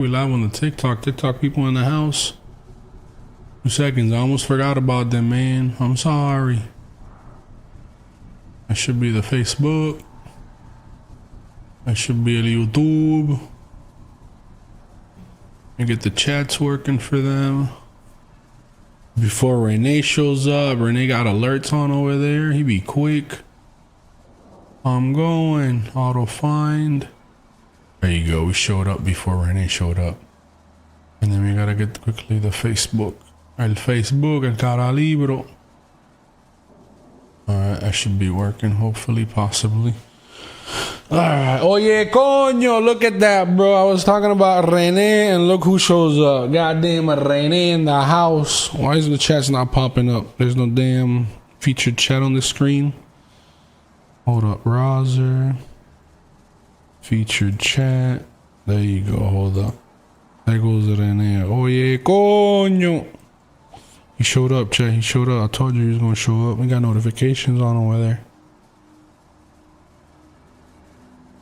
We live on the TikTok people in the house. 2 seconds. I almost forgot about them, man. I'm sorry. That should be the Facebook. That should be the YouTube. And get the chats working for them. Before Renee shows up, Renee got alerts on over there. He be quick. I'm going. Auto find. There you go. We showed up before Renee showed up. And then we gotta get quickly the Facebook. El Facebook, el cara libro. Alright, that should be working, hopefully, possibly. Alright. Oye, coño, look at that, bro. I was talking about Renee, and look who shows up. Goddamn Renee in the house. Why is the chat's not popping up? There's no damn featured chat on the screen. Hold up, browser. Featured chat. There you go, hold up. There goes Renee. Oye, coño. He showed up, chat. He showed up. I told you he was gonna show up. We got notifications on over there.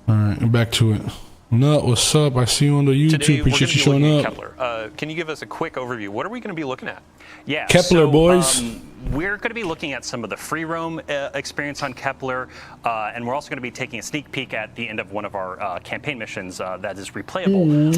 Alright, back to it. Nut, what's up? I see you on the YouTube. Today, appreciate you showing up. Kepler. Can you give us a quick overview? What are we going to be looking at? Yeah, Kepler, boys. We're going to be looking at some of the free roam experience on Kepler, and we're also going to be taking a sneak peek at the end of one of our campaign missions that is replayable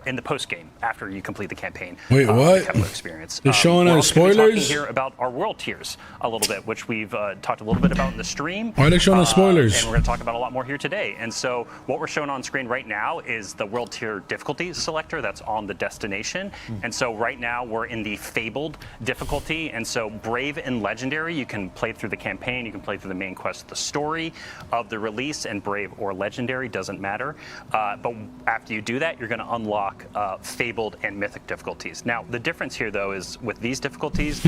in the post game after you complete the campaign. Wait, what? Kepler experience. They're showing us spoilers? We're talking here about our world tiers a little bit, which we've talked a little bit about in the stream. Why are they showing us spoilers? And we're going to talk about a lot more here today. And so what we're showing on screen right now is the world tier difficulty selector that's on the destination. And so right now we're in the Fabled difficulty. And so Brave and Legendary, you can play through the campaign, you can play through the main quest, the story of the release, and Brave or Legendary, doesn't matter. But after you do that, you're going to unlock Fabled and Mythic difficulties. Now, the difference here, though, is with these difficulties,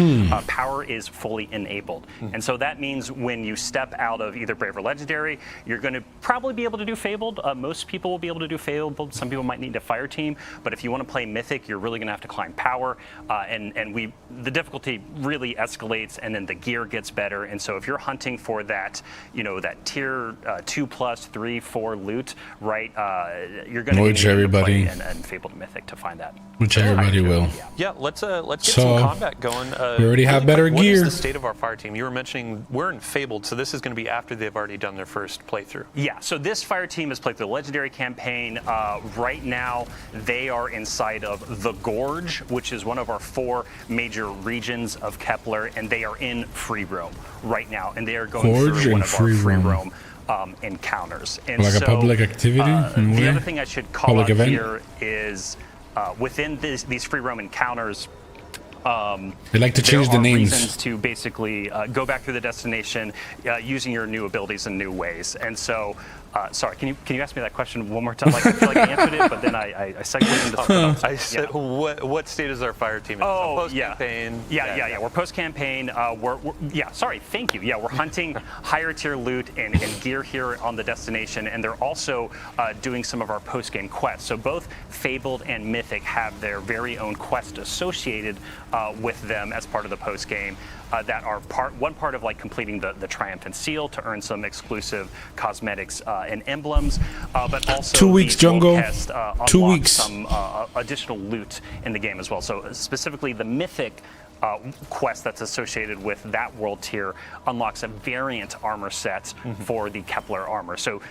power is fully enabled. And so that means when you step out of either Brave or Legendary, you're going to probably be able to do Fabled. Most people will be able to do Fabled. Some people might need a fire team. But if you want to play Mythic, you're really going to have to climb power. And the difficulty really escalates, and then the gear gets better. And so if you're hunting for that, that tier 2+, 3, 4 loot, right? You're going to need to play and Fabled Mythic to find that. Which everybody will. Yeah, let's get some combat going. We already have better what gear. What is the state of our fire team? You were mentioning we're in Fabled, so this is going to be after they've already done their first playthrough. Yeah, so this fire team has played through the Legendary campaign. Right now, they are inside of the Gorge, which is one of our 4 major regions of Kepler, and they are in free roam right now, and they are going through one of our free roam encounters. And like a public activity? The other thing I should call out here is within these free roam encounters, they like to change the names. Reasons to basically go back through the destination using your new abilities in new ways. And so, sorry, can you ask me that question one more time? Like, I feel like I answered it, but then I segued into something else. I said, what state is our fire team in? Oh, post-campaign. Yeah. We're post-campaign. Sorry, thank you. Yeah, we're hunting higher tier loot and gear here on the destination, and they're also doing some of our post-game quests. So both Fabled and Mythic have their very own quest associated with them as part of the post-game. That are one part of like completing the Triumphant Seal to earn some exclusive cosmetics and emblems, but also 2 weeks, Jungle. 2 weeks. Some additional loot in the game as well. So specifically the Mythic quest that's associated with that world tier unlocks a variant armor set for the Kepler armor. So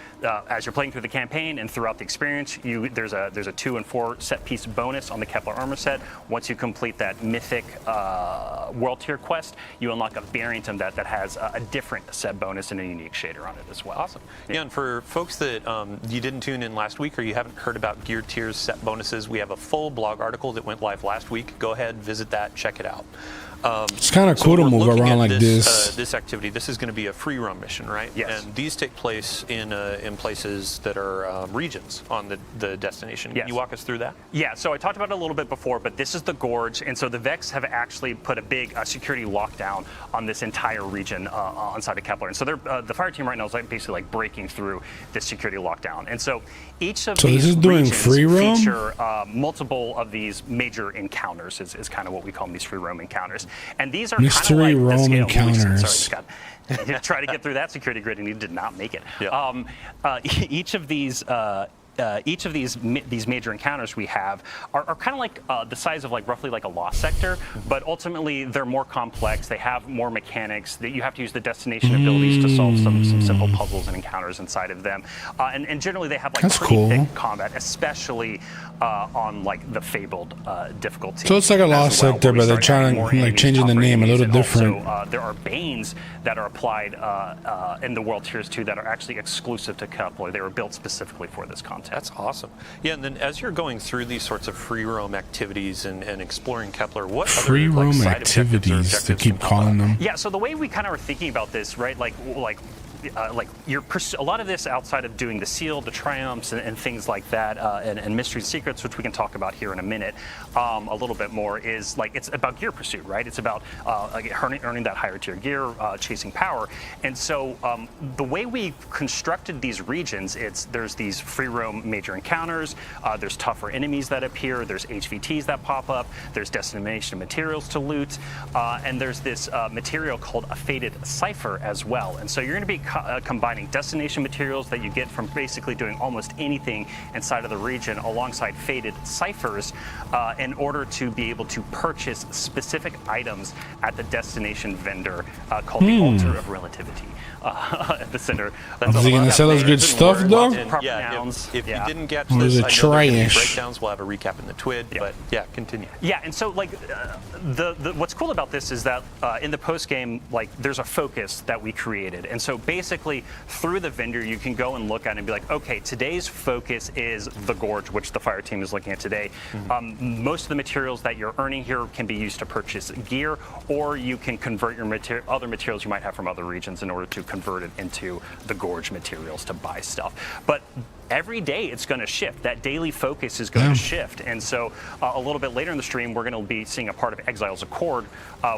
as you're playing through the campaign and throughout the experience, there's a 2 and 4 set piece bonus on the Kepler armor set. Once you complete that Mythic world tier quest, you unlock a variant of that has a different set bonus and a unique shader on it as well. Awesome. Yeah, and for folks that you didn't tune in last week or you haven't heard about gear tiers set bonuses, we have a full blog article that went live last week. Go ahead, visit that, check it out. It's kind of cool to move around like this. This activity, this is going to be a free roam mission, right? Yes. And these take place in places that are regions on the destination. Yes. Can you walk us through that? Yeah, so I talked about it a little bit before, but this is the Gorge, and so the Vex have actually put a big security lockdown on this entire region inside of Kepler. And so the fire team right now is basically like breaking through this security lockdown. And so each of these regions feature multiple of these major encounters is kind of what we call them, these free roam encounters. And these are mystery kind of like roam encounters. Sorry, Scott. Try to get through that security grid, and he did not make it. Yeah. Each of these each of these major encounters we have are kind of like the size of like roughly like a lost sector, but ultimately they're more complex. They have more mechanics. That you have to use the destination abilities to solve some simple puzzles and encounters inside of them. And generally they have like pretty thick combat, especially on like the Fabled difficulty. So it's like a lost sector, but they're trying to like changing the name a little different. Also, there are Banes that are applied in the World Tiers 2 that are actually exclusive to Kepler. They were built specifically for this content. That's awesome. Yeah, and then as you're going through these sorts of free roam activities and exploring Kepler, what free other roam like, activities to keep calling them? Yeah, so the way we kind of are thinking about this, right? Like a lot of this outside of doing the seal, the triumphs, and things like that, and mystery secrets, which we can talk about here in a minute, a little bit more, is like it's about gear pursuit, right? It's about like earning that higher tier gear, chasing power, and so the way we constructed these regions, there's these free roam major encounters, there's tougher enemies that appear, there's HVTs that pop up, there's destination materials to loot, and there's this material called a faded cipher as well, and so you're going to be combining destination materials that you get from basically doing almost anything inside of the region alongside faded ciphers in order to be able to purchase specific items at the destination vendor called the Altar of Relativity. At the center. Is he going to sell us good stuff, though? Yeah, if you didn't get this, I know trash breakdowns. We'll have a recap in the TWID, but yeah, continue. Yeah, and so like what's cool about this is that in the post game, like there's a focus that we created, and so basically through the vendor you can go and look at it and be like, okay, today's focus is the Gorge, which the fire team is looking at today. Most of the materials that you're earning here can be used to purchase gear, or you can convert your other materials you might have from other regions in order to convert it into the Gorge materials to buy stuff. But every day it's going to shift. That daily focus is going to shift. And so a little bit later in the stream, we're going to be seeing a part of Exile's Accord,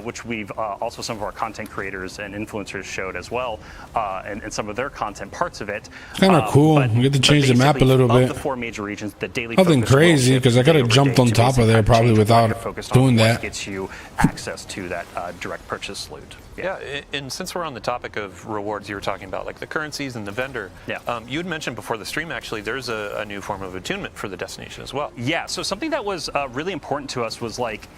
which we've also some of our content creators and influencers showed as well, and some of their content parts of it. Kind of cool. We get to change the map a little bit. Of the 4 major regions, the daily nothing crazy, because I could have jumped on top of there probably without doing that. Gets you access to that direct purchase loot. Yeah, and since we're on the topic of rewards, you were talking about like the currencies and the vendor. Yeah. You had mentioned before the stream, actually, there's a new form of attunement for the destination as well. Yeah, so something that was really important to us was like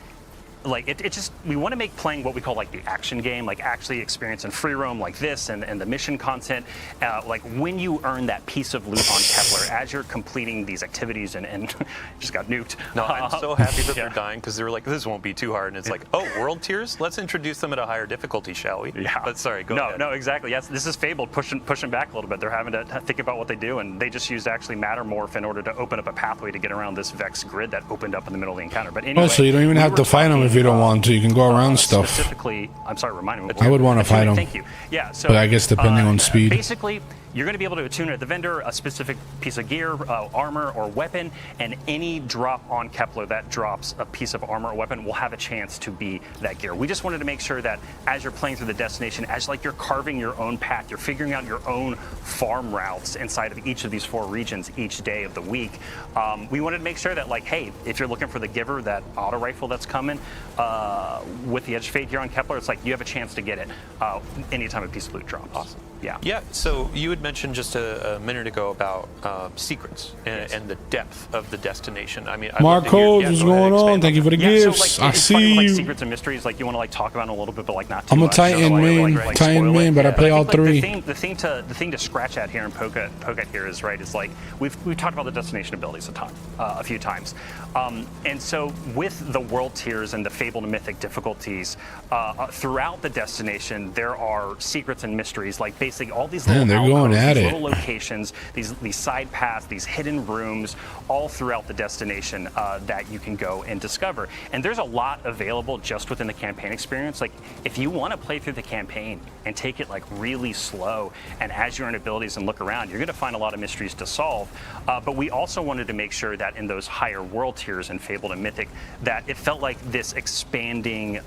we want to make playing what we call like the action game, like actually experience in free roam like this and the mission content, like when you earn that piece of loot on Kepler as you're completing these activities and just got nuked. No, I'm so happy that they're dying, because they were like, this won't be too hard, and it's like, oh, world tiers? Let's introduce them at a higher difficulty, shall we? Yeah. But sorry, go ahead. No, exactly. Yes, this is Fabled pushing back a little bit. They're having to think about what they do, and they just used actually Mattermorph in order to open up a pathway to get around this Vex grid that opened up in the middle of the encounter. But anyway, so you don't even have to fight them if you don't want to. You can go around stuff. Specifically, I'm sorry, remind me. I would want to fight them. Thank you. Yeah, so, but I guess depending on speed. Basically, you're going to be able to attune at the vendor a specific piece of gear, armor, or weapon, and any drop on Kepler that drops a piece of armor or weapon will have a chance to be that gear. We just wanted to make sure that as you're playing through the destination, as like you're carving your own path, you're figuring out your own farm routes inside of each of these 4 regions each day of the week. We wanted to make sure that, like, hey, if you're looking for the Giver, that auto rifle that's coming with the Edge Fate here on Kepler, it's like you have a chance to get it anytime a piece of loot drops. Awesome. Yeah. Yeah. So you had mentioned just a minute ago about secrets and the depth of the destination. I mean, Marcos, what's going on? Thank you for the gifts. So, like, I see you. Secrets and mysteries, like you want to like talk about it a little bit, but like not too I'm a much. Titan man, Titan man, but I play all 3. The thing to scratch at here and poke at here is right. Is like we've talked about the destination abilities a few times, and so with the world tiers and the Fabled and Mythic difficulties throughout the destination, there are secrets and mysteries, like basically all these little little locations, these side paths, these hidden rooms, all throughout the destination that you can go and discover. And there's a lot available just within the campaign experience. Like if you want to play through the campaign and take it like really slow, and as you earn abilities and look around, you're going to find a lot of mysteries to solve. But we also wanted to make sure that in those higher world tiers in Fabled and Mythic, that it felt like this expansion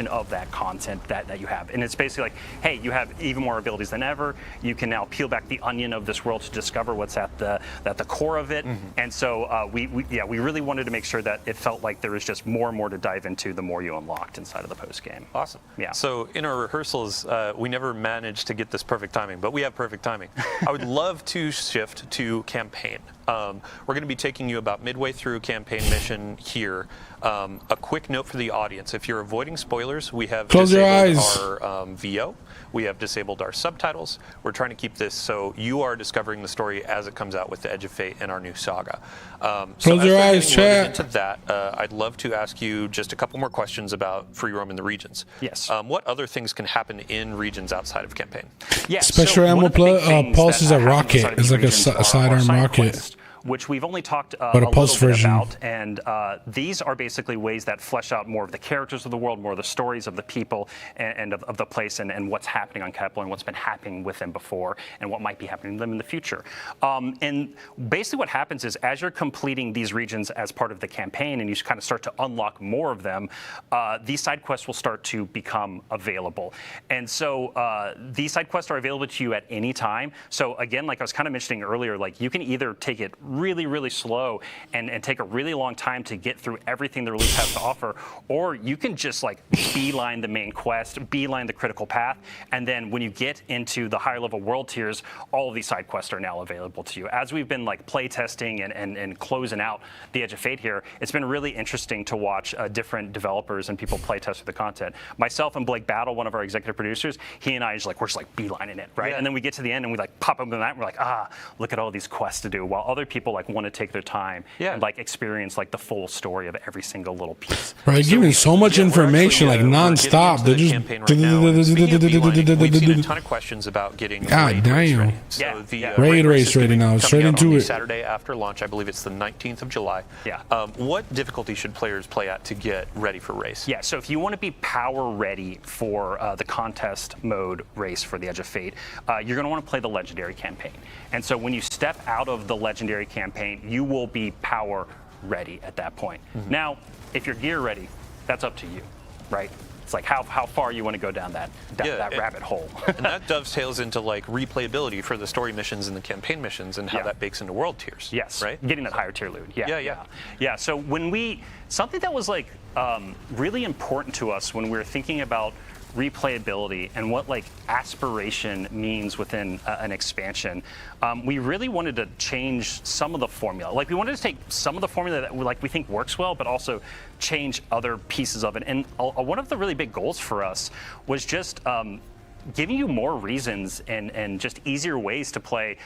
of that content that you have. And it's basically like, hey, you have even more abilities than ever. You can now peel back the onion of this world to discover what's at the core of it. And so we really wanted to make sure that it felt like there was just more and more to dive into the more you unlocked inside of the post game. Awesome. Yeah. So in in our rehearsals, we never managed to get this perfect timing, but we have perfect timing. I would love to shift to campaign. We're going to be taking you about midway through campaign mission here. A quick note for the audience: if you're avoiding spoilers, we have disabled our VO. We have disabled our subtitles. We're trying to keep this so you are discovering the story as it comes out with the Edge of Fate and our new saga. Close your eyes, chat. Into that, I'd love to ask you just a couple more questions about free roam in the regions. Yes. What other things can happen in regions outside of campaign? Yes. Special ammo pulses a rocket. It's like a sidearm rocket, which we've only talked a little bit about, and these are basically ways that flesh out more of the characters of the world, more of the stories of the people and of the place, and what's happening on Kepler and what's been happening with them before and what might be happening to them in the future. And basically what happens is, as you're completing these regions as part of the campaign and you kind of start to unlock more of them, these side quests will start to become available. And so these side quests are available to you at any time. So again, like I was kind of mentioning earlier, like you can either take it really slow and take a really long time to get through everything the release has to offer, or you can just like beeline the main quest, beeline the critical path, and then when you get into the higher level world tiers, all of these side quests are now available to you. As we've been like play testing and closing out the Edge of Fate here, it's been really interesting to watch different developers and people play test with the content. Myself and Blake Battle, one of our executive producers, he and I just like, we're just like beelining it, right? Yeah. And then we get to the end and we like pop up in that and we're like, look at all these quests to do, while other people like want to take their time and like experience like the full story of every single little piece. Right, giving so much information like non-stop. They're just we've seen a ton of questions about getting raid race ready. So the raid race ready now, straight into it. Saturday after launch, I believe it's the 19th of July. Yeah. What difficulty should players play at to get ready for race? Yeah, so if you want to be power ready for the contest mode race for the Edge of Fate, you're going to want to play the Legendary campaign. And so when you step out of the Legendary campaign, you will be power ready at that point. Mm-hmm. Now, if you're gear ready, that's up to you, right? It's like how far you want to go down that rabbit hole. And that dovetails into like replayability for the story missions and the campaign missions and how that bakes into world tiers. Yes, right? Getting that higher tier loot. Yeah. So when something that was like really important to us when we were thinking about replayability and what like aspiration means within an expansion, we really wanted to change some of the formula. Like we wanted to take some of the formula that we think works well, but also change other pieces of it. And one of the really big goals for us was just giving you more reasons and just easier ways to play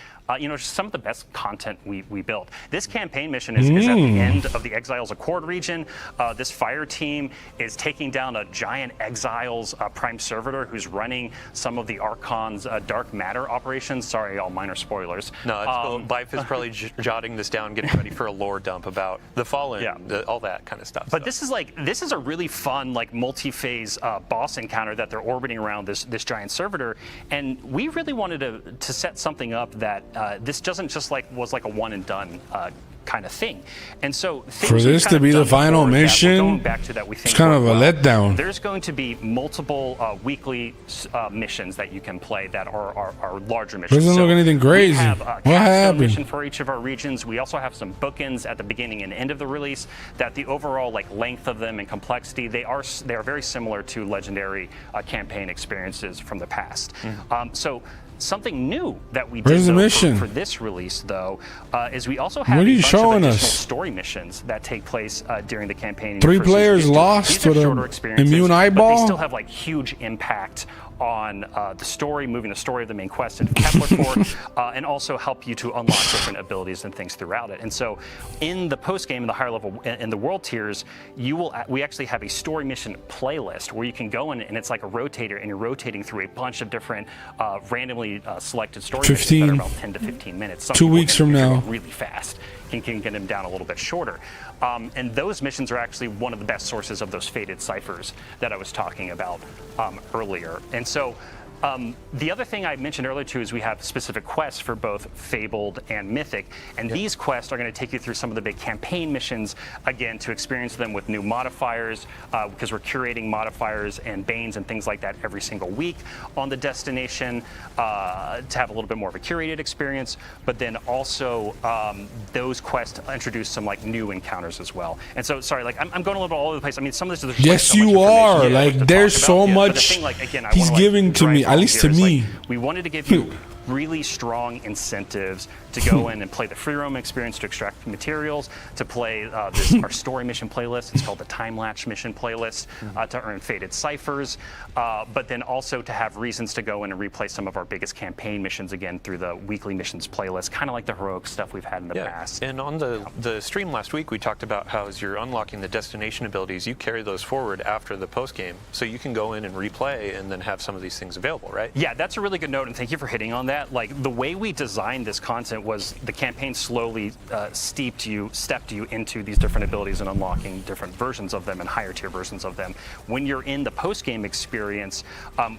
some of the best content we built. This campaign mission is at the end of the Exiles Accord region. This fire team is taking down a giant Exiles prime servitor who's running some of the Archon's dark matter operations. Sorry, all minor spoilers. No, it's cool. Bife is probably jotting this down, getting ready for a lore dump about the Fallen, all that kind of stuff. But this is a really fun like multi-phase boss encounter that they're orbiting around this giant servitor, and we really wanted to set something up that this doesn't just was like a one and done kind of thing. And so for this to be the final mission, going back to that, we think it's kind of a letdown. There's going to be multiple weekly missions that you can play that are larger missions. Doesn't look anything crazy. We have what happened? Mission for each of our regions. We also have some bookends at the beginning and end of the release. That the overall like length of them and complexity, they are very similar to Legendary campaign experiences from the past. So something new that we did for this release, though, is we also have a bunch of additional story missions that take place during the campaign. 3 players lost with an immune eyeball. But they still have like huge impact on the story, moving the story of the main quest into Kepler Court, and also help you to unlock different abilities and things throughout it. And so in the post-game, in the higher level, in the world tiers, we actually have a story mission playlist where you can go in and it's like a rotator and you're rotating through a bunch of different randomly selected story missions that are about 10 to 15 minutes. Some 2 weeks from now. Really fast. Can get them down a little bit shorter. And those missions are actually one of the best sources of those faded ciphers that I was talking about earlier. And so The other thing I mentioned earlier too is we have specific quests for both Fabled and Mythic, and these quests are going to take you through some of the big campaign missions, again, to experience them with new modifiers, because we're curating modifiers and banes and things like that every single week on the destination, to have a little bit more of a curated experience, but then also those quests introduce some like new encounters as well. And so, sorry, like I'm going a little bit all over the place. I mean, some of this is yes, so much you are. information Like, to there's talk so about. much But the thing, like, again, I he's wanna, giving to me, drive at least to home here is, me. like, we wanted to give you really strong incentives to go in and play the free roam experience, to extract materials, to play our story mission playlist. It's called the Time Lapse mission playlist, to earn faded ciphers, but then also to have reasons to go in and replay some of our biggest campaign missions again through the weekly missions playlist, kind of like the heroic stuff we've had in the past. And on the stream last week, we talked about how as you're unlocking the destination abilities, you carry those forward after the post game, so you can go in and replay and then have some of these things available, right? Yeah, that's a really good note, and thank you for hitting on that. Like, the way we designed this content was the campaign slowly stepped you into these different abilities and unlocking different versions of them and higher tier versions of them. When you're in the post-game experience,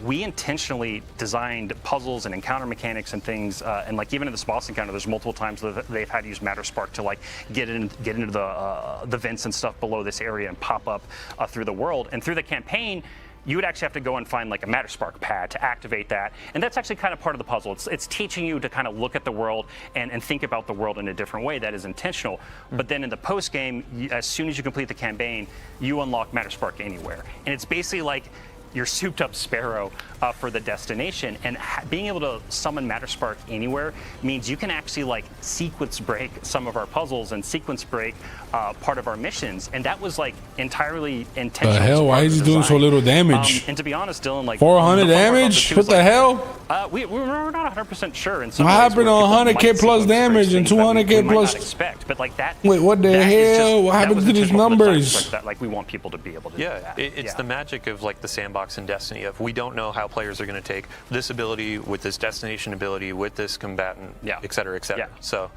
we intentionally designed puzzles and encounter mechanics and things, and like even in this boss encounter, there's multiple times that they've had to use Matter Spark to like get into the vents and stuff below this area and pop up through the world. And through the campaign, you would actually have to go and find like a Matter Spark pad to activate that. And that's actually kind of part of the puzzle. It's teaching you to kind of look at the world and think about the world in a different way that is intentional. But then in the post game, as soon as you complete the campaign, you unlock Matter Spark anywhere. And it's basically like your souped up sparrow for the destination, and being able to summon Matter Spark anywhere means you can actually like sequence break some of our puzzles and sequence break part of our missions, and that was like entirely intentional. The hell? Why is he doing so little damage? And to be honest, Dylan, like 400 damage? What the hell? We're not 100% sure. In what happened to 100k plus damage and 200k plus? Expect, but like that. Wait, what the hell? What happened to these numbers? That, like, we want people to be able to. Do that. It's the magic of like the sandbox in Destiny of we don't know how players are going to take this ability with this destination ability with this combatant, et cetera, et cetera. So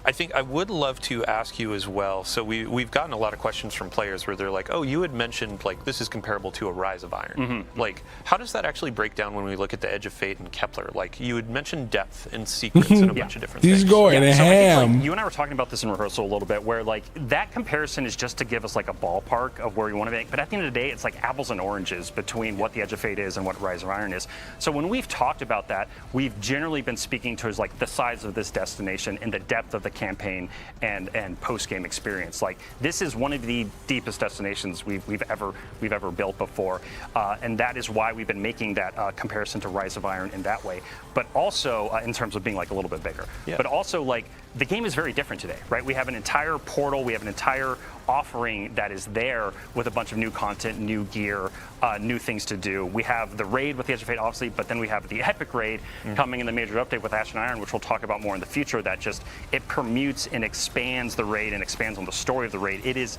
I think I would love to ask you as well. So we've gotten a lot of questions from players where they're like, oh, you had mentioned like this is comparable to a Rise of Iron. Like, how does that actually break down when we look at the Edge of Fate and Kepler? Like, you had mentioned depth and secrets and a bunch of different things. He's going ham. So I think, like, you and I were talking about this in rehearsal a little bit, where like that comparison is just to give us like a ballpark of where we want to make. But at the end of the day, it's like apples and oranges between what the Edge of Fate is and what Rise of Iron is. So when we've talked about that, we've generally been speaking towards like the size of this destination and the depth of the campaign and post-game experience. Like, this is one of the deepest destinations we've ever built before, and that is why we've been making that comparison to Rise of Iron in that way. But also in terms of being like a little bit bigger. But also like the game is very different today, right? We have an entire portal, we have an entire offering that is there with a bunch of new content, new gear, new things to do. We have the raid with the Edge of Fate, obviously, but then we have the epic raid coming in the major update with Ash and Iron, which we'll talk about more in the future. That just it permutes and expands the raid and expands on the story of the raid. It is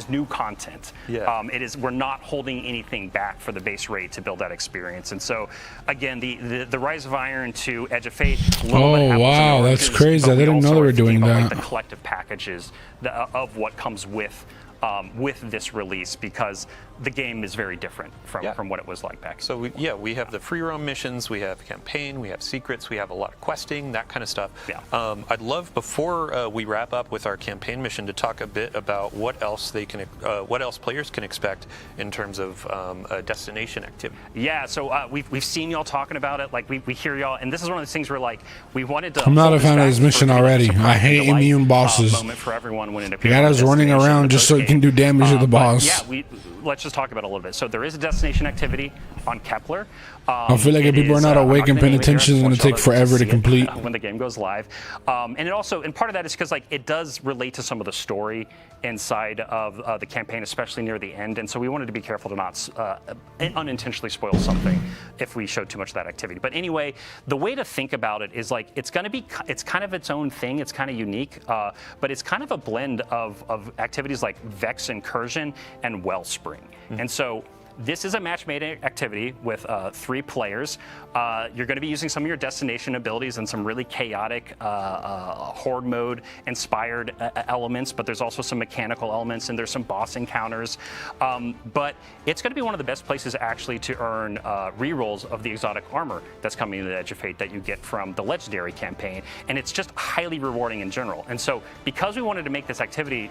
new content. We're not holding anything back for the base raid to build that experience. And so, again, the Rise of Iron to Edge of Fate. Oh wow, that's crazy! I didn't know they were doing that. Like the collective packages of what comes with this release, because the game is very different from what it was like back. So we have the free roam missions, we have campaign, we have secrets, we have a lot of questing, that kind of stuff. I'd love, before we wrap up with our campaign mission, to talk a bit about what else players can expect in terms of destination activity. So we've seen y'all talking about it. Like we hear y'all, and this is one of those things where like we wanted to. I'm not a fan of this mission already. I hate immune bosses. Moment for everyone when it the guy that's running around just so he can do damage to the boss. Let's just talk about it a little bit. So there is a destination activity on Kepler. I feel like if people are not awake and paying attention, it's going to take forever to complete. When the game goes live. And part of that is because like it does relate to some of the story inside of the campaign, especially near the end. And so we wanted to be careful to not unintentionally spoil something if we showed too much of that activity. But anyway, the way to think about it is like it's kind of its own thing. It's kind of unique, but it's kind of a blend of activities like Vex Incursion and Wellspring. And so this is a match-made activity with 3 players. You're going to be using some of your destination abilities and some really chaotic horde mode inspired elements, but there's also some mechanical elements and there's some boss encounters. But it's going to be one of the best places actually to earn rerolls of the exotic armor that's coming to the Edge of Fate that you get from the Legendary campaign, and it's just highly rewarding in general. And so because we wanted to make this activity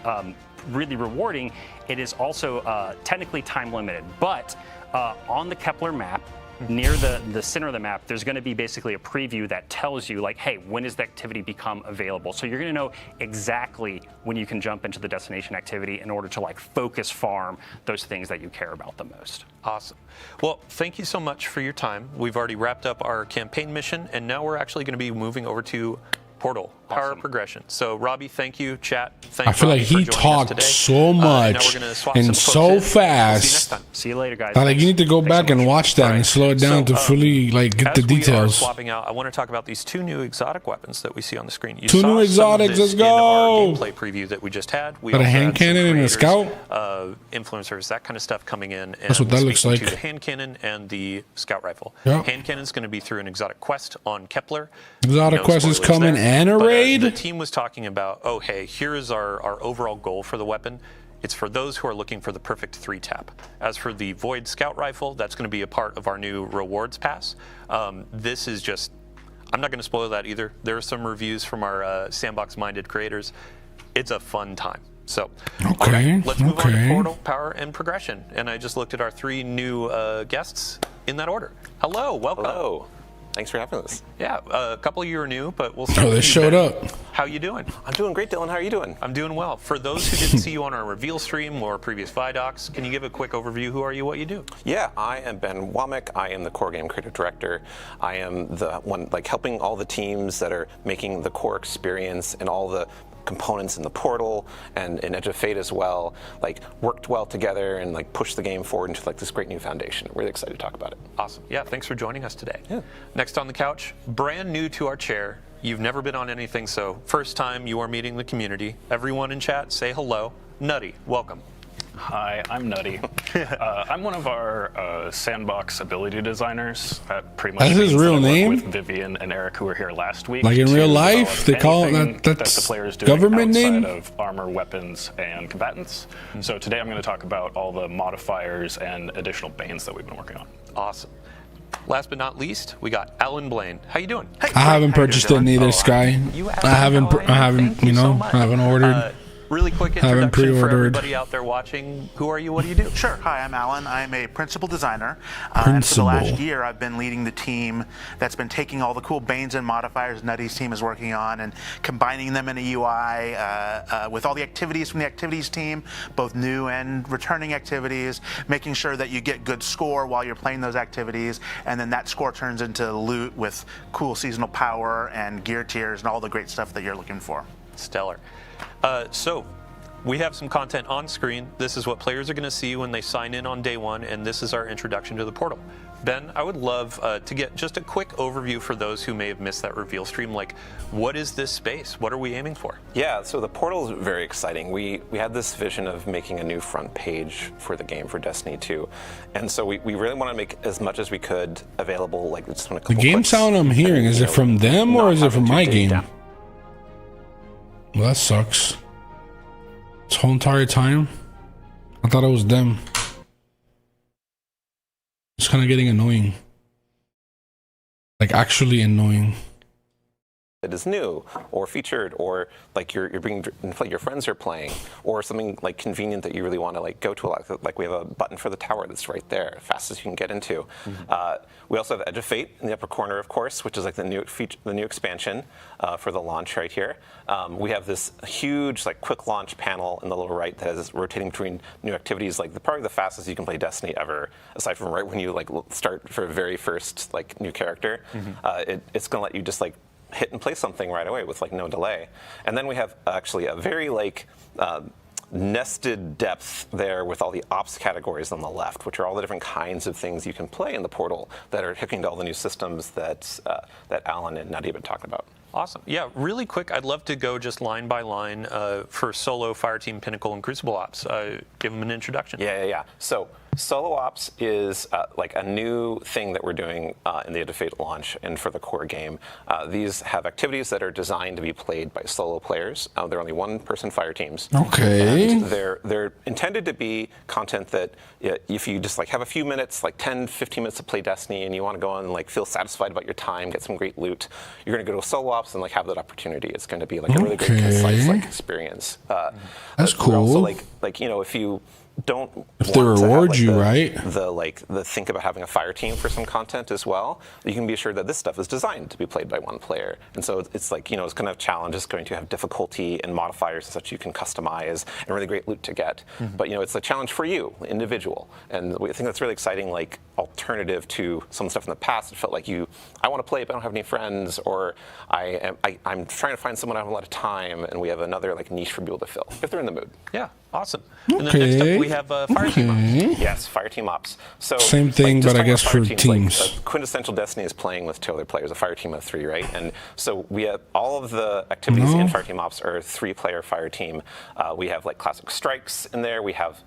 really rewarding, it is also technically time limited, but on the Kepler map, near the center of the map, there's going to be basically a preview that tells you, like, hey, when does the activity become available? So you're going to know exactly when you can jump into the destination activity in order to like focus farm those things that you care about the most. Awesome. Well, thank you so much for your time. We've already wrapped up our campaign mission, and now we're actually going to be moving over to Portal, Power of Progression. So, Robbie, thank you. Chat, thank you. I feel like he talked so much and so fast. See you later, guys. Like, you need to go back and watch that and slow it down to fully like get the details. Swapping out, I want to talk about these 2 new exotic weapons that we see on the screen. You 2 new exotics, let's go! In our gameplay preview that we just had. We got a hand cannon and a scout? Influencers, that kind of stuff coming in. And that's what that looks like. The hand cannon and the scout rifle. Yep. Hand cannon is going to be through an exotic quest on Kepler. Exotic quest is coming and a raid? The team was talking about, oh, hey, here is our overall goal for the weapon. It's for those who are looking for the perfect 3-tap. As for the Void Scout Rifle, that's going to be a part of our new rewards pass. This is just, I'm not going to spoil that either. There are some reviews from our sandbox-minded creators. It's a fun time. So, all right, let's move on to Portal, Power, and Progression. And I just looked at our 3 new guests in that order. Hello, welcome. Hello. Thanks for having us. Yeah, a couple of you are new, but we'll start with they you, showed Ben. up. How you doing? I'm doing great, Dylan. How are you doing? I'm doing well. For those who didn't see you on our reveal stream or previous Vidocs, can you give a quick overview? Who are you, what you do? Yeah, I am Ben Womack. I am the core game creative director. I am the one like helping all the teams that are making the core experience and all the components in the portal and in Edge of Fate as well, like worked well together and like pushed the game forward into like this great new foundation. I'm really excited to talk about it. Awesome. Yeah, thanks for joining us today. Yeah. Next on the couch, brand new to our chair. You've never been on anything, so first time you are meeting the community. Everyone in chat, say hello. Nutty, welcome. Hi, I'm Nutty. I'm one of our sandbox ability designers. That pretty much that's his real name? With Vivian and Eric, who were here last week. Like in real life, they call it that's the players do government name of armor, weapons, and combatants. So today I'm going to talk about all the modifiers and additional banes that we've been working on. Awesome. Last but not least, we got Alan Blaine. How you doing? I haven't purchased it neither, Sky. I haven't, you know, I haven't ordered. Really quick introduction for everybody out there watching. Who are you? What do you do? Sure. Hi, I'm Alan. I'm a principal designer. And for the last year, I've been leading the team that's been taking all the cool banes and modifiers Nutty's team is working on and combining them in a UI with all the activities from the activities team, both new and returning activities, making sure that you get good score while you're playing those activities, and then that score turns into loot with cool seasonal power and gear tiers and all the great stuff that you're looking for. Stellar. So we have some content on screen. This is what players are going to see when they sign in on day 1, and this is our introduction to the portal. Ben, I would love to get just a quick overview for those who may have missed that reveal stream. Like, what is this space? What are we aiming for? Yeah, so the portal is very exciting. We had this vision of making a new front page for the game for Destiny 2. And so we really want to make as much as we could available. Like, just a couple the game clicks. sound I'm hearing, is it from them or is it from my game? Down. Well, that sucks. This whole entire time, I thought it was them. It's kind of getting annoying. Like, actually annoying. It is new or featured, or like you're being like your friends are playing, or something like convenient that you really want to like go to a lot. Like we have a button for the tower that's right there, fastest you can get into. We also have Edge of Fate in the upper corner, of course, which is like the new feature, the new expansion for the launch right here. We have this huge like quick launch panel in the lower right that is rotating between new activities, like probably the fastest you can play Destiny ever, aside from right when you like start for a very first like new character. It's gonna let you just like hit and play something right away with like no delay. And then we have actually a very like nested depth there with all the ops categories on the left, which are all the different kinds of things you can play in the portal that are hooking to all the new systems that that Alan and Nutty have been talking about. Awesome. Yeah, really quick, I'd love to go just line by line for Solo, Fireteam, Pinnacle, and Crucible Ops. Give them an introduction. Yeah. So Solo Ops is like a new thing that we're doing in the End of Fate launch and for the core game. These have activities that are designed to be played by solo players. They're only one-person fire teams. Okay. And they're intended to be content that if you just like have a few minutes, like 10, 15 minutes to play Destiny, and you want to go on and like feel satisfied about your time, get some great loot, you're going to go to Solo Ops and like have that opportunity. It's going to be like a really great concise like experience. That's cool. Also, like you know, if you don't if they reward you, right? The think about having a fire team for some content as well, you can be assured that this stuff is designed to be played by one player. And so it's like, you know, it's going to have challenges, going to have difficulty and modifiers and such you can customize and really great loot to get. But you know, it's a challenge for you, individual. And I think that's really exciting, like alternative to some stuff in the past. It felt like I want to play but I don't have any friends, or I'm trying to find someone I have a lot of time, and we have another like niche for people to fill if they're in the mood. Yeah, awesome. And then next up we have Fire Team Ops. Yes, Fire Team Ops. So same thing, but I guess for teams. Like, quintessential Destiny is playing with 2 other players, a fire team of 3, right? And so we have all of the activities in Fire Team Ops are 3-player fire team. We have like classic strikes in there. We have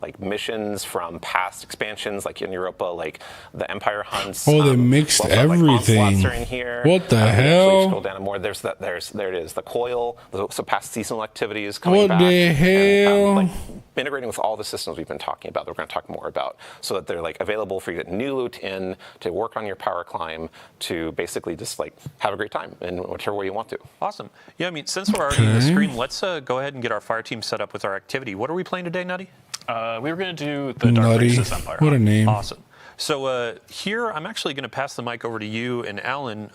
like missions from past expansions, like in Europa, like the Empire hunts. Oh, they mixed everything. Are in here. What the hell? Scroll down more. There it is. The coil. So past seasonal activities coming back. What the hell? And, like, integrating with all the systems we've been talking about that we're going to talk more about, so that they're like available for you to get new loot in, to work on your power climb, to basically just like have a great time in whichever way you want to. Awesome. Yeah, I mean, since we're already on the screen, let's go ahead and get our fire team set up with our activity. What are we playing today, Nutty? We were going to do the Dark Races Empire. What a name. Awesome. So here, I'm actually going to pass the mic over to you and Alan.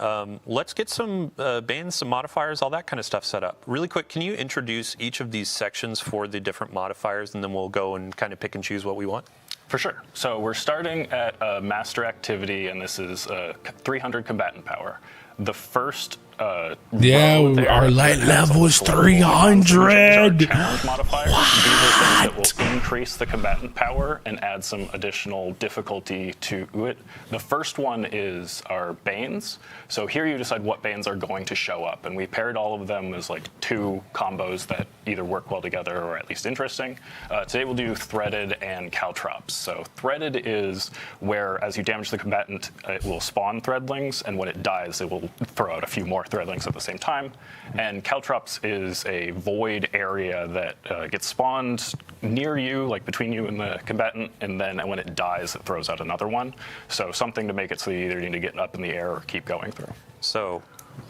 Let's get some bands, some modifiers, all that kind of stuff set up. Really quick, can you introduce each of these sections for the different modifiers, and then we'll go and kind of pick and choose what we want? For sure. So we're starting at a master activity, and this is 300 combatant power. The first our light level is 300. Challenge modifiers. These are things that will increase the combatant power and add some additional difficulty to it. The first one is our Banes. So here you decide what Banes are going to show up, and we paired all of them as like 2 combos that either work well together or at least interesting. Today we'll do Threaded and Caltrops. So Threaded is where, as you damage the combatant, it will spawn Threadlings, and when it dies, it will throw out a few more Threadlings at the same time. And Caltrops is a void area that gets spawned near you, like between you and the combatant, and then when it dies, it throws out another one. So something to make it so you either need to get up in the air or keep going through. So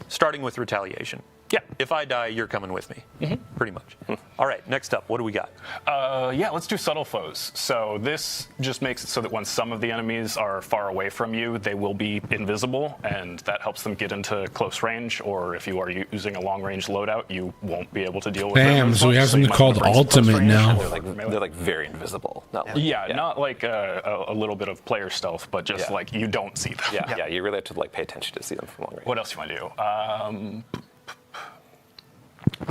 starting with retaliation. Yeah. If I die, you're coming with me. Pretty much. All right, next up, what do we got? Yeah, let's do subtle foes. So this just makes it so that when some of the enemies are far away from you, they will be invisible, and that helps them get into close range, or if you are using a long-range loadout, you won't be able to deal with them. Damn, so we have something called Ultimate now. They're like very invisible. Not like, not like a little bit of player stealth, but just like you don't see them. Yeah, you really have to like pay attention to see them from long range. What else do you want to do?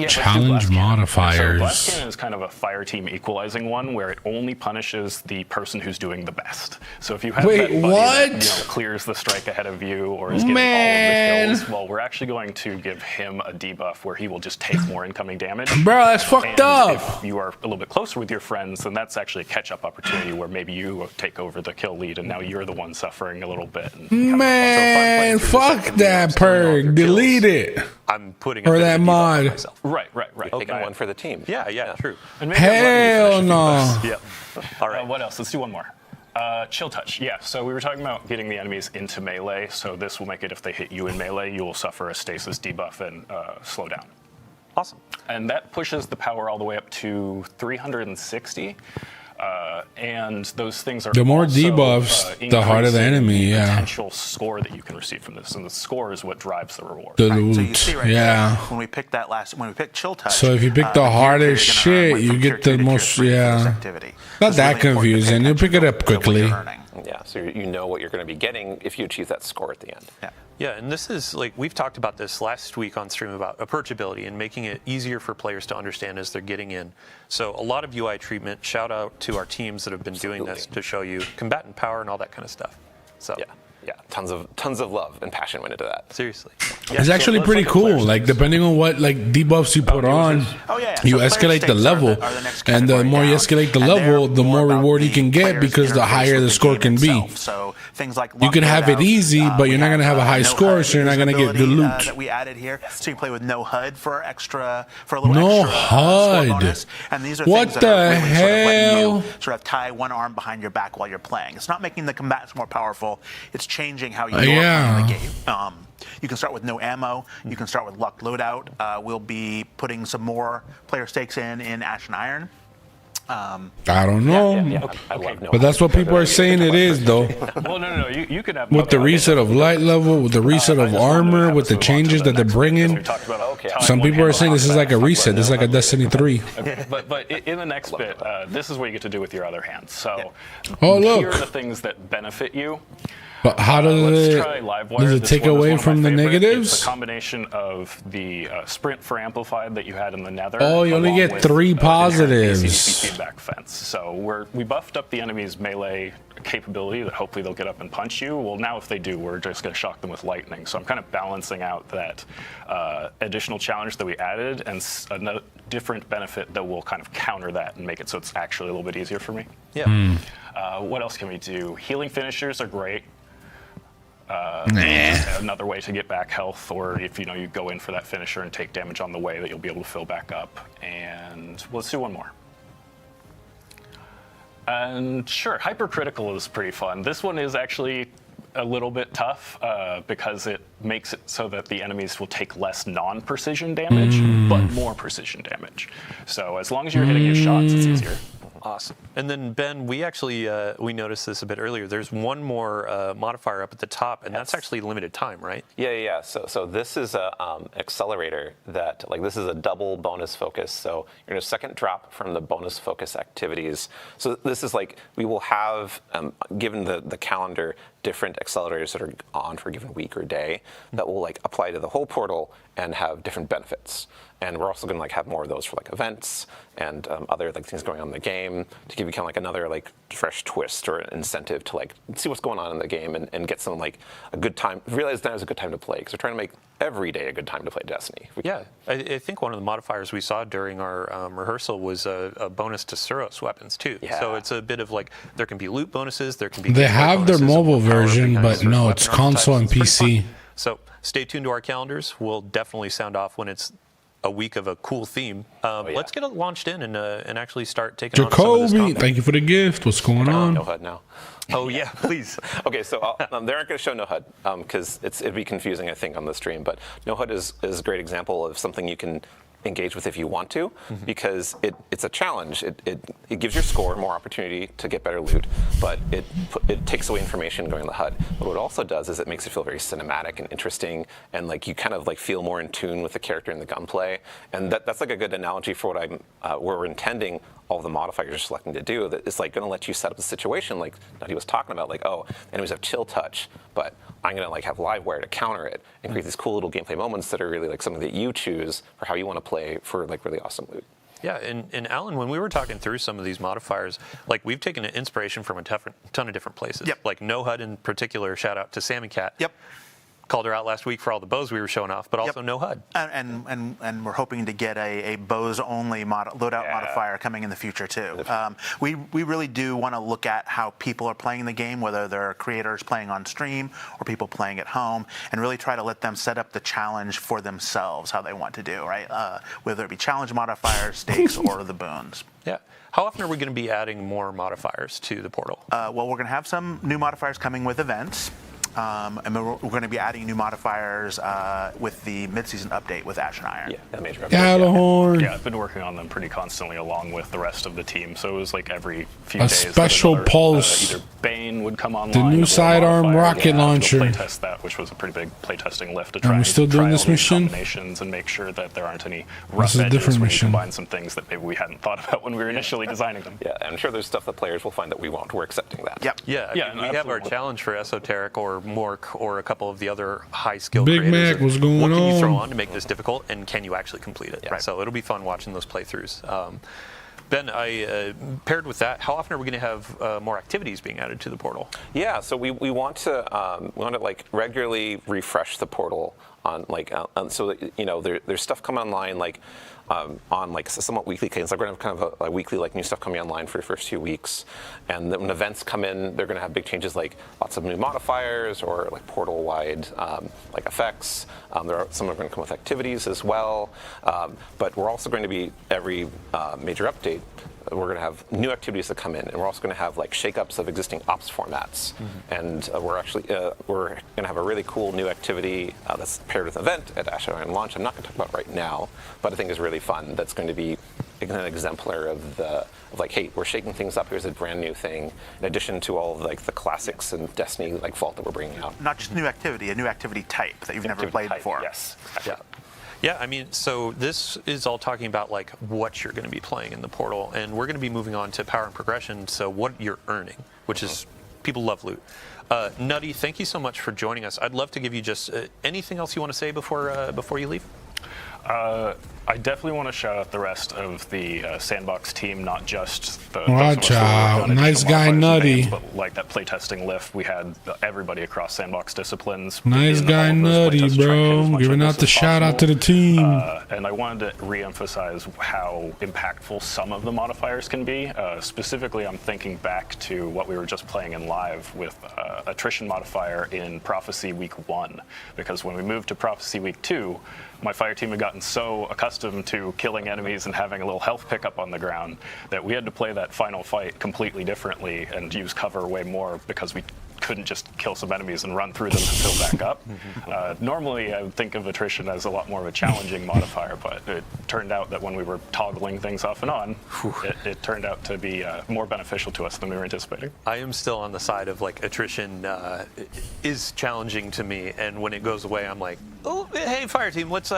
Challenge modifiers. So Blast Cannon is kind of a fire team equalizing one where it only punishes the person who's doing the best. So if you have that buddy that clears the strike ahead of you or is getting all of the kills, well, we're actually going to give him a debuff where he will just take more incoming damage. Bro, that's fucked up. If you are a little bit closer with your friends, then that's actually a catch-up opportunity where maybe you take over the kill lead and now you're the one suffering a little bit. Man, fuck that perk. Delete it. I'm putting or that mod. Right. Taking one for the team. Yeah, true. And hell no. Yep. All right. What else? Let's do one more. Chill touch. Yeah. So we were talking about getting the enemies into melee. So this will make it if they hit you in melee, you will suffer a stasis debuff and slow down. Awesome. And that pushes the power all the way up to 360. And those things are the more also, debuffs, the harder the enemy. The potential score that you can receive from this, and the score is what drives the reward. The loot. So you see there, when we picked when we picked Chill Touch. So if you pick the hardest shit, you get the most. Not that confusing. You'll pick it up quickly. Yeah, so you know what you're going to be getting if you achieve that score at the end. Yeah, and this is like we've talked about this last week on stream about approachability and making it easier for players to understand as they're getting in. So a lot of UI treatment. Shout out to our teams that have been doing this to show you combatant power and all that kind of stuff. So Yeah, tons of love and passion went into that. Seriously. It's actually pretty cool. Like depending on what like debuffs you put on, you escalate the level, and the more you escalate the level, the more reward you can get because the higher the score can be. So things like you can have it easy, but you're not gonna have a high score, so you're not gonna get good loot. That we added here, so you can play with no HUD for a little no extra HUD. Score bonus. And these are What things that are the really sort of letting hell? you sort of tie one arm behind your back while you're playing. It's not making the combatants more powerful. It's changing how you're playing the game. You can start with no ammo. You can start with luck loadout. We'll be putting some more player stakes in Ash and Iron. I don't know. Okay. But that's what people are saying it is, though. Well, no. You can have With the reset of light level, with the reset of armor, with the changes that they're bringing. Some people are saying this is like a reset. This is like a Destiny 3. But in the next bit, this is what you get to do with your other hands. So oh, look. Here are the things that benefit you. But how does it take away from the negatives? It's a combination of the sprint for amplified that you had in the Nether. Oh, you only get 3 positives. AC/DC feedback fence. So we buffed up the enemy's melee capability that hopefully they'll get up and punch you. Well, now if they do, we're just going to shock them with lightning. So I'm kind of balancing out that additional challenge that we added and a different benefit that will kind of counter that and make it so it's actually a little bit easier for me. Yeah. What else can we do? Healing finishers are great. Another way to get back health, or if you go in for that finisher and take damage on the way, that you'll be able to fill back up. And let's do one more. And sure, hypercritical is pretty fun. This one is actually a little bit tough because it makes it so that the enemies will take less non-precision damage, but more precision damage. So as long as you're hitting your shots, it's easier. Awesome. And then Ben, we actually we noticed this a bit earlier. There's one more modifier up at the top, and that's actually limited time, right? Yeah. So this is a accelerator that this is a double bonus focus. So you're gonna second drop from the bonus focus activities. So this is we will have given the calendar different accelerators that are on for a given week or day that will apply to the whole portal and have different benefits. And we're also going to have more of those for events and other things going on in the game to give you kind of another fresh twist or an incentive to see what's going on in the game and get some a good time. Realize now is a good time to play because we're trying to make every day a good time to play Destiny. Yeah, I think one of the modifiers we saw during our rehearsal was a bonus to Suros weapons too. Yeah. So it's a bit of there can be loot bonuses, there can be. They have their mobile version, but no, it's console and PC. So stay tuned to our calendars. We'll definitely sound off when it's a week of a cool theme. Let's get it launched in and actually start taking on some of this Jacoby, content. thank you for the gift. What's going on? No HUD now. Oh yeah, please. Okay, so they aren't going to show no HUD because it'd be confusing, I think, on the stream. But no HUD is a great example of something you can engage with if you want to, because it's a challenge. It gives your score more opportunity to get better loot, but it takes away information going on the HUD. But what it also does is it makes it feel very cinematic and interesting, and you kind of feel more in tune with the character and the gunplay. And that's a good analogy for what we're intending all the modifiers you're selecting to do. That it's going to let you set up the situation like Nutty was talking about, enemies have chill touch, but I'm going to have live wire to counter it and create these cool little gameplay moments that are really something that you choose for how you want to play for really awesome loot. Yeah, and Alan, when we were talking through some of these modifiers, we've taken an inspiration from a ton of different places. Yep. No HUD in particular, shout out to Sammy Cat. Yep. Called her out last week for all the bows we were showing off, but also no HUD. And we're hoping to get a bows only loadout modifier coming in the future too. We really do want to look at how people are playing the game, whether they're creators playing on stream or people playing at home, and really try to let them set up the challenge for themselves, how they want to do, right? Whether it be challenge modifiers, stakes, or the boons. Yeah. How often are we going to be adding more modifiers to the portal? Well, we're going to have some new modifiers coming with events. And we're going to be adding new modifiers with the mid-season update with Ash and Iron. Yeah, that major update. Gallahorn. Yeah, I've been working on them pretty constantly along with the rest of the team. So it was every few A days. special pulse. Either Bane would come online. The new or sidearm modifier. rocket launcher. Playtest that, which was a pretty big playtesting lift to try we're and still doing try this all these mission? combinations and make sure that there aren't any This rough is a edges different when you mission. combine some things that maybe we hadn't thought about when we were initially designing them. Yeah, I'm sure there's stuff that players will find that we won't. We're accepting that. Yep. Yeah, Yeah, we have our absolutely. challenge for Esoteric or Mork or a couple of the other high-skilled Big creators. Mac, what's going What can you throw on? on to make this difficult, and can you actually complete it? Yeah. Right. So it'll be fun watching those playthroughs. Ben, I paired with that, how often are we going to have more activities being added to the portal? Yeah, so we want to like regularly refresh the portal on like so that, you know, there's stuff coming online like on like somewhat weekly cadence. Like we're gonna have kind of a weekly like new stuff coming online for the first few weeks, and then when events come in, they're gonna have big changes like lots of new modifiers or like portal wide like effects. There are some are going to come with activities as well, but we're also going to be every major update. We're going to have new activities that come in, and we're also going to have like shakeups of existing ops formats. And we're actually we're going to have a really cool new activity that's paired with an event at Ash Iron launch. I'm not going to talk about right now, but I think is really fun. That's going to be an exemplar of like, hey, we're shaking things up. Here's a brand new thing, in addition to all of, like the classics and Destiny like Vault that we're bringing out. Not just new activity, a new activity type that you've never played before. Yes. Yeah. Yeah, I mean, so this is all talking about like what you're going to be playing in the portal, and we're going to be moving on to power and progression. So what you're earning, which is people love loot. Nutty, thank you so much for joining us. I'd love to give you just anything else you want to say before you leave. I definitely want to shout out the rest of the Sandbox team, not just the Watch out, nice guy Nutty. but like that playtesting lift, we had everybody across Sandbox disciplines. Nice guy Nutty, bro. Giving out the shout out to the team. And I wanted to re-emphasize how impactful some of the modifiers can be. Specifically, I'm thinking back to what we were just playing in live with attrition modifier in Prophecy Week 1, because when we moved to Prophecy Week 2, my fire team had gotten so accustomed to killing enemies and having a little health pickup on the ground that we had to play that final fight completely differently and use cover way more because we couldn't just kill some enemies and run through them and fill back up. Normally, I would think of attrition as a lot more of a challenging modifier, but it turned out that when we were toggling things off and on, it turned out to be more beneficial to us than we were anticipating. I am still on the side of like attrition is challenging to me, and when it goes away, I'm like, oh, hey, fire team, let's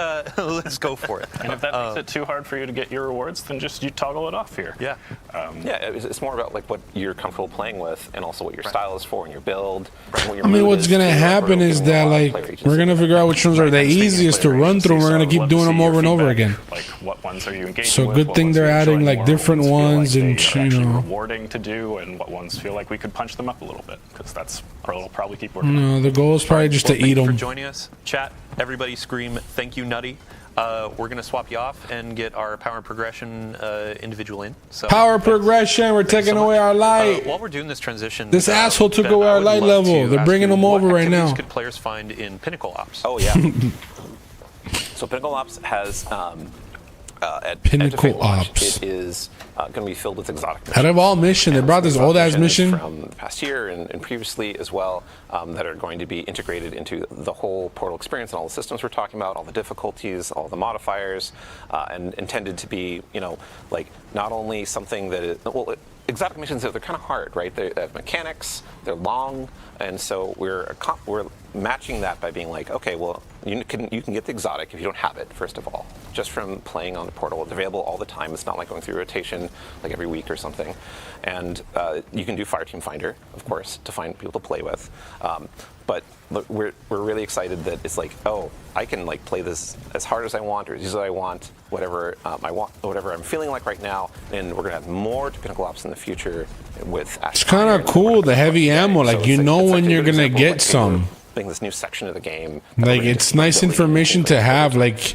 go for it. And if that makes it too hard for you to get your rewards, then just you toggle it off here. Yeah. It's more about like what you're comfortable playing with, and also what your style is for and your build. I mean, what's gonna happen is that like we're gonna figure out which ones are the easiest to run through. And we're gonna keep doing them over and over again. Like what ones are you engaging So with, good what thing ones they're are you adding enjoying like more, different what ones, feel like and they are you actually know. rewarding to do, and what ones feel like we could punch them up a little bit, because that's our little probably keep working. No, the goal is probably just to eat Thank you for them. joining us. Chat, everybody scream, thank you, Nutty. We're going to swap you off and get our power and progression individual in. So Power progression, we're taking so away much. our light. While we're doing this transition, This asshole took Ben, away I our would light love level. to They're ask bringing you, them what over right activities now. could players find in Pinnacle Ops? Oh yeah. So Pinnacle Ops has at Pinnacle Edge launch, Ops. It is going to be filled with exotic missions. Out of all mission, they brought this Exotic old ass missions mission. from the past year and previously as well, that are going to be integrated into the whole Portal experience and all the systems we're talking about, all the difficulties, all the modifiers, and intended to be, you know, like not only something that is, well, exotic missions, they're kind of hard, right? They have mechanics, they're long, and so we're matching that by being like, okay, well, you can get the exotic if you don't have it, first of all, just from playing on the Portal. It's available all the time. It's not like going through rotation like every week or something. And you can do Fireteam Finder, of course, to find people to play with. But look, we're really excited that it's like, oh, I can like play this as hard as I want or as easy as I want, whatever I want, whatever I'm feeling like right now. And we're gonna have more to Pinnacle Ops in the future with. It's kind of cool, the heavy ammo. Like, you know when you're gonna get some. This new section of the game. Like, it's nice information to have. Like,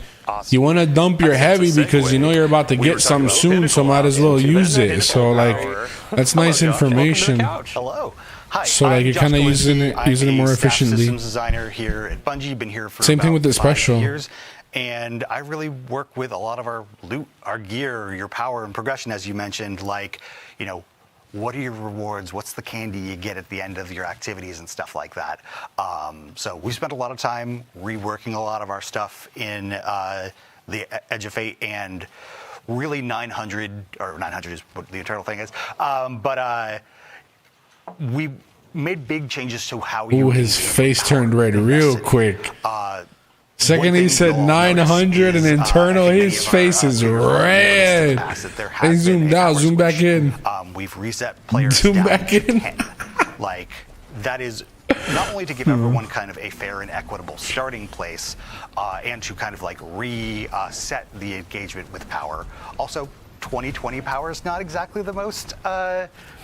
you want to dump your heavy because you know you're about to get something soon, so might as well use it. So like, that's nice information. Hello. Hi. So like, you're kind of using it more efficiently. Systems designer here at Bungie. Been here for Same thing about with the 5 special. years, and I really work with a lot of our loot, our gear, your power and progression, as you mentioned. Like, you know, what are your rewards? What's the candy you get at the end of your activities and stuff like that? So we spent a lot of time reworking a lot of our stuff in the Edge of Fate, and really 900 is what the internal thing is. But we made big changes to how you. Ooh, his face turned red real quick. Second he said 900 and internal, his face is red. They zoomed out, zoom back in. We've reset players Zoom down back to in. 10. Like, that is not only to give everyone kind of a fair and equitable starting place, and to kind of like reset the engagement with power. Also, 2020 power is not exactly the most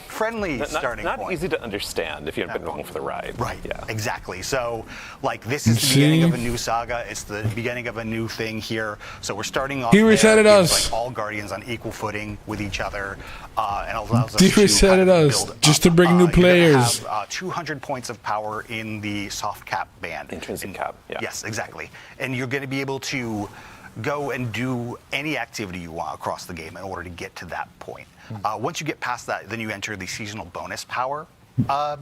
friendly starting not point. easy to understand if you haven't been along for the ride. Right, Yeah. exactly. So, like, this is the beginning of a new saga. It's the beginning of a new thing here. So we're starting off He resetted us. like all Guardians on equal footing with each other, and allows us He to resetted kind of us build just up. to bring new You're gonna players. have 200 points of power in the soft cap band. Intrinsic cap, yeah. Yes, exactly. And you're going to be able to go and do any activity you want across the game in order to get to that point. Once you get past that, then you enter the seasonal bonus power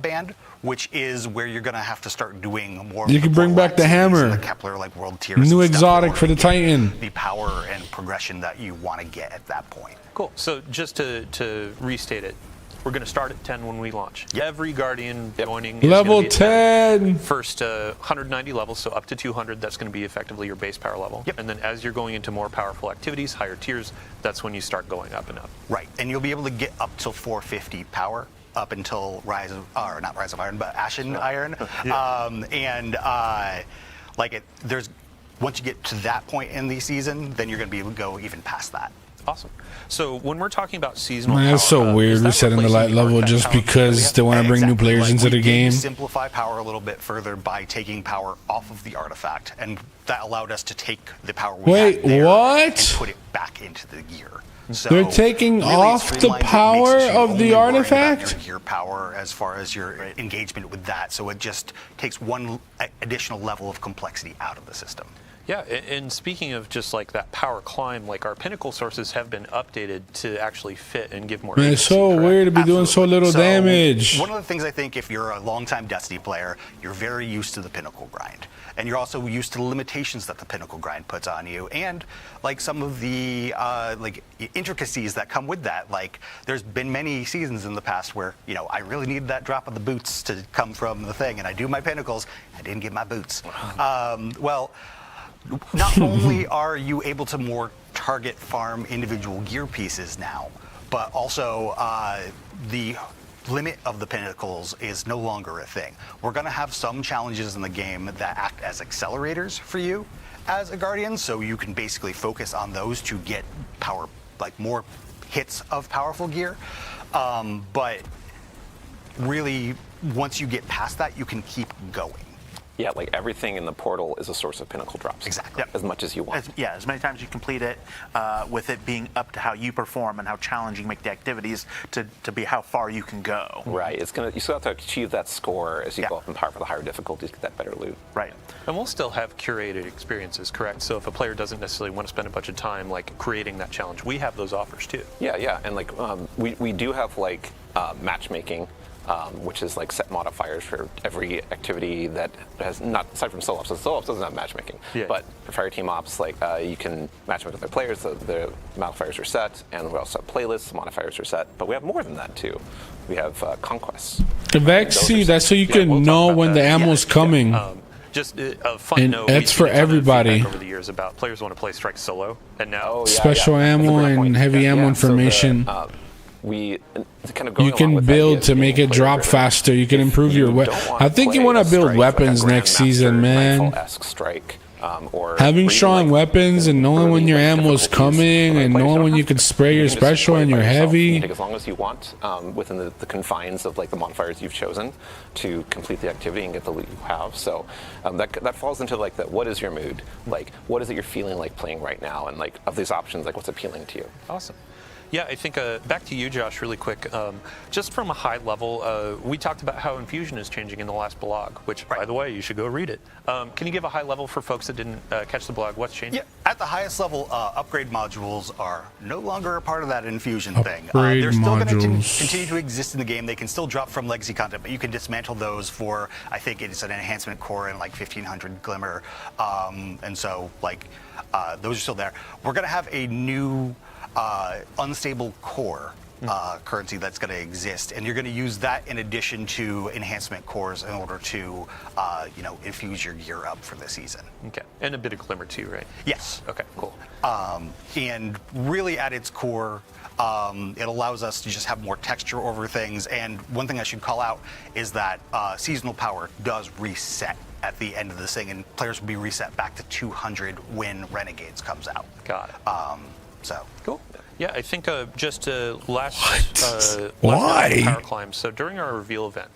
band, which is where you're going to have to start doing more. You can bring back the hammer. The Kepler, like world tiers. New and stuff exotic in order for the to get Titan. The power and progression that you want to get at that point. Cool. So just to restate it, we're going to start at 10 when we launch. Every Guardian joining is Level gonna be at 10. First 190 levels, so up to 200, that's going to be effectively your base power level. Yep. And then as you're going into more powerful activities, higher tiers, that's when you start going up and up. Right, and you'll be able to get up till 450 power up until Rise of, or not Rise of Iron, but Ashen Iron. There's once you get to that point in the season, then you're going to be able to go even past that. Awesome. So when we're talking about seasonal Man, it's power, so weird is that resetting the light replacing level artifact just power? because they want to bring new Exactly. players Like, into we the did game. Simplify power a little bit further by taking power off of the artifact, and that allowed us to take the power we Wait, had there what? and put it back into the gear. So They're taking really off it the streamlines it, makes power it so you of the only worry about artifact? your gear power as far as your engagement with that. So it just takes one additional level of complexity out of the system. Yeah, and speaking of just like that power climb, like our pinnacle sources have been updated to actually fit and give more. Man, it's agency, so correct? weird to be doing so little So, damage. One of the things I think, if you're a longtime Destiny player, you're very used to the pinnacle grind. And you're also used to the limitations that the pinnacle grind puts on you, and like some of the intricacies that come with that. Like, there's been many seasons in the past where, you know, I really need that drop of the boots to come from the thing, and I do my pinnacles, I didn't get my boots. Not only are you able to more target farm individual gear pieces now, but also the limit of the pinnacles is no longer a thing. We're going to have some challenges in the game that act as accelerators for you as a Guardian, so you can basically focus on those to get power, like more hits of powerful gear. But really, once you get past that, you can keep going. Yeah, like everything in the portal is a source of pinnacle drops. Exactly. As much as you want. As many times you complete it, with it being up to how you perform and how challenging you make the activities to be how far you can go. Right. You still have to achieve that score as you Yeah. go up in power for the higher difficulties to get that better loot. Right. And we'll still have curated experiences, correct? So if a player doesn't necessarily want to spend a bunch of time like creating that challenge, we have those offers too. Yeah, and like we do have like matchmaking. Which is like set modifiers for every activity that has not, aside from solo ops. So solo ops doesn't have matchmaking. Yeah. But for fire team ops, like you can match with other players. The modifiers are set, and we also have playlists. Modifiers are set, but we have more than that too. We have conquests. Vexy, that's so you Yeah, can we'll talk know about when that. the ammo's coming. Just a fun And note. that's we've for seen a ton of everybody. feedback over the years about players want to play strike solo, and now Oh, yeah, Special yeah. That's a ammo great and point. heavy Yeah, ammo so information. we kind of going You along can with that build is to being make it player drop driven. faster. You can If improve your you weapon. don't wanna I think you play want a to build strike, like a weapons next Grandmaster season, man. Nightfall-esque strike, or Having even, strong like, weapons and knowing when your really, like, ammo's difficulties. coming Like, and players knowing don't when you have can to. spray your You can just special play and by your yourself. You heavy. can take as long as you want within the confines of like the modifiers you've chosen to complete the activity and get the loot you have. So that falls into like that. What is your mood? Like, what is it you're feeling like playing right now? And like of these options, like what's appealing to you? Awesome. Yeah, I think back to you, Josh, really quick. Just from a high level, we talked about how Infusion is changing in the last blog, which, by the way, you should go read it. Can you give a high level for folks that didn't catch the blog? What's changing? Yeah, at the highest level, upgrade modules are no longer a part of that Infusion thing. Upgrade They're still going to modules. continue to exist in the game. They can still drop from legacy content, but you can dismantle those for, I think it's an enhancement core and like 1500 Glimmer. And so, like, those are still there. We're going to have a new unstable core currency that's going to exist, and you're going to use that in addition to enhancement cores in order to, infuse your gear up for the season. Okay. And a bit of Glimmer too, right? Yes. Okay, cool. And really at its core, it allows us to just have more texture over things. And one thing I should call out is that seasonal power does reset at the end of this thing, and players will be reset back to 200 when Renegades comes out. Got it. So Cool. Yeah, I think just last Why? power climb. So during our reveal event,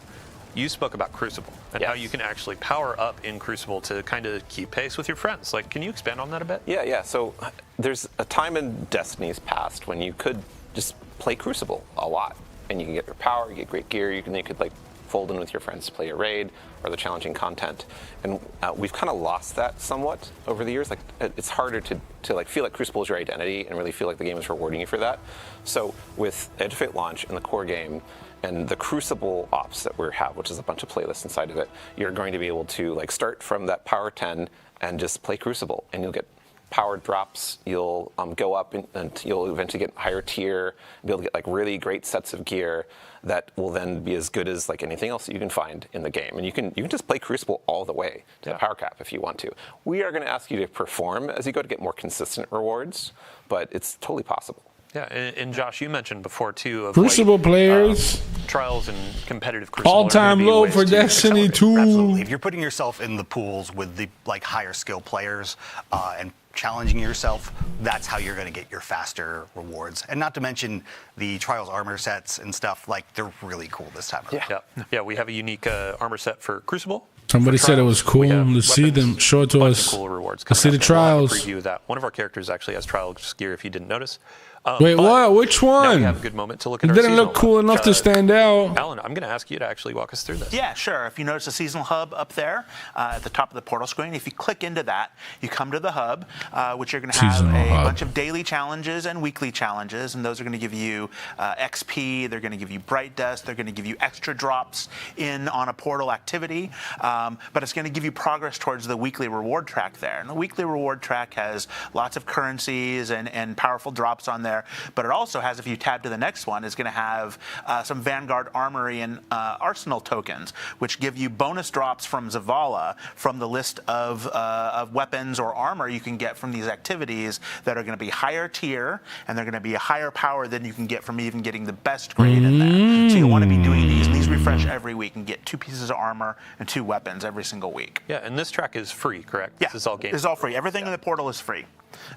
you spoke about Crucible and how you can actually power up in Crucible to kind of keep pace with your friends. Like, can you expand on that a bit? Yeah. So there's a time in Destiny's past when you could just play Crucible a lot, and you can get your power, you get great gear, you could like fold in with your friends to play a raid or the challenging content, and we've kind of lost that somewhat over the years. Like, it's harder to like feel like Crucible is your identity and really feel like the game is rewarding you for that. So with Edge of Fate launch and the core game and the Crucible ops that we have, which is a bunch of playlists inside of it, you're going to be able to like start from that power 10 and just play Crucible, and you'll get power drops. You'll go up and you'll eventually get higher tier, be able to get like really great sets of gear that will then be as good as like anything else that you can find in the game. And you can just play Crucible all the way to the power cap if you want to. We are going to ask you to perform as you go to get more consistent rewards, but it's totally possible. Yeah, and Josh, you mentioned before too of Crucible players. Trials and competitive Crucible. All-time low for Destiny 2. absolutely, if you're putting yourself in the pools with the like higher skill players and challenging yourself, that's how you're going to get your faster rewards. And not to mention the Trials armor sets and stuff, like they're really cool this time around. Yeah, we have a unique armor set for Crucible. Somebody For said it Trials, was cool. we have Let's see them. weapons, Show it to bunch of us. Cool rewards. Let's see the coming up. We'll have a trials. preview of that. One of our characters actually has Trials gear, if you didn't notice. Wait, but what? Which Now we one? have a good moment to look at It our didn't look seasonal cool hub. enough to stand out. Alan, I'm going to ask you to actually walk us through this. Yeah, sure. If you notice the seasonal hub up there at the top of the portal screen, if you click into that, you come to the hub, which you're going to have Seasonal a hub. bunch of daily challenges and weekly challenges, and those are going to give you XP. They're going to give you bright dust. They're going to give you extra drops in on a portal activity, but it's going to give you progress towards the weekly reward track there. And the weekly reward track has lots of currencies and powerful drops on there, but it also has, if you tab to the next one, is going to have some Vanguard Armory and Arsenal tokens, which give you bonus drops from Zavala from the list of weapons or armor you can get from these activities that are going to be higher tier, and they're going to be a higher power than you can get from even getting the best grade in there. So you'll want to be doing these, and these refresh every week and get 2 pieces of armor and 2 weapons every single week. Yeah, and this track is free, correct? Yeah, This is all game. It's all free. Everything in the portal is free.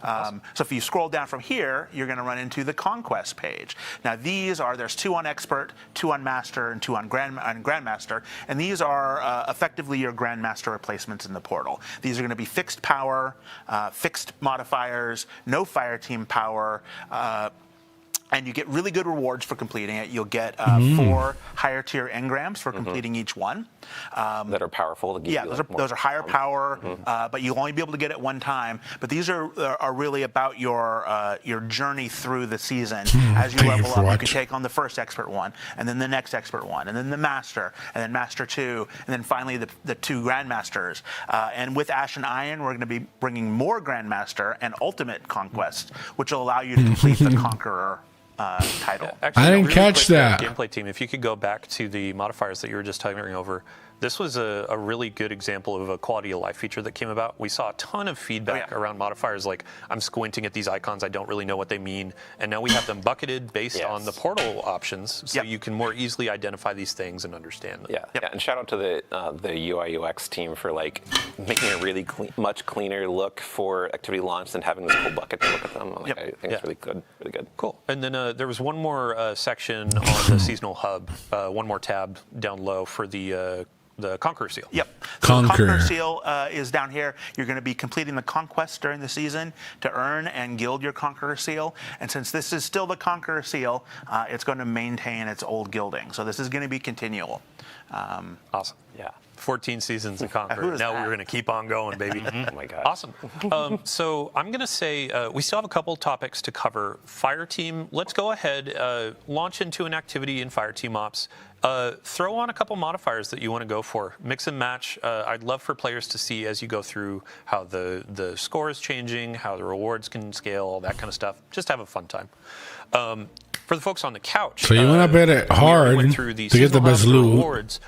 So if you scroll down from here, you're going to run into the Conquest page. Now there's 2 on Expert, 2 on Master, and 2 on Grandmaster, and these are effectively your Grandmaster replacements in the portal. These are going to be fixed power, fixed modifiers, no fire team power, and you get really good rewards for completing it. You'll get 4 higher tier engrams for completing each one. That are powerful. To give you, like, those are higher power, but you'll only be able to get it one time. But these are really about your journey through the season. As you level up, you can take on the first expert one, and then the next expert one, and then the master, and then master 2, and then finally the 2 grandmasters. And with Ash and Iron, we're going to be bringing more grandmaster and ultimate conquest, which will allow you to complete the conqueror title. Actually, I didn't really catch quick, that. Gameplay team, if you could go back to the modifiers that you were just talking over, this was a really good example of a quality of life feature that came about. We saw a ton of feedback around modifiers like, I'm squinting at these icons, I don't really know what they mean, and now we have them bucketed based on the portal options, so you can more easily identify these things and understand them. Yeah, and shout out to the UI UX team for like making a really much cleaner look for activity launch than having this cool bucket to look at them. Like, I think it's really good, really good. Cool. And then there was one more section on the seasonal hub, one more tab down low for the Conqueror Seal. Yep. So the Conqueror Seal is down here. You're going to be completing the conquest during the season to earn and gild your Conqueror Seal. And since this is still the Conqueror Seal, it's going to maintain its old gilding. So this is going to be continual. Awesome. Yeah. 14 seasons of Conqueror. Now we're going to keep on going, baby. Oh my God. Awesome. So I'm going to say we still have a couple topics to cover. Fire Team, let's go ahead, launch into an activity in Fire Team Ops. Throw on a couple modifiers that you want to go for. Mix and match. I'd love for players to see as you go through how the score is changing, how the rewards can scale, all that kind of stuff. Just have a fun time. For the folks on the couch, so you want to bet it hard to get the best loot. Rewards,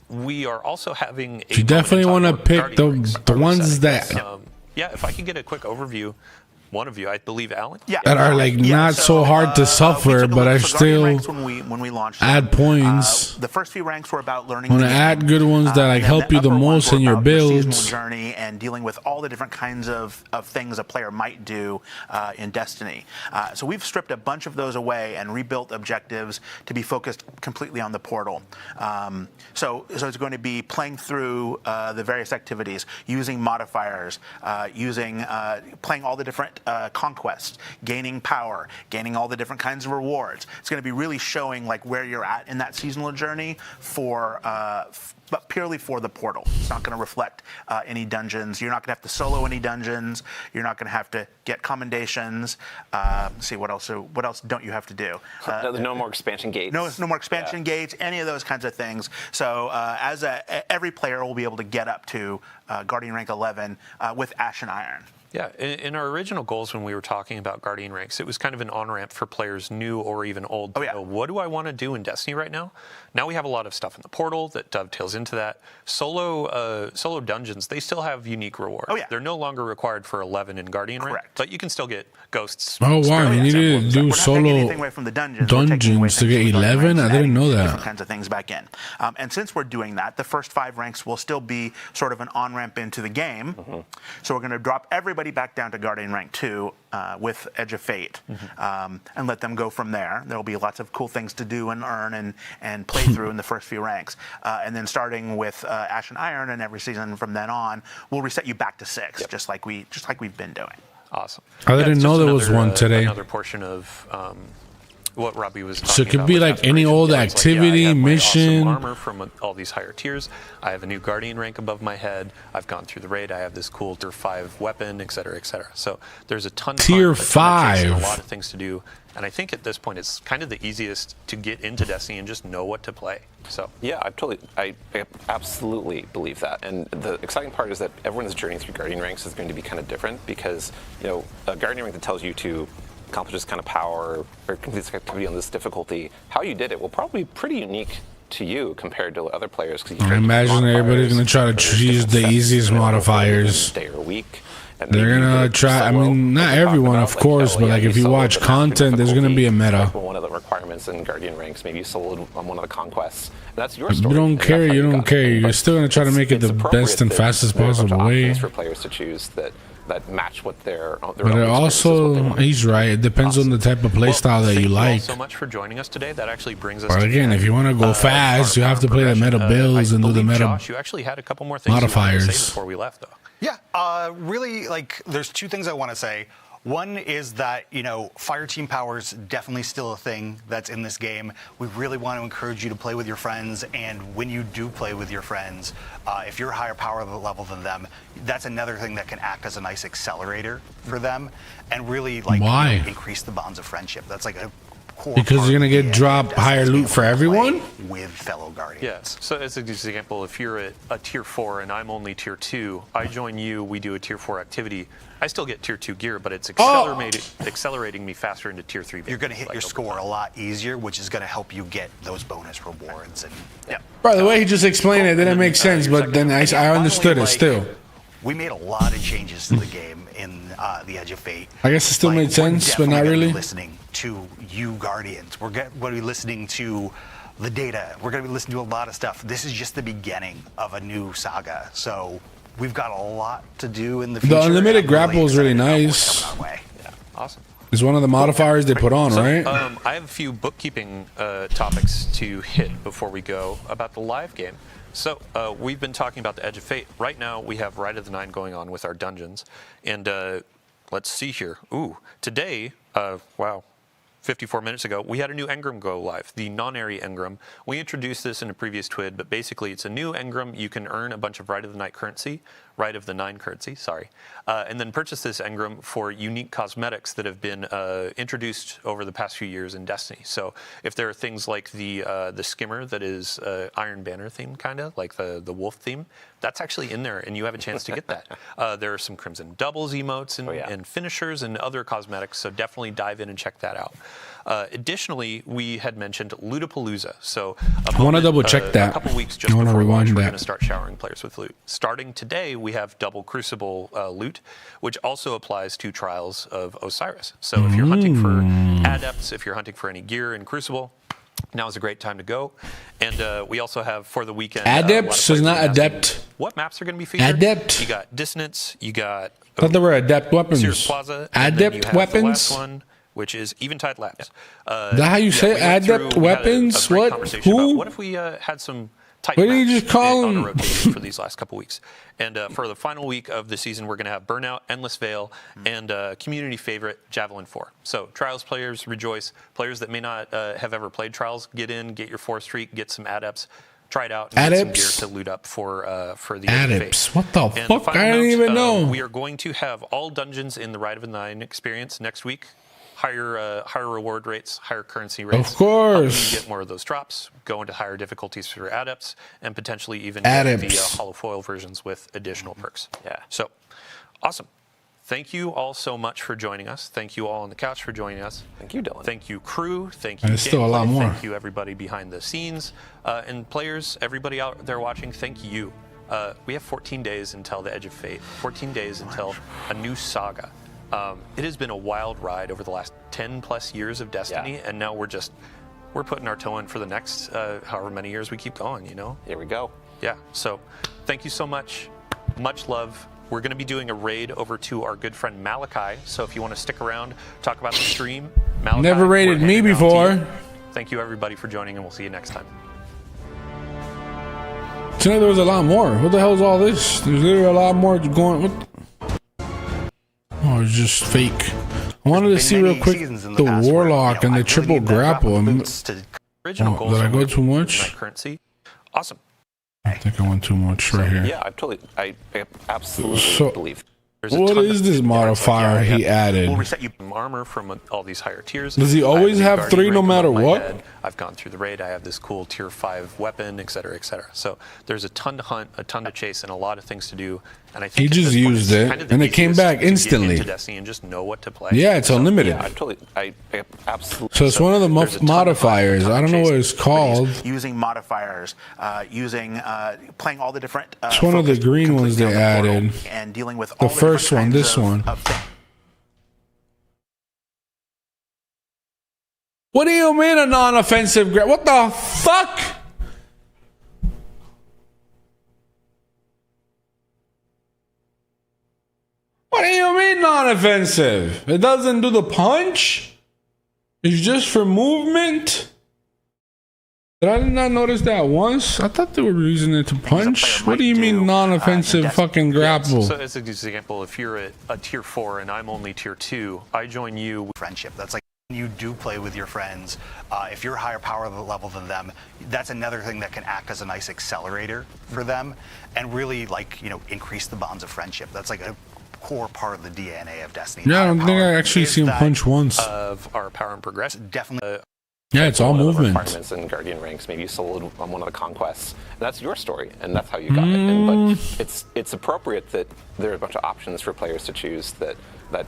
we are also having a you definitely want to pick the ones that yeah, if I could get a quick overview. one of you, I believe, Alan. Yeah. That are like not so hard to we suffer, took a but look are for Guardian still ranks when we launched add them. points. The first few ranks were about learning. Want the to game. add good ones that like And then help you the upper ones most were in your about your builds. seasonal journey and dealing with all the different kinds of things a player might do in Destiny. So we've stripped a bunch of those away and rebuilt objectives to be focused completely on the portal. So it's going to be playing through the various activities, using modifiers, playing all the different conquests, gaining power, gaining all the different kinds of rewards. It's going to be really showing like where you're at in that seasonal journey but purely for the portal. It's not going to reflect any dungeons. You're not going to have to solo any dungeons. You're not going to have to get commendations. Let's see, what else don't you have to do? No more expansion gates. No more expansion gates, any of those kinds of things. So every player will be able to get up to Guardian rank 11 with Ash and Iron. Yeah, in our original goals when we were talking about Guardian ranks, it was kind of an on-ramp for players new or even old to know, what do I want to do in Destiny right now? Now we have a lot of stuff in the portal that dovetails into that. Solo dungeons, they still have unique rewards. They're no longer required for 11 in Guardian rank, but you can still get ghosts. Oh wow, you need to do solo dungeons to get 11? I didn't know that. Different kinds of things back in. And since we're doing that, the first 5 ranks will still be sort of an on-ramp into the game. So we're going to drop everybody back down to Guardian rank 2 with Edge of Fate and let them go from there. There'll be lots of cool things to do and earn and play through in the first few ranks. And then starting with Ash and Iron and every season from then on, we'll reset you back to 6, just like we've been doing. Awesome. I didn't know there was one today. Another portion of what Robbie was talking so it could about be like any old activity, mission. I have my awesome armor from all these higher tiers. I have a new Guardian rank above my head. I've gone through the raid. I have this cool tier 5 weapon, et cetera, et cetera. So there's a ton. Tier of 5. A lot of things to do. And I think at this point it's kind of the easiest to get into Destiny and just know what to play. So yeah, I absolutely believe that. And the exciting part is that everyone's journey through Guardian ranks is going to be kind of different because a Guardian rank that tells you to accomplish this kind of power or complete this activity on this difficulty, how you did it will probably be pretty unique to you compared to other players. I imagine everybody's going to try to use the easiest modifiers. Day or week. They're going to try, I mean, not everyone, of course, but like if you watch content, there's going to be a meta. One of the requirements in Guardian ranks, maybe you soloed on one of the conquests. And that's your story. You don't care, you don't care. You're still going to try to make it the best and fastest possible way. For players to choose that match what their but it also, he's right. It depends on the type of play style that you like. Thank you all so much for joining us today. That actually brings us. But again, if you want to go fast, you have to play the meta builds and do the meta Josh, you actually had a couple more things modifiers you wanted to say before we left, though. Yeah, really, like, there's 2 things I want to say. One is that, Fireteam Power is definitely still a thing that's in this game. We really want to encourage you to play with your friends, and when you do play with your friends, if you're a higher power level than them, that's another thing that can act as a nice accelerator for them and really, like, increase the bonds of friendship. That's like a core because you're going to get drop higher loot for everyone? With fellow Guardians. Yes. So as an example, if you're at a tier 4 and I'm only tier 2, I join you, we do a tier 4 activity. I still get tier 2 gear, but it's accelerating me faster into tier 3. You're going to hit your score a lot easier, which is going to help you get those bonus rewards. And By the way he just explained it didn't make sense, but then I understood it still. We made a lot of changes to the game in the Edge of Fate. I guess it still made sense, but not really. Listening to you Guardians, we're going to be listening to the data. We're going to be listening to a lot of stuff. This is just the beginning of a new saga. So we've got a lot to do in the future. The unlimited grapple is really nice. Yeah, awesome. It's one of the modifiers they put on, right? I have a few bookkeeping topics to hit before we go about the live game. So we've been talking about the Edge of Fate. Right now we have Rite of the Nine going on with our dungeons. And let's see here. Ooh, today, wow, 54 minutes ago, we had a new engram go live, the non-area engram. We introduced this in a previous TWID, but basically it's a new engram. You can earn a bunch of Rite of the Nine currency, sorry, and then purchase this engram for unique cosmetics that have been introduced over the past few years in Destiny. So if there are things like the skimmer that is Iron Banner theme, kind of like the wolf theme, that's actually in there, and you have a chance to get that. There are some Crimson Doubles emotes and finishers and other cosmetics, so definitely dive in and check that out. Additionally, we had mentioned Lootapalooza. So I want to double check that. A couple weeks just I want to before launch, rewind we're that. going to start showering players with loot. Starting today, we have double Crucible loot, which also applies to Trials of Osiris. So if you're hunting for Adepts, if you're hunting for any gear in Crucible, now is a great time to go. And we also have for the weekend. Adepts is not Adept. What maps are going to be featured? Adept. You got Dissonance. You got. I thought they were Adept weapons. Sears Plaza. And then you Adept have weapons. The last one, which is Eventide Labs. Is that how you say we went through- Adept we had a weapons? great What? conversation Who? about what if we had some tight What did you maps just call on them? the rotation for these last couple weeks? And for the final week of the season, we're going to have Burnout, Endless Veil, and community favorite Javelin 4. So Trials players rejoice. Players that may not have ever played Trials, get in, get your 4th Streak, get some Adepts. Try it out and get some gear to loot up for the Adepts. What the And fuck? final I didn't note, even know. We are going to have all dungeons in the Rite of the Nine experience next week. Higher reward rates, higher currency rates. Of course. Helping you get more of those drops, go into higher difficulties for Adepts, and potentially even Adepts. get the hollow foil versions with additional perks. Yeah. So, awesome. Thank you all so much for joining us. Thank you all on the couch for joining us. Thank you, Dylan. Thank you, crew. Thank you, There's still a lot Gameplay. more. Thank you, everybody behind the scenes. And players, everybody out there watching, thank you. We have 14 days until the Edge of Fate, 14 days until a new saga. It has been a wild ride over the last 10 plus years of Destiny, and now we're putting our toe in for the next however many years we keep going, you know? Here we go. Yeah, so thank you so much. Much love. We're going to be doing a raid over to our good friend Malachi, so if you want to stick around, talk about the stream, Malachi. Never raided we're me handing out to before. you. Thank you, everybody, for joining, and we'll see you next time. Tonight there was a lot more. What the hell is all this? There's literally a lot more going. What? Oh, it's just fake. I wanted to Been see many real quick seasons in the past where, warlock and the I really triple need that drop grapple. of I'm- boots to- Original Oh, goals did I are go too much? my currency. Awesome. I think I went too much right here. Yeah, I absolutely So- believe. There's a What ton is of this modifier he We'll added? reset you. armor from all these higher tiers. Does he I always the have Guardian 3 no rank matter above my what? head. I've gone through the raid. I have this cool tier 5 weapon, et cetera, et cetera. So there's a ton to hunt, a ton to chase, and a lot of things to do. And I think He at just this point, used it's it, kind of the and it came easiest back to get instantly. into Destiny and just know what to play. Yeah, it's unlimited. Yeah, I absolutely. So it's one of the there's a ton of modifiers. fun, I don't know what it's called. Using modifiers, playing all the different. It's one of the focus green ones completely they on the portal added. and dealing with all The first different one, kinds this of- one. of things. What do you mean a non-offensive grab? What the fuck? What do you mean non-offensive? It doesn't do the punch? It's just for movement? Did I not notice that once? I thought they were using it to punch. player What do you might mean do, non-offensive in fucking grapple? So as an example, if you're at a tier 4 and I'm only tier 2, I join you. friendship. That's like when you do play with your friends. If you're higher power level than them, that's another thing that can act as a nice accelerator for them and really increase the bonds of friendship. That's like a core part of the DNA of Destiny. Yeah, I don't Higher think I power actually is see him that punch once. Of our power and progress. Definitely. Yeah, it's all One of the movement. requirements in Guardian ranks. Maybe you sold on one of the conquests, and that's your story, and that's how you got it. And, but it's appropriate that there are a bunch of options for players to choose that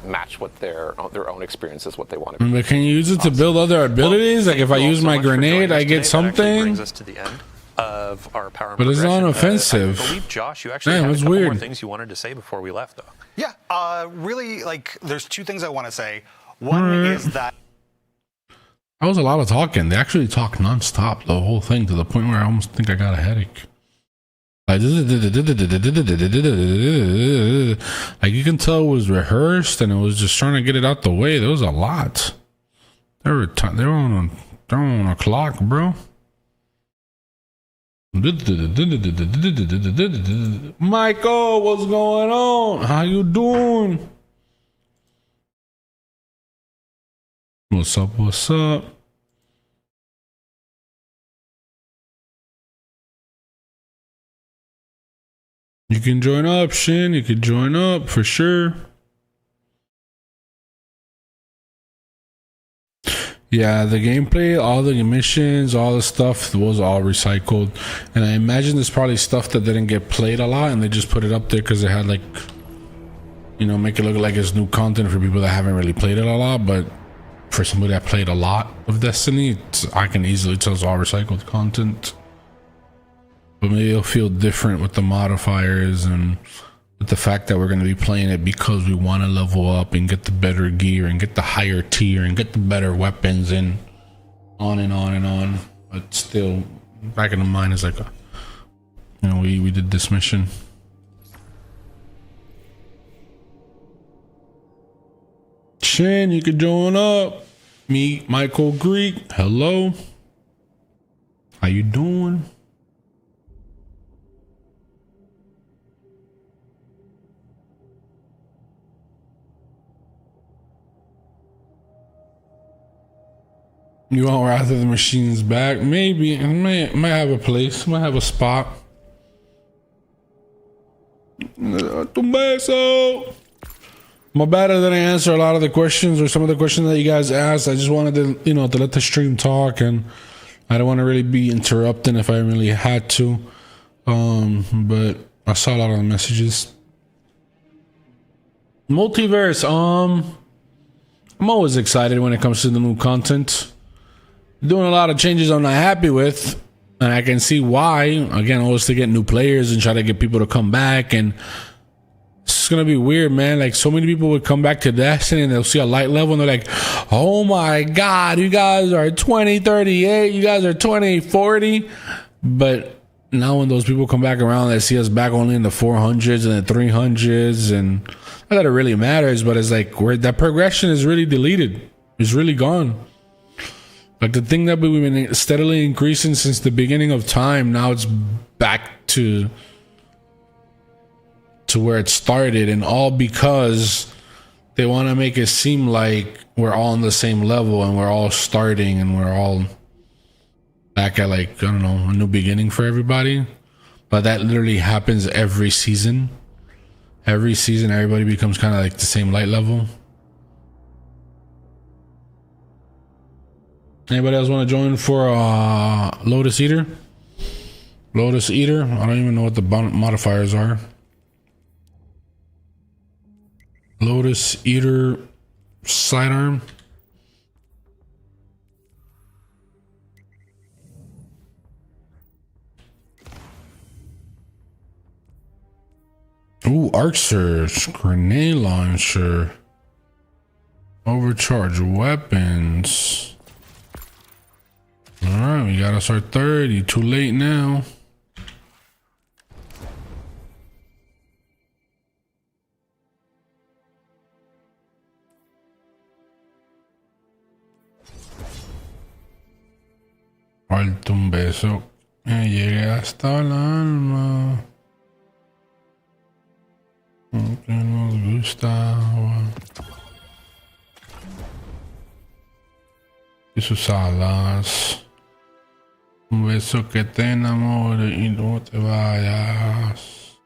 match what their own experiences, what they want to be. But can you use it to build other abilities? Like if I Thank you all use so my much for joining grenade, us I today. get That actually something? brings us to the end of our power and But it's progression. not offensive. I believe, Josh, you actually Damn, had a that's couple more weird. things you wanted to say before we left, though. Yeah, really, there's two things I want to say. One is that That was a lot of talking. They actually talk nonstop the whole thing to the point where I almost think I got a headache. Like you can tell it was rehearsed and it was just trying to get it out the way. There was a lot. They were on a clock, bro. Michael, what's going on? How you doing? What's up? What's up? You can join up, Shin. You can join up for sure. Yeah, the gameplay, all the missions, all the stuff was all recycled. And I imagine there's probably stuff that didn't get played a lot and they just put it up there because they had make it look like it's new content for people that haven't really played it a lot. But for somebody that played a lot of Destiny, I can easily tell it's all recycled content. But maybe it'll feel different with the modifiers and with the fact that we're going to be playing it because we want to level up and get the better gear and get the higher tier and get the better weapons and on and on and on. But still, back in the mind is like, you know, we did this mission. Shin, you could join up. Meet Michael Greek. Hello. How you doing? You want rather the machines back? Maybe. It might have a place. Might have a spot. Tumbeso. My bad I didn't answer a lot of the questions or some of the questions that you guys asked. I just wanted to, you know, to let the stream talk, and I don't want to really be interrupting if I really had to. But I saw a lot of the messages. Multiverse. I'm always excited when it comes to the new content. Doing a lot of changes I'm not happy with, and I can see why. Again, always to get new players and try to get people to come back, and it's gonna be weird, man. Like, so many people would come back to Destiny and they'll see a light level and they're like, oh my god, you guys are 2038, you guys are 2040. But now when those people come back around, they see us back only in the 400s and the 300s, and not that it really matters, but it's like where that progression is really deleted. It's really gone. Like, the thing that we've been steadily increasing since the beginning of time, now it's back to where it started, and all because they want to make it seem like we're all on the same level and we're all starting and we're all back at, like, I don't know, a new beginning for everybody. But that literally happens every season. Every season, everybody becomes kind of like the same light level. Anybody else want to join for LOTUS-EATER? LOTUS-EATER? I don't even know what the modifiers are. LOTUS-EATER sidearm. Ooh, arc surge, grenade launcher, overcharge weapons. All right, we got us our 30. Too late now. Falta un beso que llegue hasta el alma. Que nos gustaba. Y sus alas. Un beso que te enamore y no te vayas.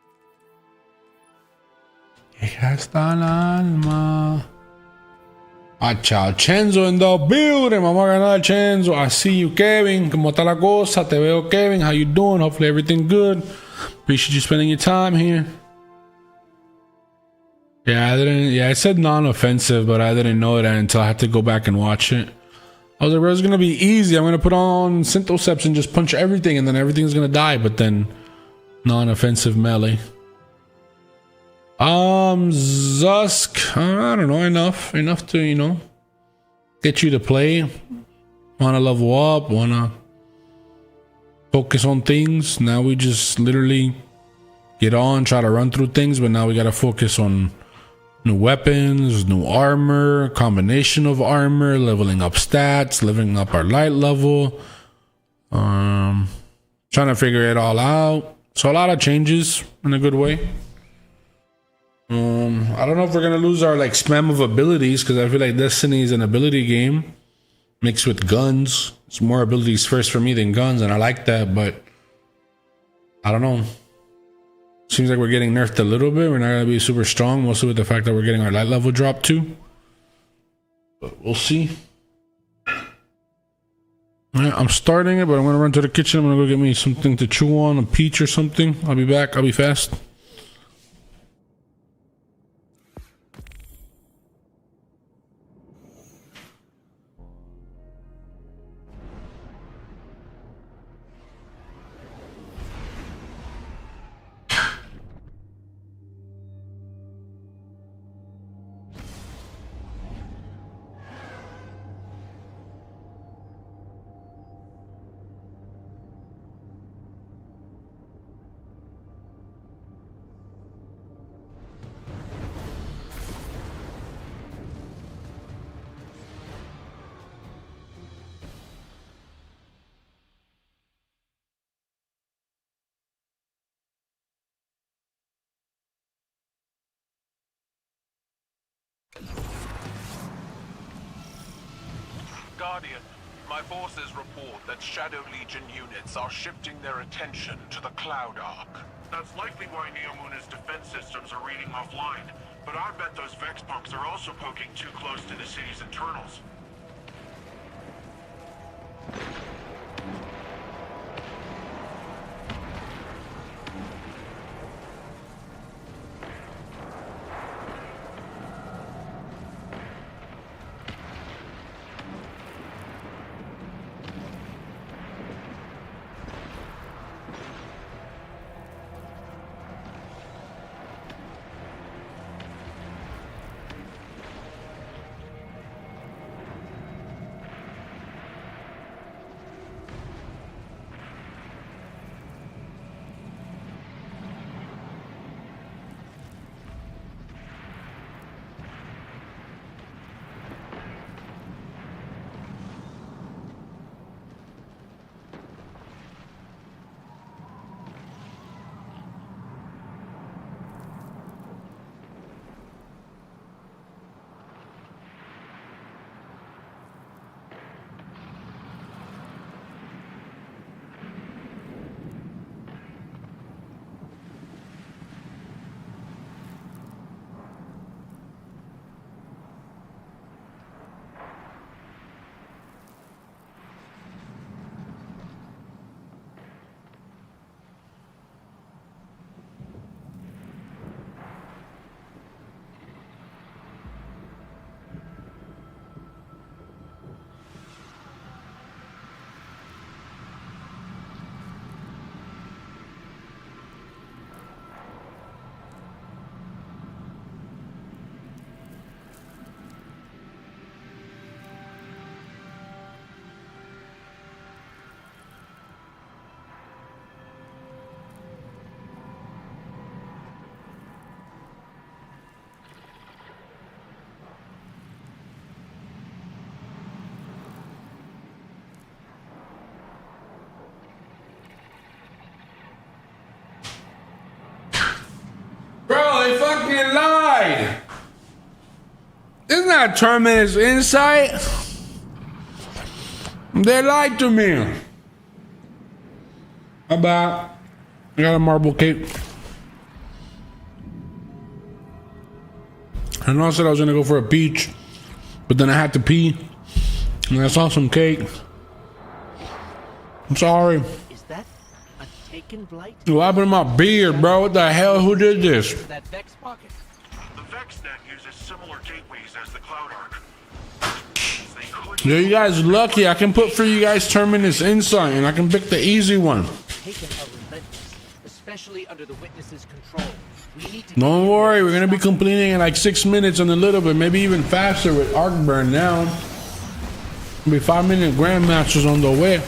Llega hasta el alma. Ah, chao, Chenzo in the building. Vamos a ganar, Chenzo. I see you, Kevin. ¿Cómo está la cosa? Te veo, Kevin. How you doing? Hopefully everything good. Appreciate you spending your time here. Yeah, I said non-offensive, but I didn't know that until I had to go back and watch it. I was like, bro, it's gonna be easy. I'm gonna put on Synthoceps and just punch everything, and then everything's gonna die. But then, non-offensive melee. Zusk, I don't know, enough to, you know, get you to play. Wanna level up, wanna focus on things. Now we just literally get on, try to run through things, but now we gotta focus on new weapons, new armor, combination of armor, leveling up stats, leveling up our light level. Trying to figure it all out. So a lot of changes in a good way. I don't know if we're gonna lose our like spam of abilities, because I feel like Destiny is an ability game mixed with guns. It's more abilities first for me than guns, and I like that, but I don't know. Seems like we're getting nerfed a little bit. We're not gonna be super strong, mostly with the fact that we're getting our light level drop too. But we'll see. Alright, I'm starting it, but I'm gonna run to the kitchen. I'm gonna go get me something to chew on, a peach or something. I'll be back. I'll be fast. Guardian, my forces report that Shadow Legion units are shifting their attention to the Cloud Arc. That's likely why Neomuna's defense systems are reading offline, but I bet those Vex punks are also poking too close to the city's internals. Bro, they fucking lied. Isn't that Terminus Insight? They lied to me. How about I got a marble cake. I know I said I was gonna go for a peach, but then I had to pee. And I saw some cake. I'm sorry. Is that a taken blight? What happened to my beard, bro? What the hell? Who did this? That Vex pocket. The VexNet uses similar gateways as the Cloud Arc. They could Yeah, you guys lucky. I can put for you guys Terminus Insight, and I can pick the easy one. Taken are relentless, especially under the witness's control. We need to Don't worry, we're gonna be completing in like 6 minutes and a little bit, maybe even faster with Arc Burn now. Be 5-minute Grandmasters on the way.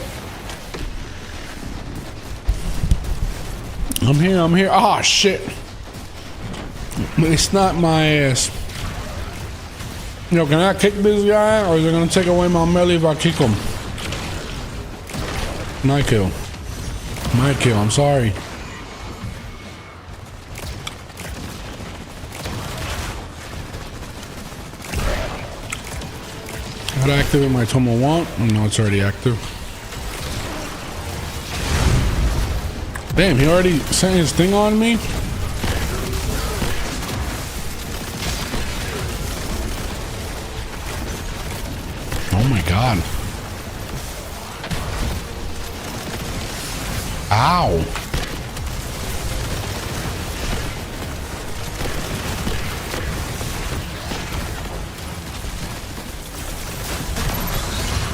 I'm here. Oh shit. It's not my ass. Yo, can I kick this guy or is it gonna take away my melee if I kick him? My kill. I'm sorry. How to activate my Tomo Want? No, it's already active. Damn, he already sent his thing on me? Oh my god. Ow.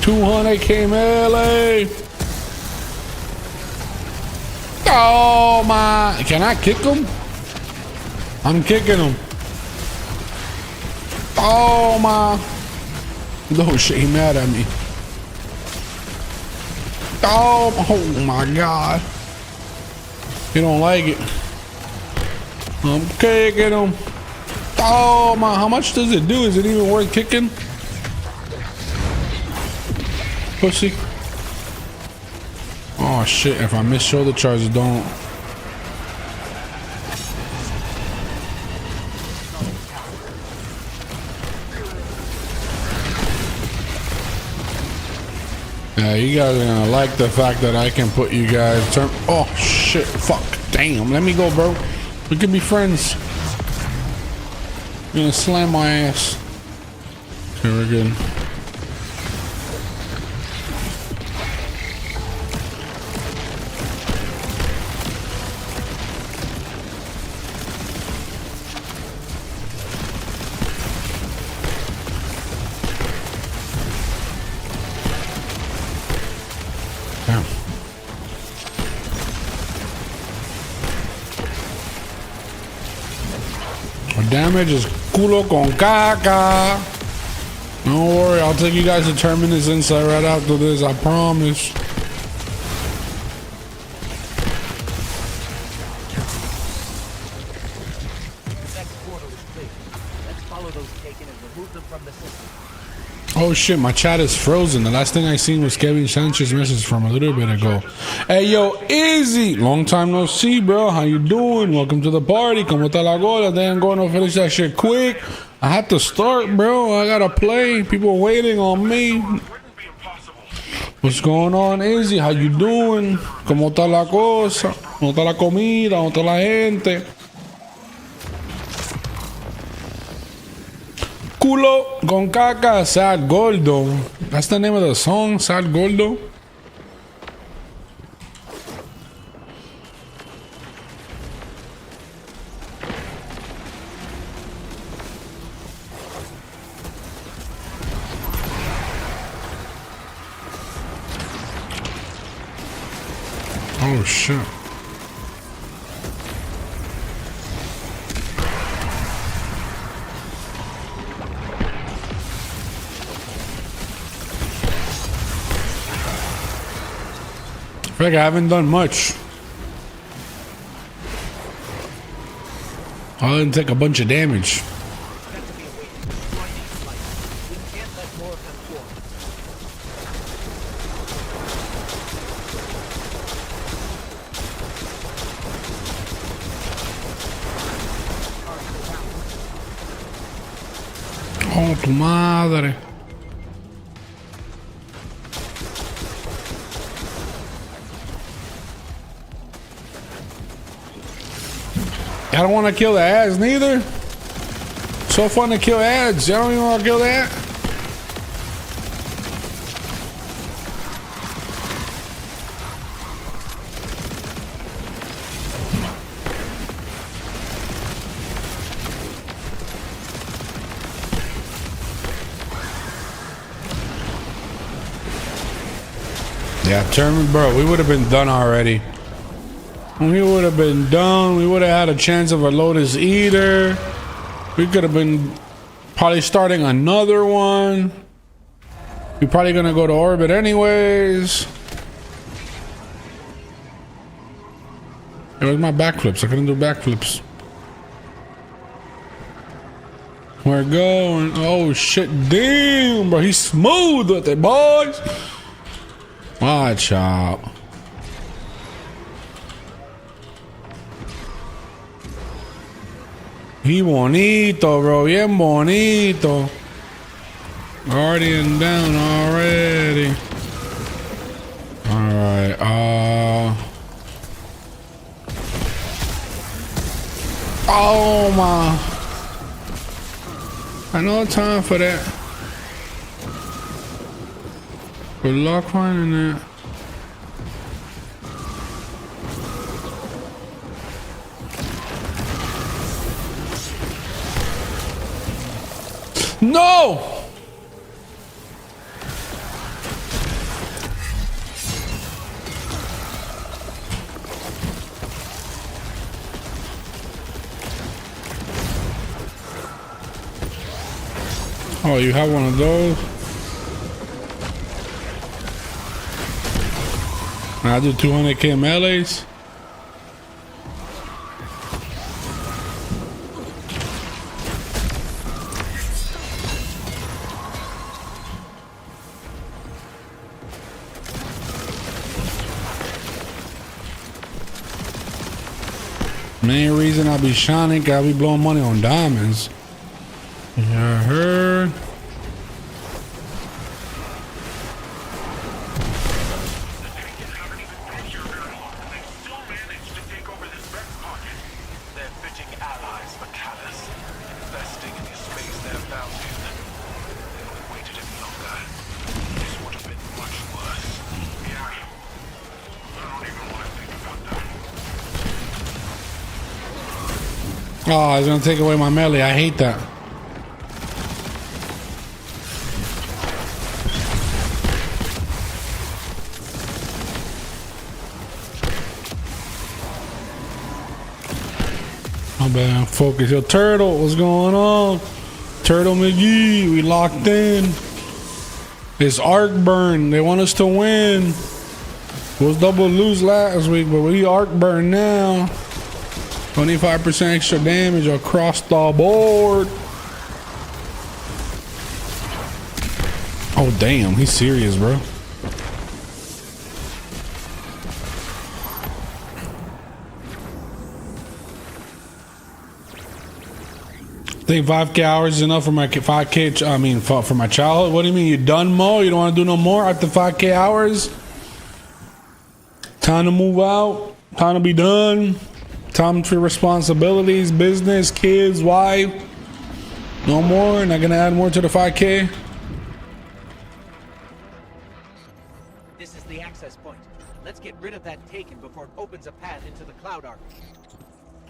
$200K melee. Oh my! Can I kick him? I'm kicking him. Oh my! No shit, he mad at me. Oh my god! He don't like it. I'm kicking him. Oh my! How much does it do? Is it even worth kicking? Pussy. Oh shit, if I miss shoulder charges, don't. Yeah, you guys are gonna like the fact that I can put you guys oh shit, fuck, damn, let me go, bro. We can be friends. You're gonna slam my ass. Okay, we're good. Damage is culo con caca. Don't worry, I'll take you guys to Terminus inside right after this, I promise. Oh shit, my chat is frozen. The last thing I seen was Kevin Sanchez's message from a little bit ago. Hey yo, Easy! Long time no see, bro. How you doing? Welcome to the party. Como está la gola? They ain't gonna finish that shit quick. I had to start, bro. I gotta play. People waiting on me. What's going on, Easy? How you doing? Como está la cosa? Como está la comida? Como está la gente? Culo con caca, Sad Gordo. That's the name of the song, Sad Gordo. Oh shit. I feel like I haven't done much. I didn't take a bunch of damage. Oh, tu madre. I don't want to kill the ads neither. So fun to kill ads. I don't even want to kill that. Yeah, Termin, bro, we would have been done already. We would have been done. We would have had a chance of a LOTUS-EATER. We could have been probably starting another one. We're probably gonna go to orbit anyways. Where's my backflips? I couldn't do backflips. We're going. Oh shit! Damn, bro, he's smooth with it, boys. Watch out. He bonito, bro. Bien bonito. Guardian down already. Alright, oh my. I know time for that. Good luck finding that. No! Oh, you have one of those? I do 200k melees. Main reason I be shining, I be blowing money on diamonds. Yeah, I heard. Oh, it's gonna take away my melee. I hate that. My bad. Focus. Yo, Turtle, what's going on? Turtle McGee, we locked in. It's arc burn. They want us to win. It was double lose last week, but we arc burn now. 25% extra damage across the board. Oh damn, he's serious, bro. I think 5K hours is enough for my 5K. I mean, for my childhood. What do you mean? You done Mo? You don't want to do no more after 5K hours? Time to move out. Time to be done. Time for responsibilities, business, kids, wife. No more. Not gonna add more to the 5K. This is the access point. Let's get rid of that taken before it opens a path into the Cloud Arc.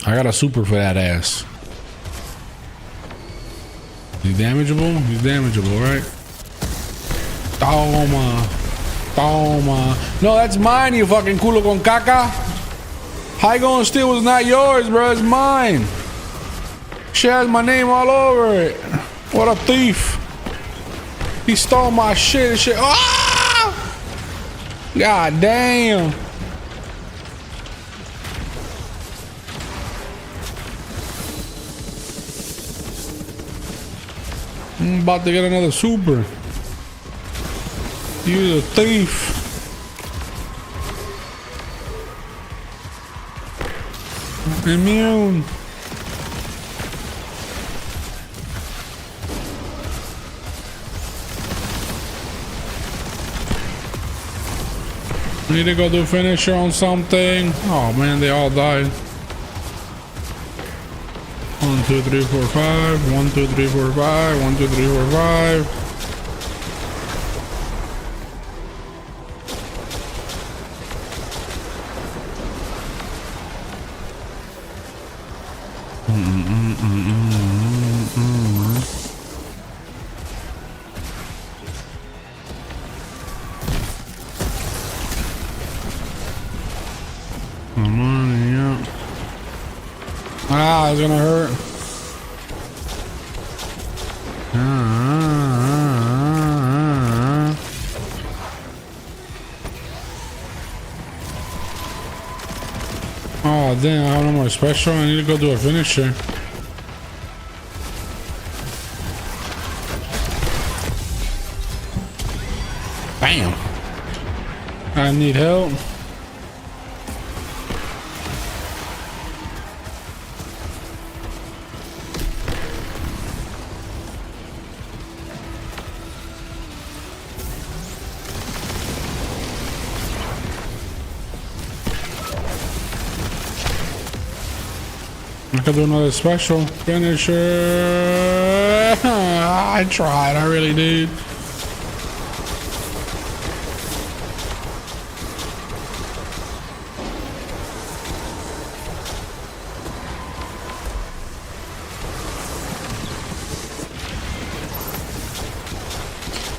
I got a super for that ass. He's damageable? He's damageable, right? Toma. Toma. No, that's mine, you fucking culo con caca. How you gonna steal was not yours, bro? It's mine. Shit has my name all over it. What a thief. He stole my shit and shit. Ah! God damn. I'm about to get another super. You a thief. Immune. Need to go do finisher on something. Oh man, they all died. 1, 2, 3, 4, 5. 1, 2, 3, 4, 5. 1, 2, 3, 4, 5. Come on, yeah. Ah, it's gonna hurt. Oh damn, I have no more special. I need to go do a finisher. Bam. I need help. I could do another special finisher. I tried, I really did.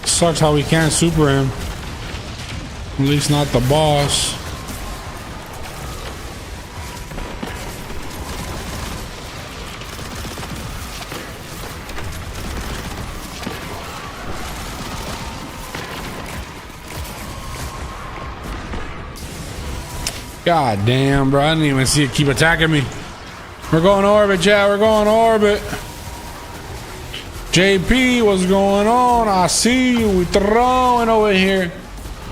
Sucks how we can't super him. At least not the boss. God damn, bro. I didn't even see it keep attacking me. We're going orbit, chat. We're going orbit. JP, what's going on? I see you. We throwing over here.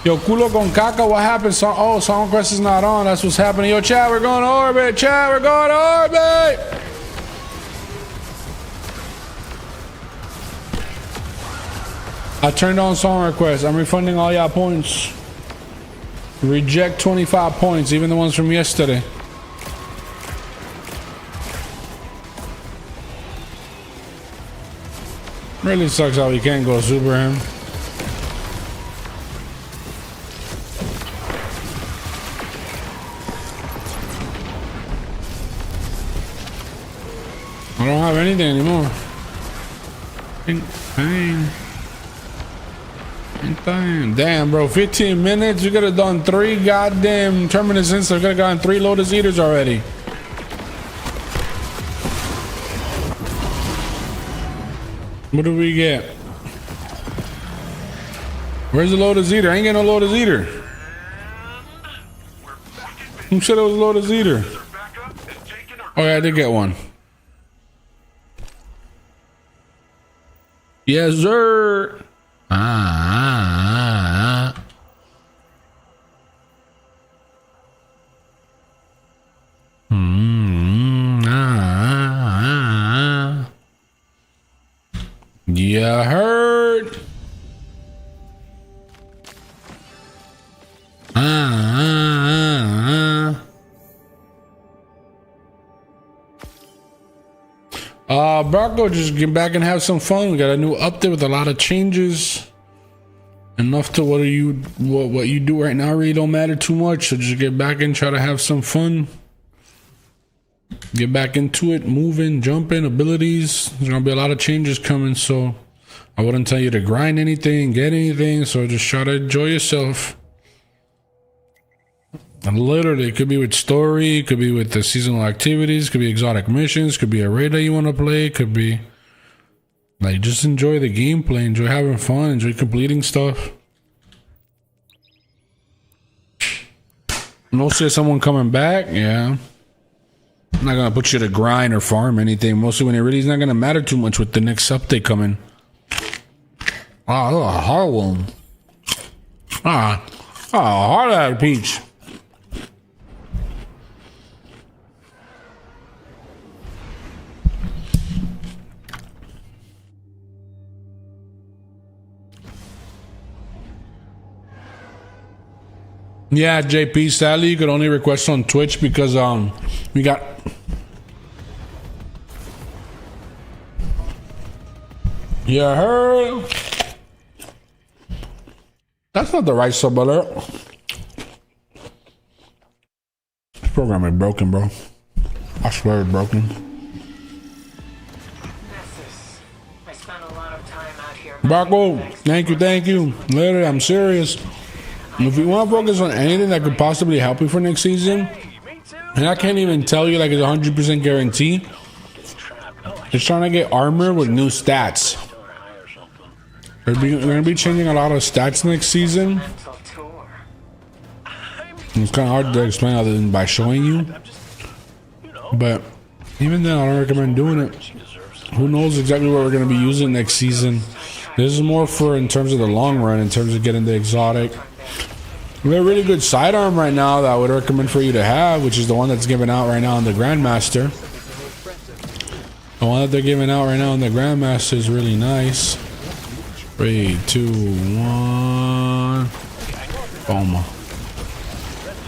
Yo, culo con caca. What happened? Oh, Song Quest is not on. That's what's happening. Yo, chat. We're going orbit. Chat. We're going orbit. I turned on song requests. I'm refunding all y'all points. Reject 25 points, even the ones from yesterday. Really sucks how we can't go super him. don't have anything anymore. Damn, bro, 15 minutes. You could have done 3 goddamn terminus instances. You could have gotten 3 Lotus Eaters already. What do we get? Where's the Lotus Eater? I ain't getting no Lotus Eater. Who said it was a Lotus Eater? Oh yeah, I did get one. Yes, sir. You heard? Barco, just get back and have some fun. We got a new update with a lot of changes. Enough to what you do right now really don't matter too much. So just get back and try to have some fun. Get back into it, moving, jumping, abilities. There's gonna be a lot of changes coming, so I wouldn't tell you to grind anything, get anything. So just try to enjoy yourself. And literally, it could be with story, it could be with the seasonal activities, could be exotic missions, could be a raid that you want to play, could be like just enjoy the gameplay, enjoy having fun, enjoy completing stuff. Mostly someone coming back, yeah. I'm not gonna put you to grind or farm anything. Mostly when it really is not gonna matter too much with the next update coming. Oh, a hard one. Hard out peach. Yeah, JP, sadly you could only request on Twitch because we got you heard? That's not the right sub alert. This program is broken, bro. I swear it's broken. Barco, thank you. Literally, I'm serious. If you want to focus on anything that could possibly help you for next season, and I can't even tell you like it's 100% guarantee, it's trying to get armor with new stats. We're going to be changing a lot of stats next season. It's kind of hard to explain other than by showing you. But even then, I don't recommend doing it. Who knows exactly what we're going to be using next season. This is more for in terms of the long run, in terms of getting the exotic. We have a really good sidearm right now that I would recommend for you to have, which is the one that's given out right now in the Grandmaster. The one that they're giving out right now in the Grandmaster is really nice. 3, 2, 1. Boom.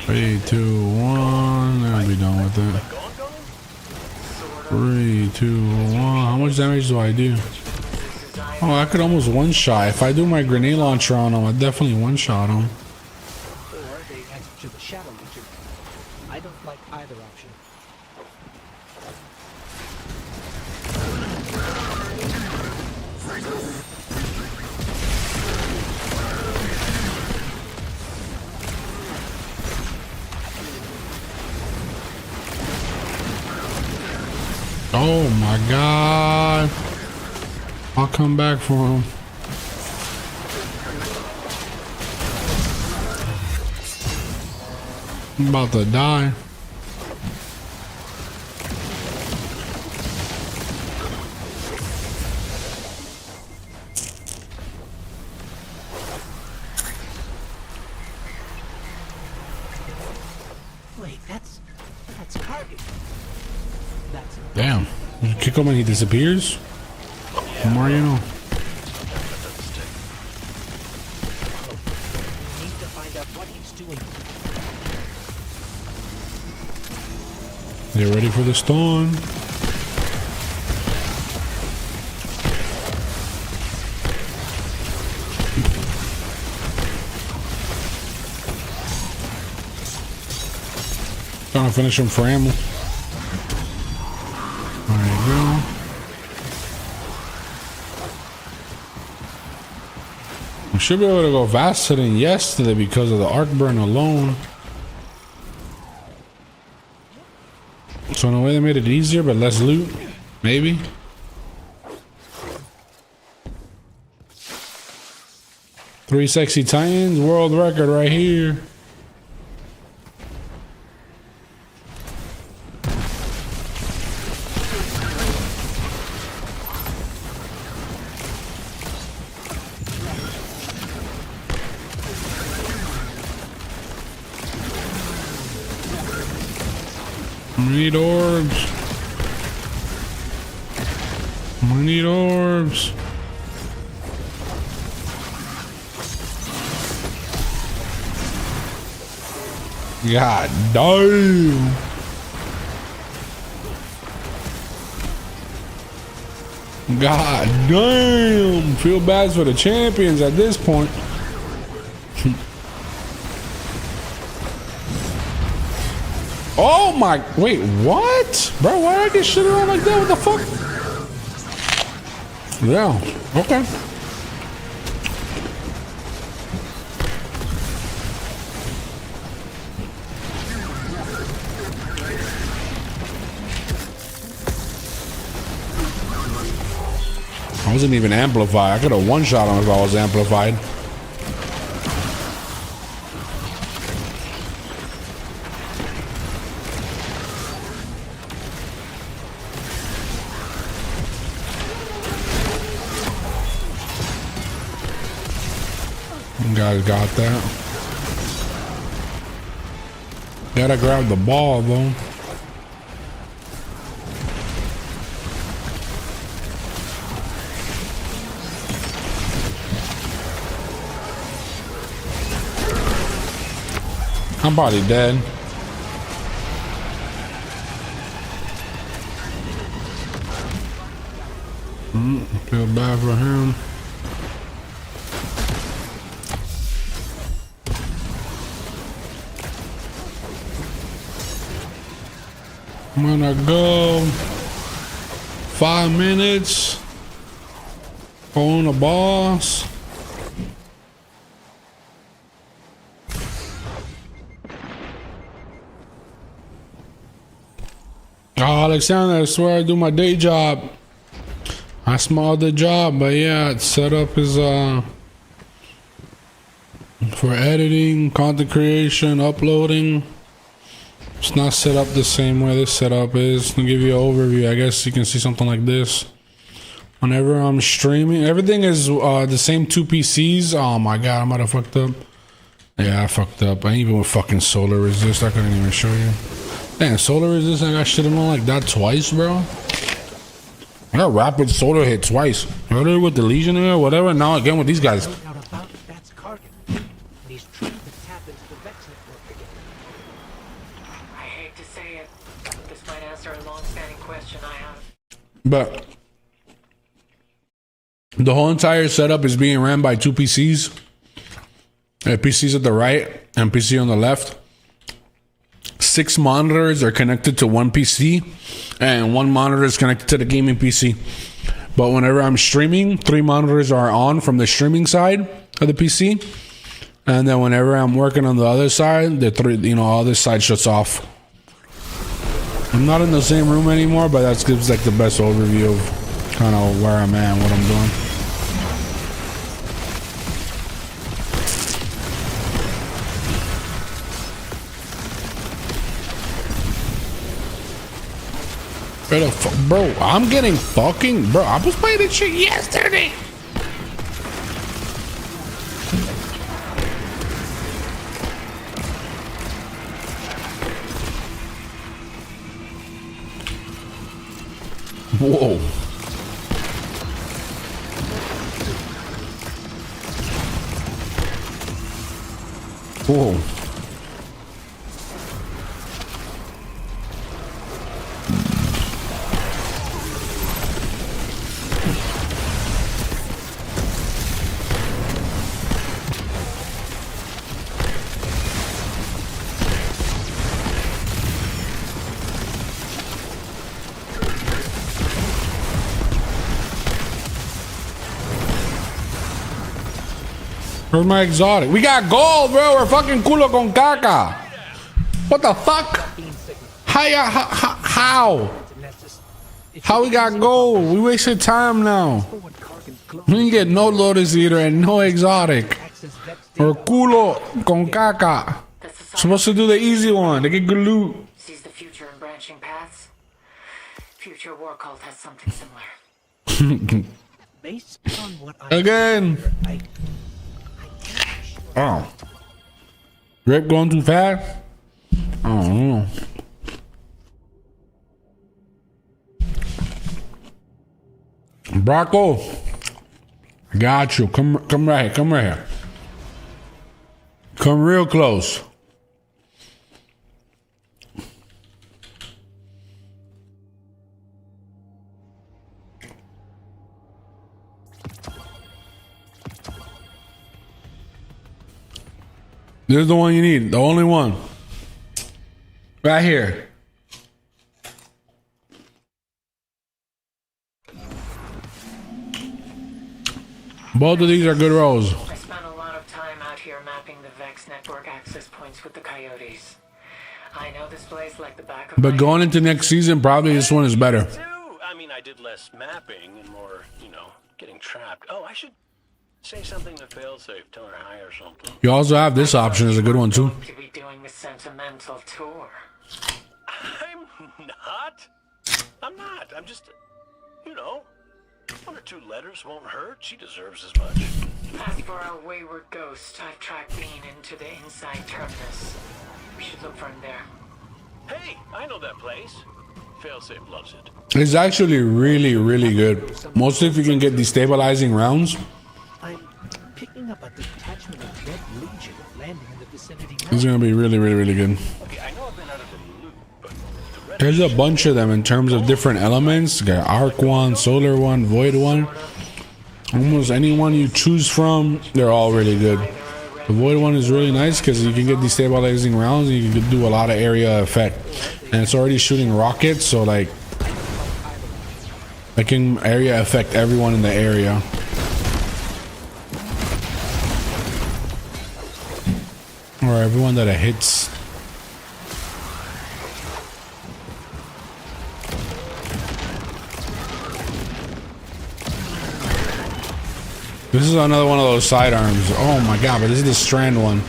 3, 2, 1. I'll be done with it. 3, 2, 1. How much damage do I do? Oh, I could almost one-shot. If I do my grenade launcher on him, I definitely one-shot him. I don't like either option. Oh my god. I'll come back for him. I'm about to die. Wait, that's Carby. That's Damn. You kick him and he disappears? The more you know. We need to find out what he's doing. Get ready for the storm. Trying to finish him for ammo. There you go. should be able to go faster than yesterday because of the arc burn alone. So in a way they made it easier, but less loot, maybe. Three sexy titans, world record right here. We need orbs. We need orbs. God damn. God damn. Feel bad for the champions at this point. Oh my, wait, what? Bro, why did I get shit around like that? What the fuck? Yeah, okay. I wasn't even amplified. I could have one-shot him if I was amplified. You guys got that. Gotta grab the ball though. I'm probably dead. Feel bad for him. I'm gonna go 5 minutes on the boss. Oh, Alexander, I swear I do my day job. I small the job, but yeah, setup is for editing, content creation, uploading. It's not set up the same way this setup is. To give you an overview, I guess you can see something like this. Whenever I'm streaming, everything is the same 2 PCs. Oh my god, I might have fucked up. Yeah, I fucked up. I even with fucking solar resist, I couldn't even show you. Damn, solar resist, I got shit on like that twice, bro. I got rapid solar hit twice. Earlier with the Legionnaire or whatever, now again with these guys. But the whole entire setup is being ran by 2 PCs. PCs at the right and PC on the left. 6 monitors are connected to 1 PC, and 1 monitor is connected to the gaming PC. But whenever I'm streaming, 3 monitors are on from the streaming side of the PC, and then whenever I'm working on the other side, the 3, all this side shuts off. I'm not in the same room anymore, but that gives like the best overview of kind of where I'm at and what I'm doing. Bro, I'm getting fucking... Bro, I was playing this shit yesterday. Whoa. Whoa. Where's my exotic? We got gold, bro. We're fucking culo con caca. What the fuck? How? How we got gold? We wasted time now. We didn't get no Lotus-Eater and no exotic. Or culo con caca. Supposed to do the easy one. They get good loot. Sees the future in branching paths. Future war cult has something similar. Based on what Again. Oh. Grape going too fast? I don't know. Brocco. I got you. Come right here. Come right here. Come real close. This is the one you need. The only one. Right here. Both of these are good rolls. I spent a lot of time out here mapping the Vex network access points with the coyotes. I know this place like the back of But my going hand. into next season, probably this one is better. I mean, I did less mapping and more, getting trapped. Oh, I should say something to Failsafe. Tell her hi or something. You also have this option as a good one too. To be doing the sentimental tour. I'm not. I'm just, one or two letters won't hurt. She deserves as much. As for our wayward ghost, I've tracked Bean into the inside terminus. We should look for him there. Hey, I know that place. Failsafe loves it. It's actually really, really good. Mostly if you can get destabilizing rounds. I'm picking up a detachment of Red Legion landing in the vicinity now. It's gonna be really, really, really good. Okay, I know I've been out of the loop, but the red There's a bunch of them in terms of different elements. You got Arc one, Solar one, Void one. Almost any one you choose from, they're all really good. The Void one is really nice because you can get destabilizing rounds and you can do a lot of area effect. And it's already shooting rockets, so like it can area affect everyone in the area. Or everyone that it hits. This is another one of those sidearms. Oh my god, but this is the strand one.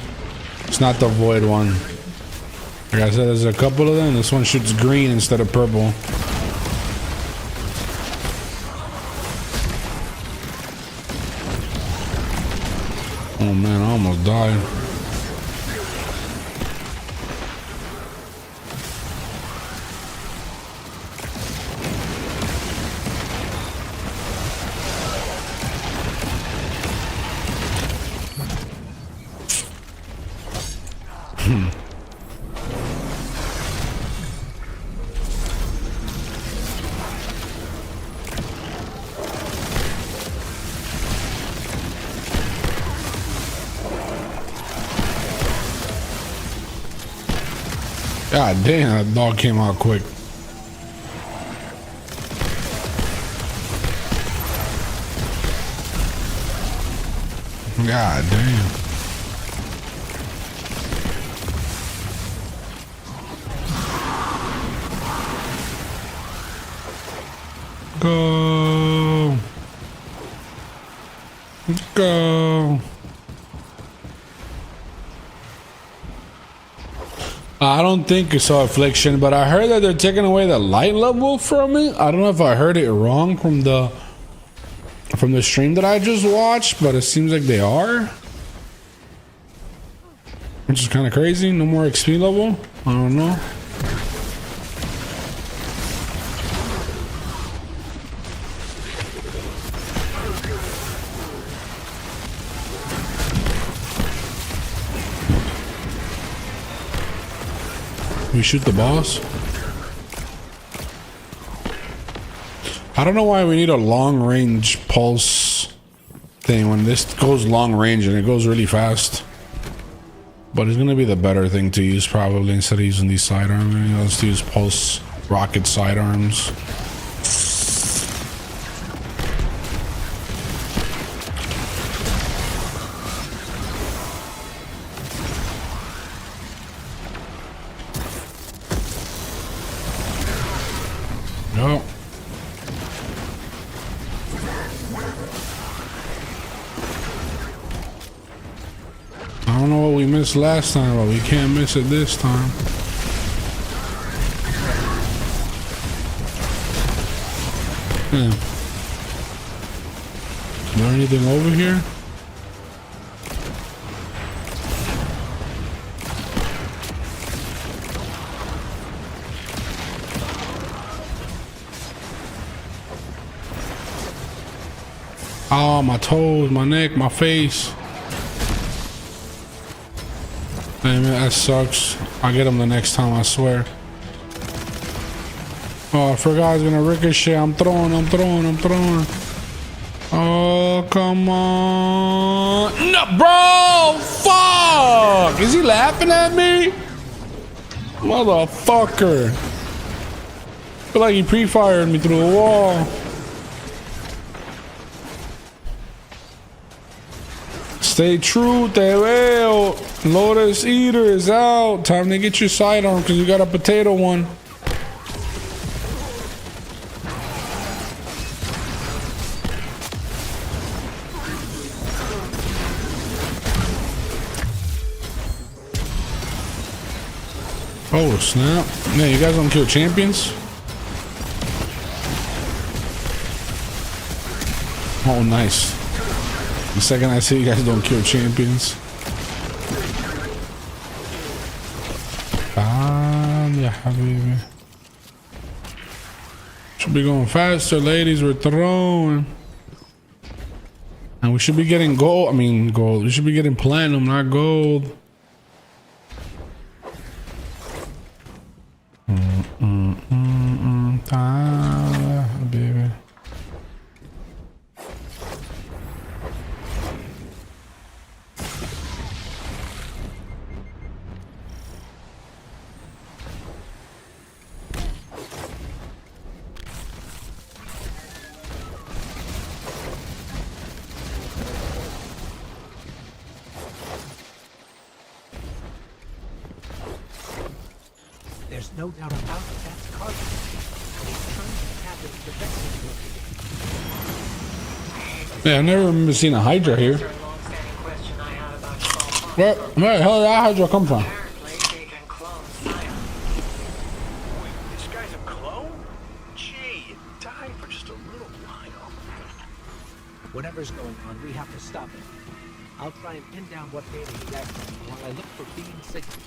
It's not the void one. Like I said, there's a couple of them. This one shoots green instead of purple. Oh man, I almost died. God damn, that dog came out quick. God damn. Go. Let's go. I don't think it's Affliction, but I heard that they're taking away the light level from it. I don't know if I heard it wrong from the stream that I just watched, but it seems like they are. Which is kind of crazy. No more XP level. I don't know. We shoot the boss. I don't know why we need a long range pulse thing when this goes long range and it goes really fast. But it's gonna be the better thing to use probably instead of using these sidearms. Let's use pulse rocket sidearms. missed last time, but we can't miss it this time. Damn. Is there anything over here? Oh, my toes, my neck, my face. Damn it, that sucks. I'll get him the next time, I swear. Oh, I forgot I was gonna ricochet. I'm throwing. Oh, come on. No, bro! Fuck! Is he laughing at me? Motherfucker. Feel like he pre-fired me through the wall. Stay true, te veo. Lotus-EATER is out. Time to get your sidearm because you got a potato one. Oh, snap. Man, you guys don't kill champions? Oh, nice. The second I see you guys don't kill champions. Yeah, habibi. Should be going faster, ladies. We're throwing. And we should be getting gold. I mean, gold. We should be getting platinum, not gold. Baby. There's no doubt about it. That's cargo. He's trying to tap into the vessel. Yeah, I never remember seeing a Hydra here. Where the hell did that Hydra come from? This guy's a clone? Gee, it died for just a little while. Whatever's going on, we have to stop it. I'll try and pin down what data he's accessing while I look for beam signals.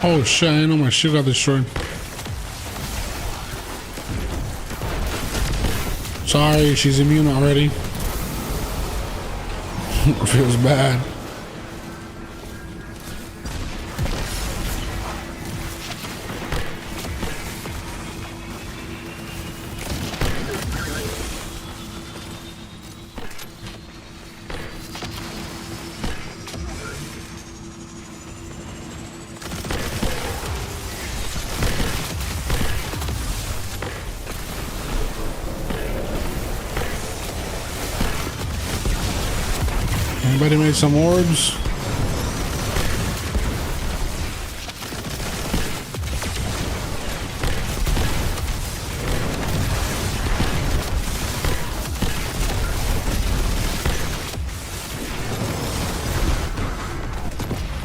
Oh shit, I know my shit got destroyed. Sorry, she's immune already. Feels bad. Anybody made some orbs?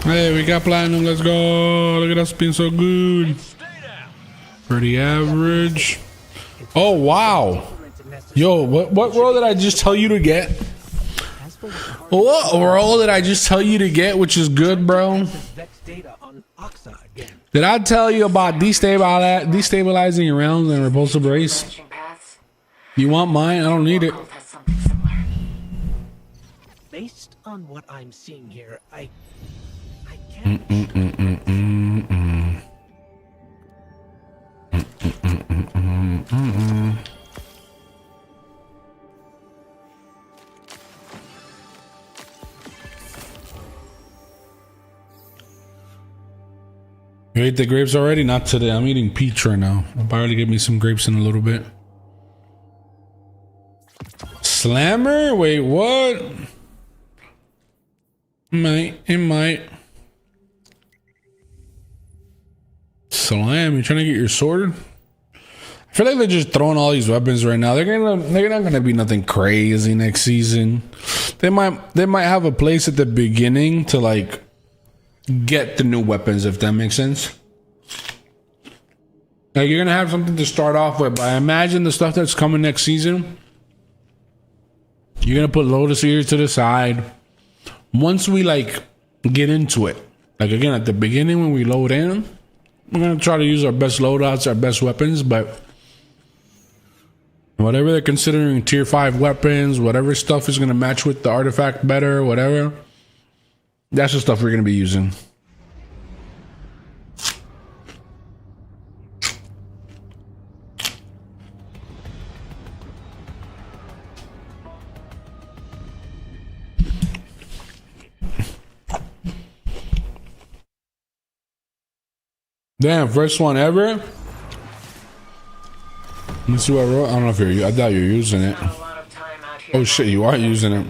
Hey, we got platinum. Let's go. Look at us being so good. Pretty average. Oh, wow. Yo, what world did I just tell you to get? What world did I just tell you to get, which is good, bro? Did I tell you about destabilizing your rounds and repulsive brace? You want mine? I don't need it. Based on what I'm seeing here, I can't. You ate the grapes already? Not today. I'm eating peach right now. I'll probably get me some grapes in a little bit. Slammer? Wait, what? It might. Slam, you trying to get your sword? I feel like they're just throwing all these weapons right now. They're not gonna be nothing crazy next season. They might have a place at the beginning to like get the new weapons, if that makes sense. Like you're gonna have something to start off with, but I imagine the stuff that's coming next season, you're gonna put LOTUS-EATER to the side. Once we like get into it, like again at the beginning when we load in, we're gonna try to use our best loadouts, our best weapons, but whatever they're considering tier 5 weapons, whatever stuff is gonna match with the artifact better, whatever, that's the stuff we're gonna be using. Damn, first one ever. Let me see what I wrote. I don't know if I doubt you're using it. Oh shit, you are using it.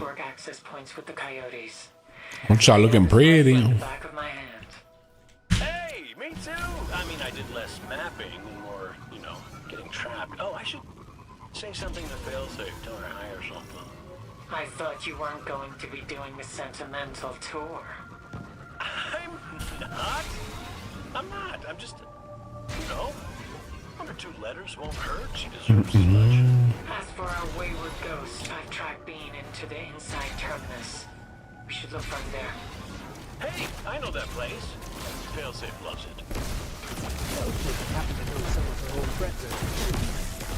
Watch out, looking pretty. Hey, me too. I mean, I did less mapping and more, you know, getting trapped. Oh, I should say something to failsafe, tell her hi or something. I thought you weren't going to be doing the sentimental tour. I'm not. I'm just, you know, 1 or 2 letters won't hurt. She deserves as much. As for our wayward ghost, I've tracked Bean into the inside terminus. We should look from there. Hey, I know that place. Failsafe loves it.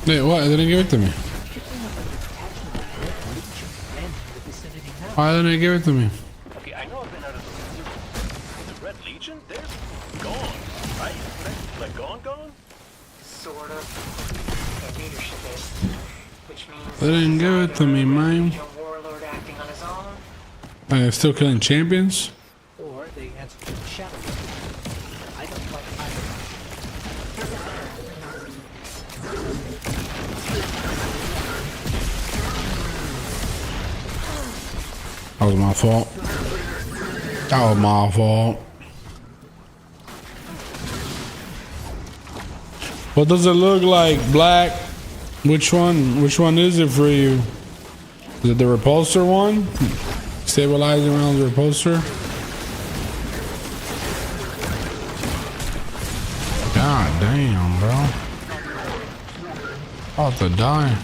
Wait, what? They didn't give it to me. Why didn't they give it to me? Okay, I know I've been out of the Red Legion. They're gone, right? Like gone? Sort of. Their leadership is, which means They didn't give it to me, man. warlord acting on his own, They're still killing champions? Or they answer to the shadow. I don't like either. That was my fault. That was my fault. What does it look like, Black? Which one? Which one is it for you? Is it the repulsor one? Stabilizing around the repulsor? God damn, bro. About to die.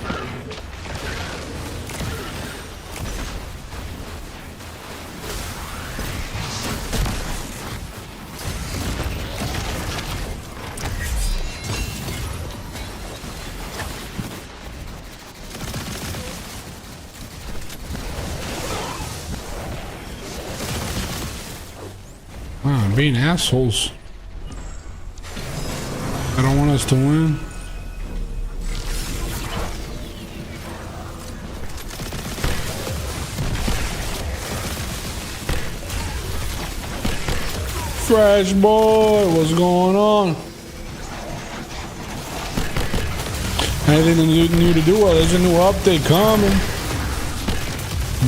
Being assholes. I don't want us to win. Fresh boy, what's going on? Anything new to do? Well, there's a new update coming.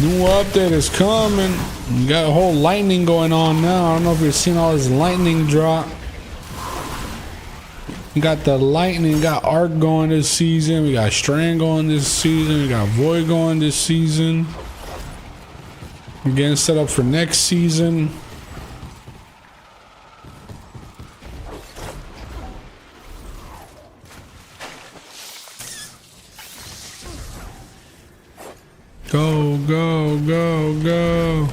New update is coming. You got a whole lightning going on now. I don't know if you've seen all this lightning drop. You got the lightning, got Arc going this season. We got Strand going this season. We got Void going this season. I'm getting set up for next season. Go, go, go, go.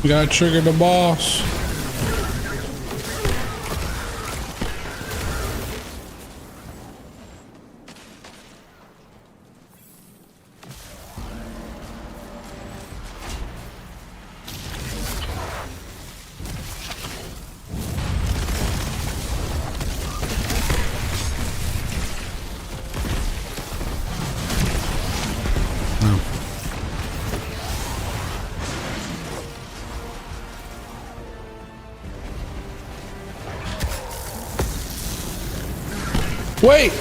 We gotta trigger the boss. Wait.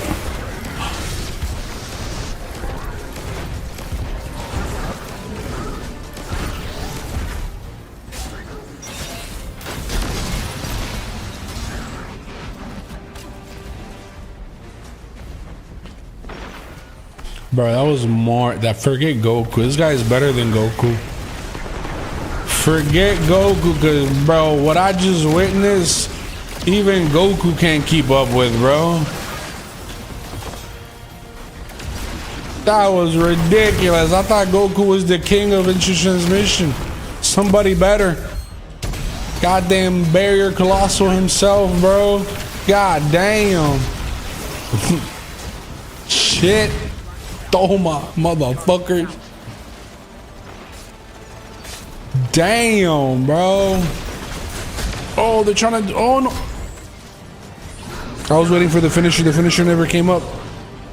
Bro, that was more. That forget Goku. This guy is better than Goku. Forget Goku, cause bro, what I just witnessed, even Goku can't keep up with, bro. That was ridiculous. I thought Goku was the king of instant transmission. Somebody better. Goddamn barrier colossal himself, bro. God damn. Shit. Toma, motherfuckers. Damn, bro. Oh, they're trying to. Oh, no. I was waiting for the finisher. The finisher never came up.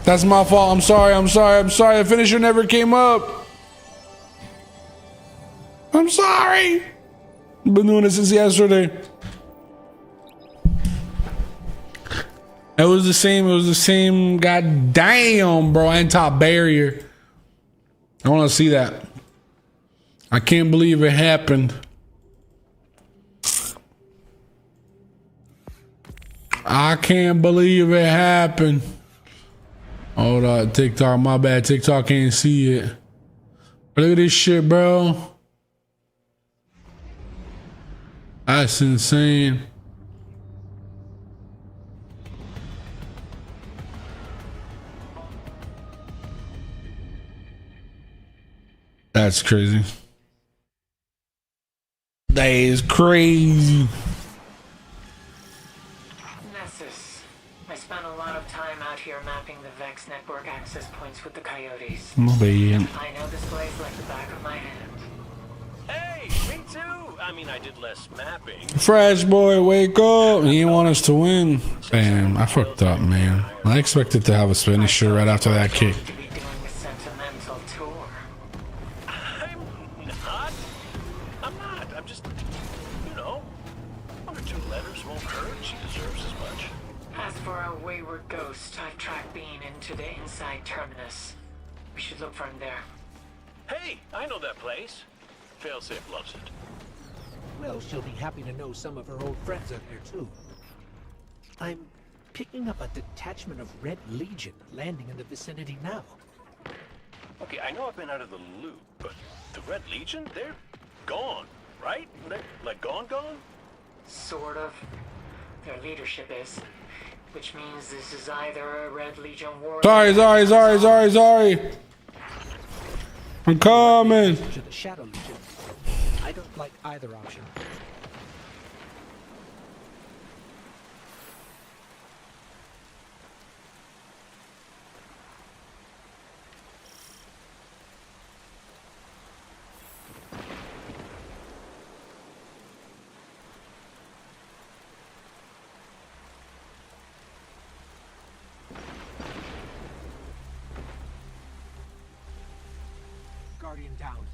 That's my fault. I'm sorry. I'm sorry. I'm sorry. The finisher never came up. I'm sorry. I've been doing it since yesterday. It was the same. It was the same. God damn, bro. Anti-barrier. I want to see that. I can't believe it happened. I can't believe it happened. Hold on, TikTok. My bad. TikTok can't see it. But look at this shit, bro. That's insane. That's crazy. That is crazy. Nessus, I spent a lot of time out here mapping the Vex network access points with the coyotes. My bad. I know this place like the back of my hand. Hey, me too. I mean, I did less mapping. Fresh boy, wake up. He didn't want us to win. Damn, I fucked up, man. I expected to have a finisher right after that kick. To be doing a sentimental tour. I'm not. I'm just, you know, 1 or 2 letters won't hurt. She deserves as much. As for our wayward ghost, I've tracked Bean into the inside terminus. We should look for him there. Hey, I know that place. Failsafe loves it. Well, she'll be happy to know some of her old friends are there too. I'm picking up a detachment of Red Legion landing in the vicinity now. Okay, I know I've been out of the loop, but the Red Legion, they're gone, right? They're like gone? Sort of. Their leadership is. Which means this is either a Red Legion war. Sorry. I'm coming. To the Shadow Legion. I don't like either option. Guardian down.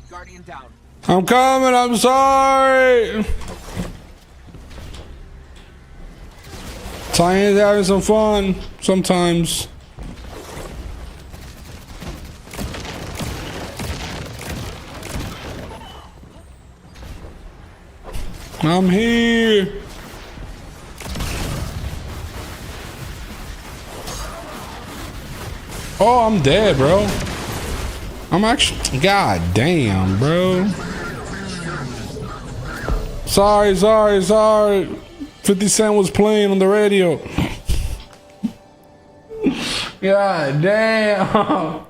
Guardian down. I'm coming. I'm sorry. Science having some fun sometimes. I'm here. Oh, I'm dead, bro. I'm actually. God damn, bro. Sorry. 50 Cent was playing on the radio. God damn.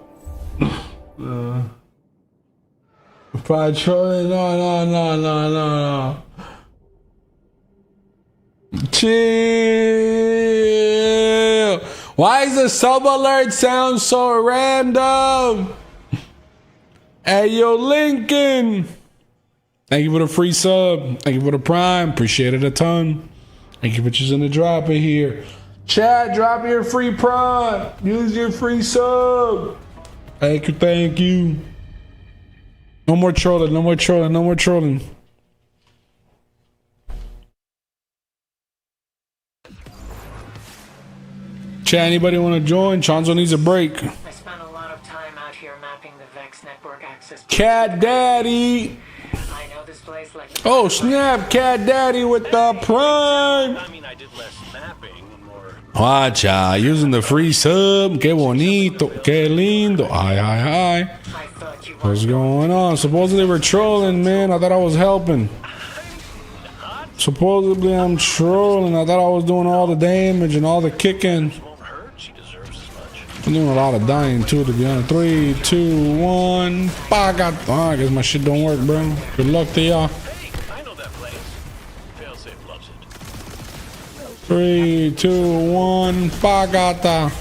Patrolling. No. Chill. Why is the sub alert sound so random? Hey, yo, Lincoln. Thank you for the free sub. Thank you for the prime. Appreciate it a ton. Thank you for choosing to drop it here. Chat, drop your free prime. Use your free sub. Thank you. No more trolling, no more trolling, no more trolling. Chat, anybody want to join? Chonzo needs a break. I spent a lot of time out here mapping the Vex network access. Cat Daddy. I know this place like Oh snap, Cat Daddy with the prime. I mean, I did less mapping and more. Watcha, using the free sub. Que bonito, que lindo. Hi. What's going on? Supposedly we're trolling, man. I thought I was helping. Supposedly I'm trolling. I thought I was doing all the damage and all the kicking. I'm doing a lot of dying too, to be honest. 3, 2, 1. I guess my shit don't work, bro. Good luck to y'all. Hey, I know that place. Failsafe loves it. 3, 2, 1. Pagata.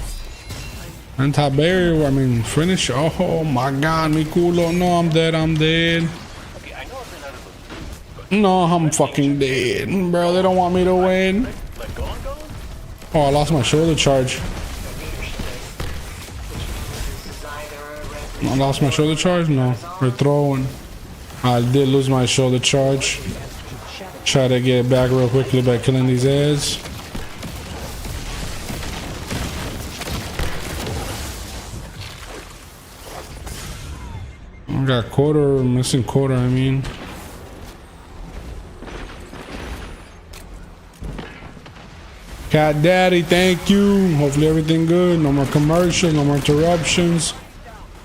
Anti-barrier, I mean, finish. Oh my god, mi culo. No, I'm dead. No, I'm fucking dead. Bro, they don't want me to win. Oh, I lost my shoulder charge. I lost my shoulder charge? No, we're throwing. I did lose my shoulder charge. Try to get it back real quickly by killing these ads. I got missing quarter, I mean. Cat Daddy, thank you. Hopefully everything good. No more commercials, no more interruptions.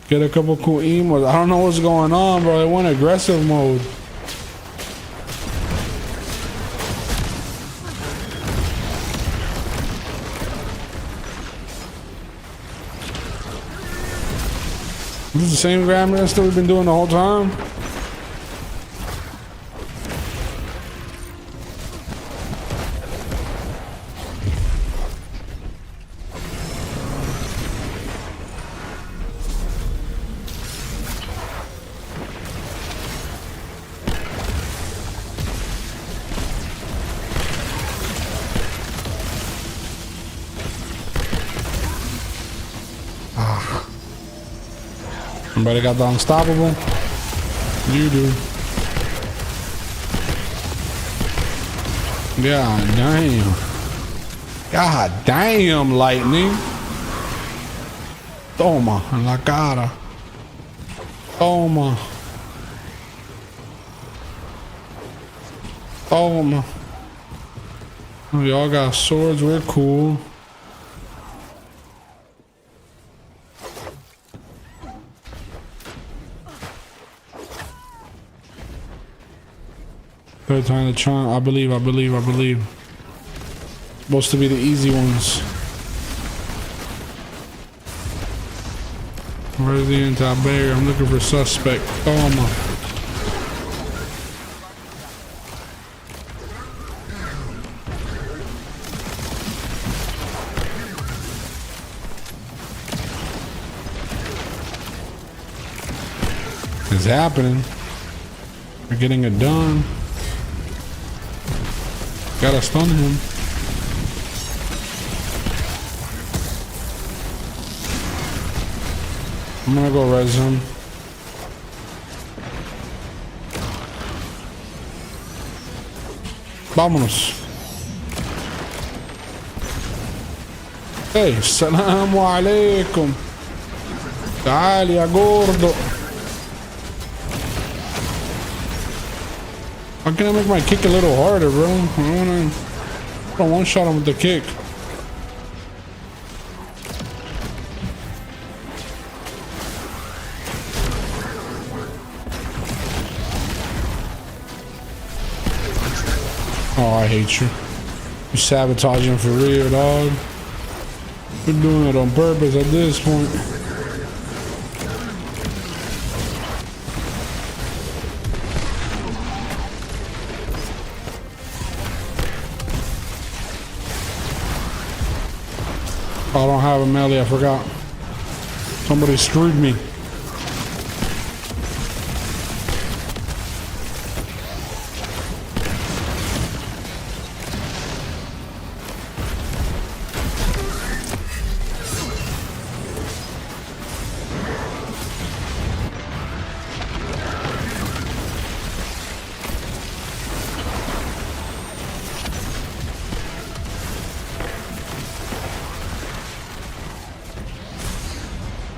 Get a couple cool emos. I don't know what's going on, bro. They went aggressive mode. This is the same grandmaster we've been doing the whole time. Somebody got the unstoppable? You do. God damn. God damn, lightning. Toma, en la cara. Toma. Toma. Oh, y'all got swords, we're cool. Third time the charm. I believe. Supposed to be the easy ones. Where's the anti-barrier? I'm looking for suspect. Toma. It's happening. We're getting it done. Gotta stun him. I'm gonna go res him. Vámonos. Hey, salamu alaikum. Dale, ya gordo. How can I make my kick a little harder, bro? I don't one shot him with the kick. Oh, I hate you. You're sabotaging for real, dog. We're doing it on purpose at this point. I don't have a melee, I forgot. Somebody screwed me.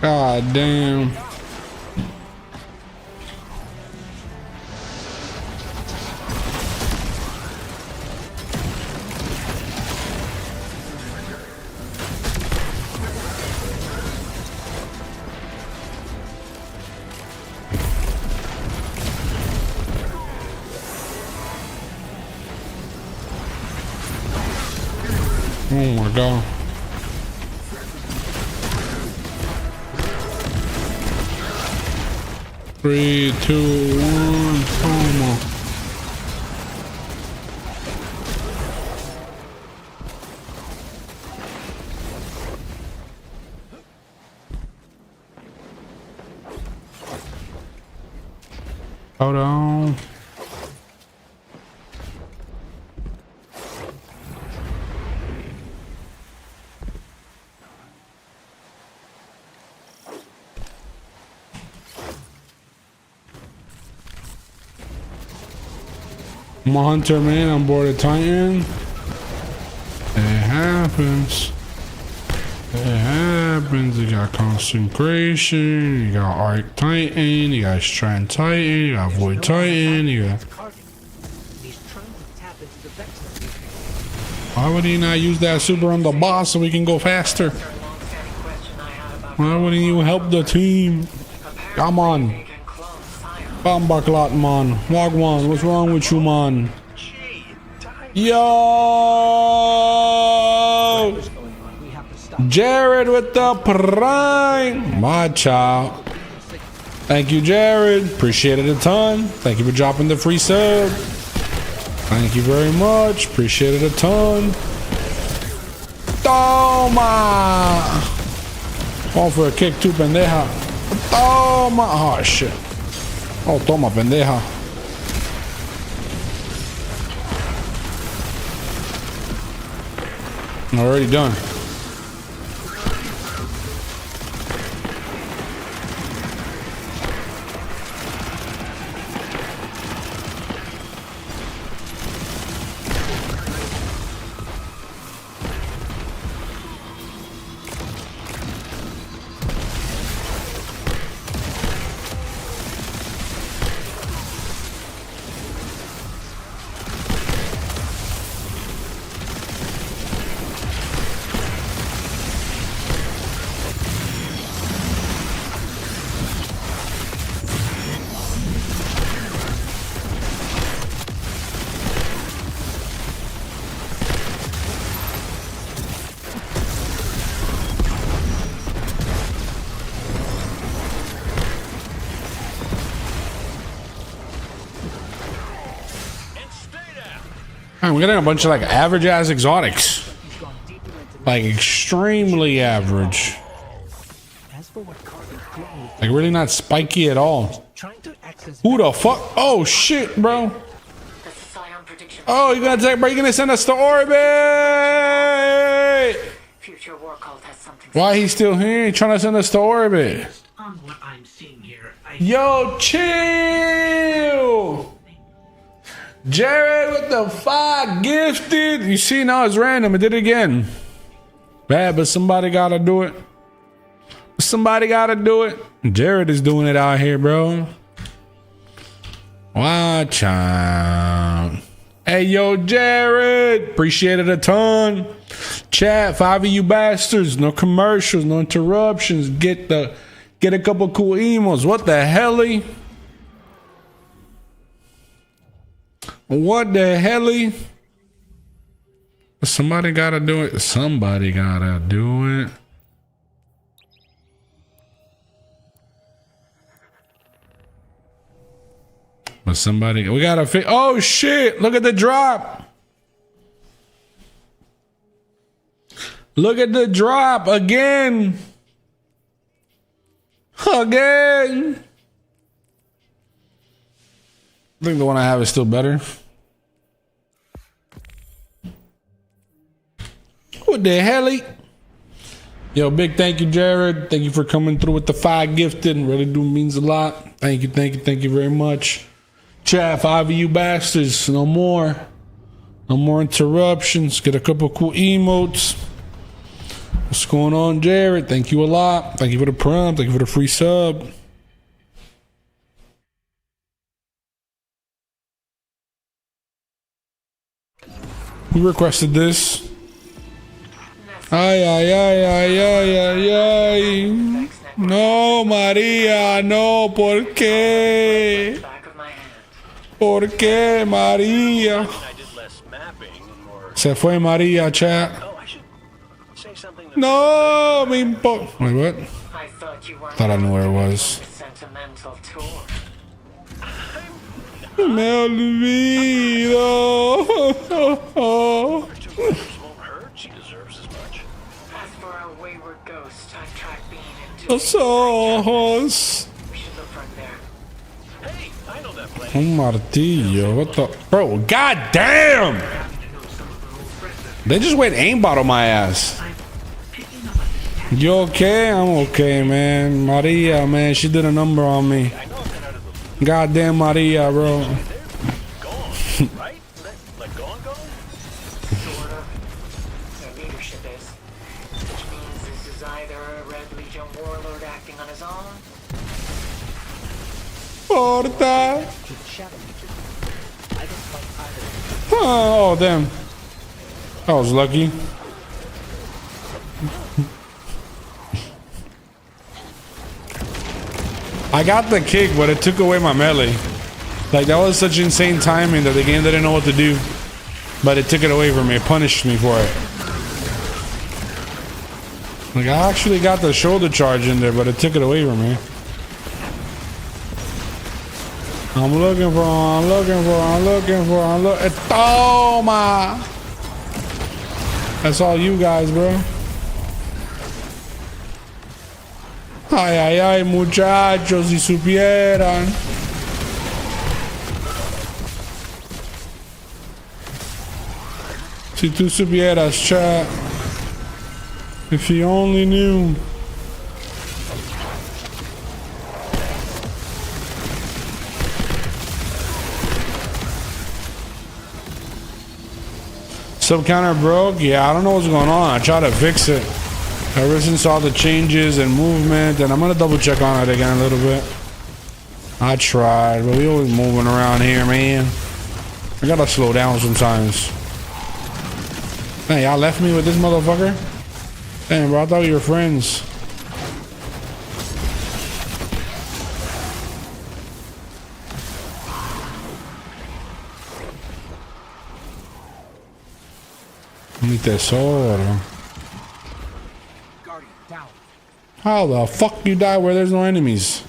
God damn. Oh my god. Three, two, one, coma. Hold on. I'm a hunter, man. I'm board of Titan. It happens. It happens. You got Consecration. You got Arc Titan. You got Strand Titan. You got Void Titan. You got. Why would he not use that super on the boss so we can go faster? Why wouldn't you help the team? Come on. Bambaklat, man. Wagwan, what's wrong with you, man? Yo! Jared with the prime. My child. Thank you, Jared. Appreciate it a ton. Thank you for dropping the free sub. Thank you very much. Appreciate it a ton. Toma! Going for a kick too, pendeja. Toma! Oh, shit. Oh, toma, pendeja. Already done. We're getting a bunch of like average ass exotics. Like extremely average. Like really not spiky at all. Who the fuck? Oh shit, bro. Oh, you're gonna take, bro, you're gonna send us to orbit. Why he's still here? Trying to send us to orbit. Yo, chill. Jared with the 5 gifted. You see, now it's random. It did it again. Bad, but somebody gotta do it. Somebody gotta do it. Jared is doing it out here, bro. Watch out. Hey, yo, Jared. Appreciate it a ton. Chat, 5 of you bastards. No commercials, no interruptions. Get a couple cool emails. What the hell-y? What the hell-y? Somebody gotta do it. Somebody gotta do it. But somebody, we gotta fix. Oh shit! Look at the drop. Look at the drop again. Again. I think the one I have is still better. What the hell? Yo, big thank you, Jared. Thank you for coming through with the 5 gifted. Really do means a lot. Thank you very much. Chat, 5 of you bastards. No more. No more interruptions. Get a couple cool emotes. What's going on, Jared? Thank you a lot. Thank you for the prompt. Thank you for the free sub. Who requested this? Ay, ay, ay, ay, ay, ay, ay. No, María, no, ¿por qué? ¿Por qué, María? I did less mapping and more. Se fue María, chat. Oh, I should say something. To No, me importa. Wait, what? I thought you weren't Thought I knew where it going was. on a sentimental tour. Me olvido. Two letters won't hurt. She deserves as much. As for our wayward ghost, I've tried being into Los ojos. We should look from there. Hey, I know that place. Un martillo. What the? Bro, god damn. They just went aimbot on my ass. You okay? I'm okay, man. Maria, man, she did a number on me. Goddamn Maria, bro. Gone, right? Let gone go? Sort of. Their leadership is. Which means this is either a Red Legion warlord acting on his own. Porta. To the Shadow Legion. I don't fight either. Oh, damn. I was lucky. I got the kick, but it took away my melee. Like, that was such insane timing that the game didn't know what to do. But it took it away from me. It punished me for it. Like, I actually got the shoulder charge in there, but it took it away from me. I'm looking for. Toma! That's all you guys, bro. Ay, ay, ay, muchachos, si supieran. Si tú supieras, chat. If you only knew. Sub counter broke? Yeah, I don't know what's going on. I tried to fix it. Ever since all the changes and movement, and I'm gonna double check on it again a little bit. I tried, but we always moving around here, man. I gotta slow down sometimes. Man, y'all left me with this motherfucker? Damn, bro, I thought we were friends. Mi tesoro. How the fuck you die where there's no enemies?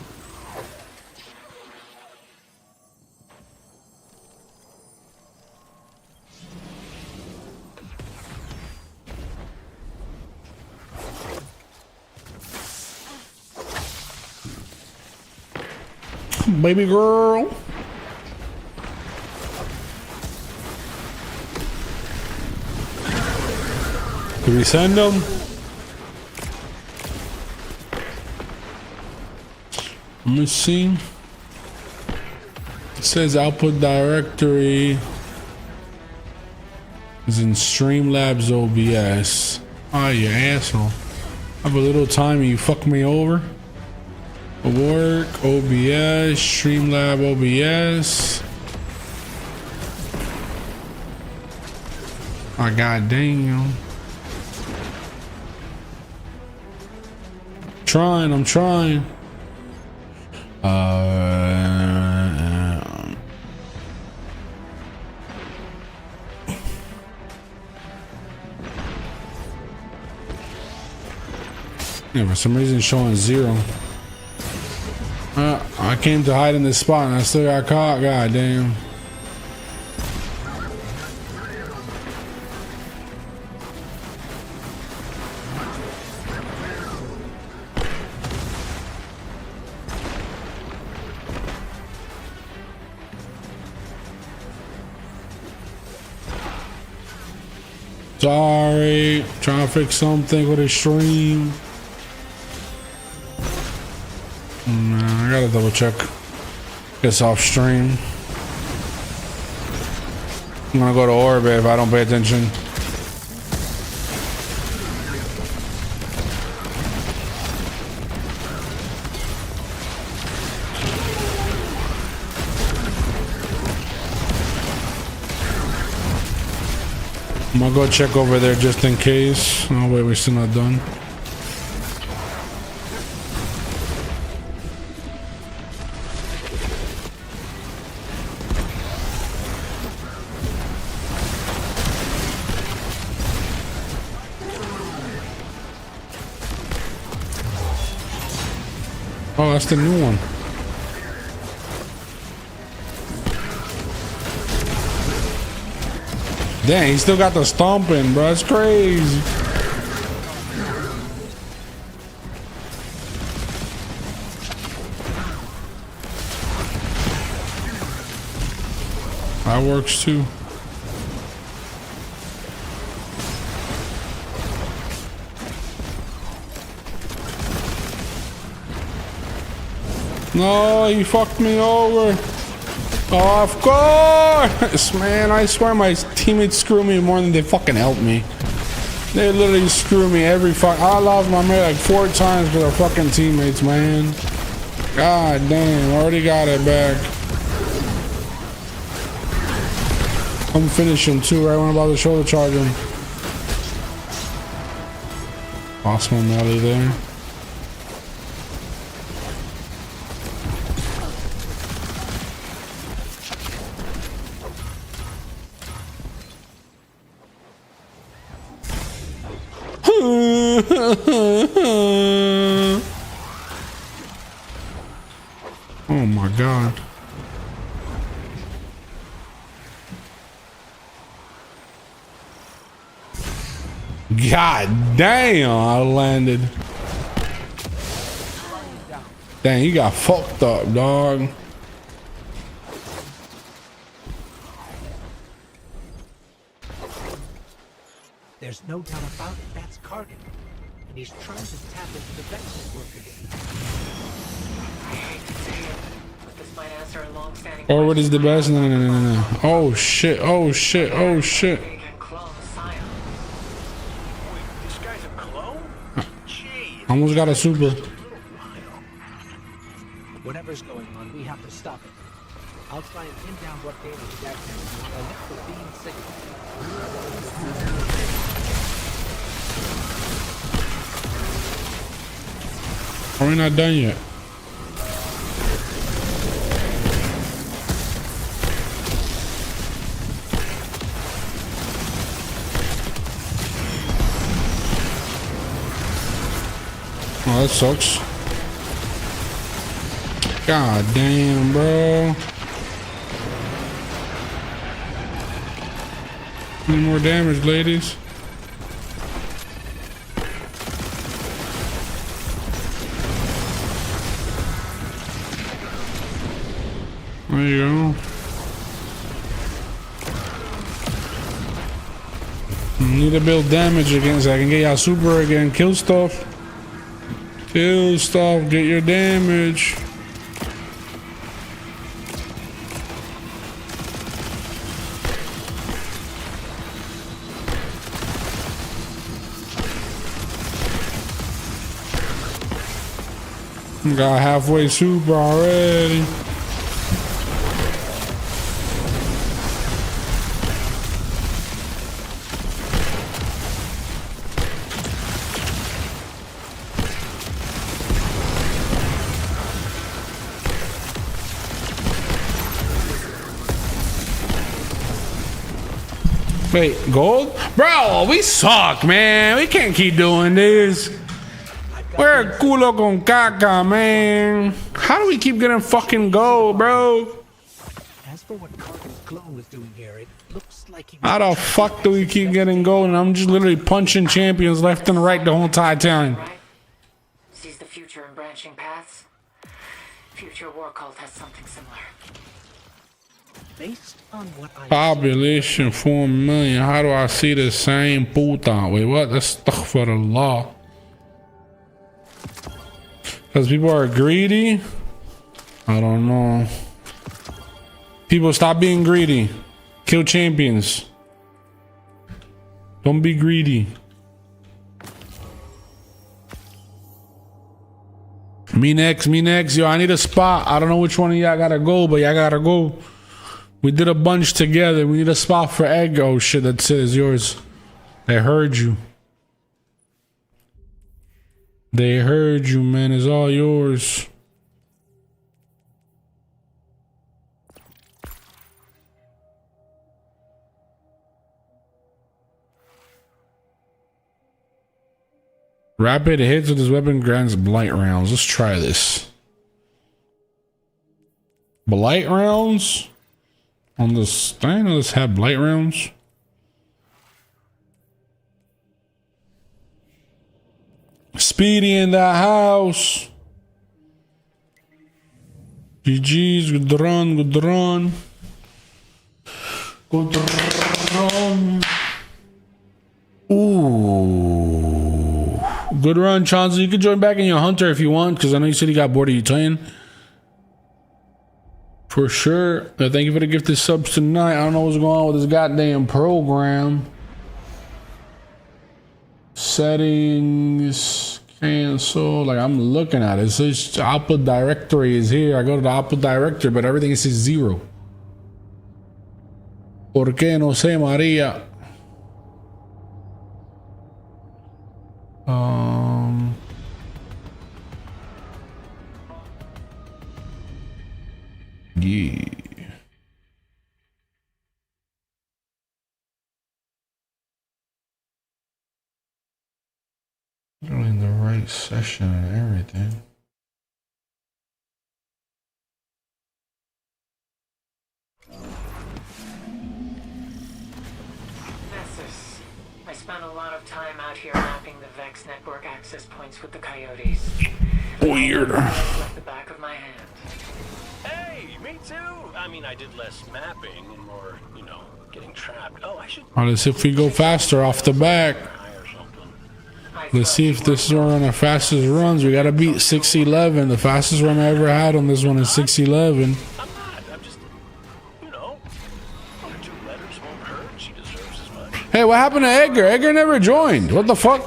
Baby girl. Did we send them? Let me see. It says output directory is in Streamlabs OBS. Oh, you asshole. I have a little time and you fuck me over. Work, OBS, Streamlab OBS. Oh, goddamn. I'm trying. Yeah, for some reason it's showing 0. I came to hide in this spot and I still got caught. God damn. Sorry, trying to fix something with a stream. I gotta double check this off stream. I'm gonna go to orbit if I don't pay attention. I'm gonna go check over there just in case. Oh wait, we're still not done. Oh, that's the new one. Dang, he still got the stomping, bro. That's crazy. That works too. No, he fucked me over. Oh, of course, man. I swear my teammates screw me more than they fucking help me. They literally screw me every fuck. I lost my mate like 4 times for their fucking teammates, man. God damn, already got it back. I'm finish him too, right when I'm about to shoulder charge him. Lost my melee there. Oh my god. God damn, I landed. Dang, you got fucked up, dog. There's no doubt about it, that's Kargan. And he's trying to tap into the Vex network again. I hate to say it, but this might answer a long-standing Forward is the best. No, no, no, no, no. Oh shit, oh shit, oh shit. Wait, this guy's a clone? Gee. Almost got a super. Whatever's going on, we have to stop it. I'll try and pin down what damage that can while I let the beam signal. Are we not done yet? Oh, that sucks. God damn, bro. Need more damage, ladies. There you go. Need to build damage again so I can get y'all super again. Kill stuff. Kill stuff. Get your damage. Got halfway super already. Wait, gold? Bro, we suck, man. We can't keep doing this. We're culo con caca, man. How do we keep getting fucking gold, bro? As for what Kargan's clone was doing here, it looks like he... How the fuck do we keep getting gold and I'm just literally punching champions left and right the whole entire time? Sees the future in branching paths. Future War Cult has something similar. Based on what I... Population 4 million. How do I see the same puta? Wait, what? Astaghfirullah. Because people are greedy? I don't know. People, stop being greedy. Kill champions. Don't be greedy. Me next, me next. Yo, I need a spot. I don't know which one of y'all gotta go, but y'all gotta go. We did a bunch together. We need a spot for egg. Oh shit, that's it. It's yours. They heard you. They heard you, man. It's all yours. Rapid hits with this weapon grants blight rounds. Let's try this. Blight rounds? On this thing, let's have blight rounds. Speedy in the house. GG's, good run, good run. Good run. Ooh. Good run, Chauncey. You can join back in your hunter if you want, because I know you said you got bored of you playing. For sure. Thank you for the gifted subs tonight. I don't know what's going on with this goddamn program. Settings, cancel. Like, I'm looking at it. It says output directory is here. I go to the output directory, but everything says 0. ¿Por qué? No sé, María. Yeah. You're in the right session and everything. Nessus, I spent a lot of time out here mapping the Vex network access points with the coyotes. Weird. Left the back of my hand. Hey, me too. I mean, I did less mapping and more, you know, getting trapped. Oh, I should. Let's see if we go faster off the back. Let's see if this is one of the fastest runs. We gotta beat 6:11. The fastest run I ever had on this one is 6:11. I'm not. I'm just, you know, 1 or 2 letters won't hurt. She deserves as much. Hey, what happened to Edgar? Edgar never joined. What the fuck?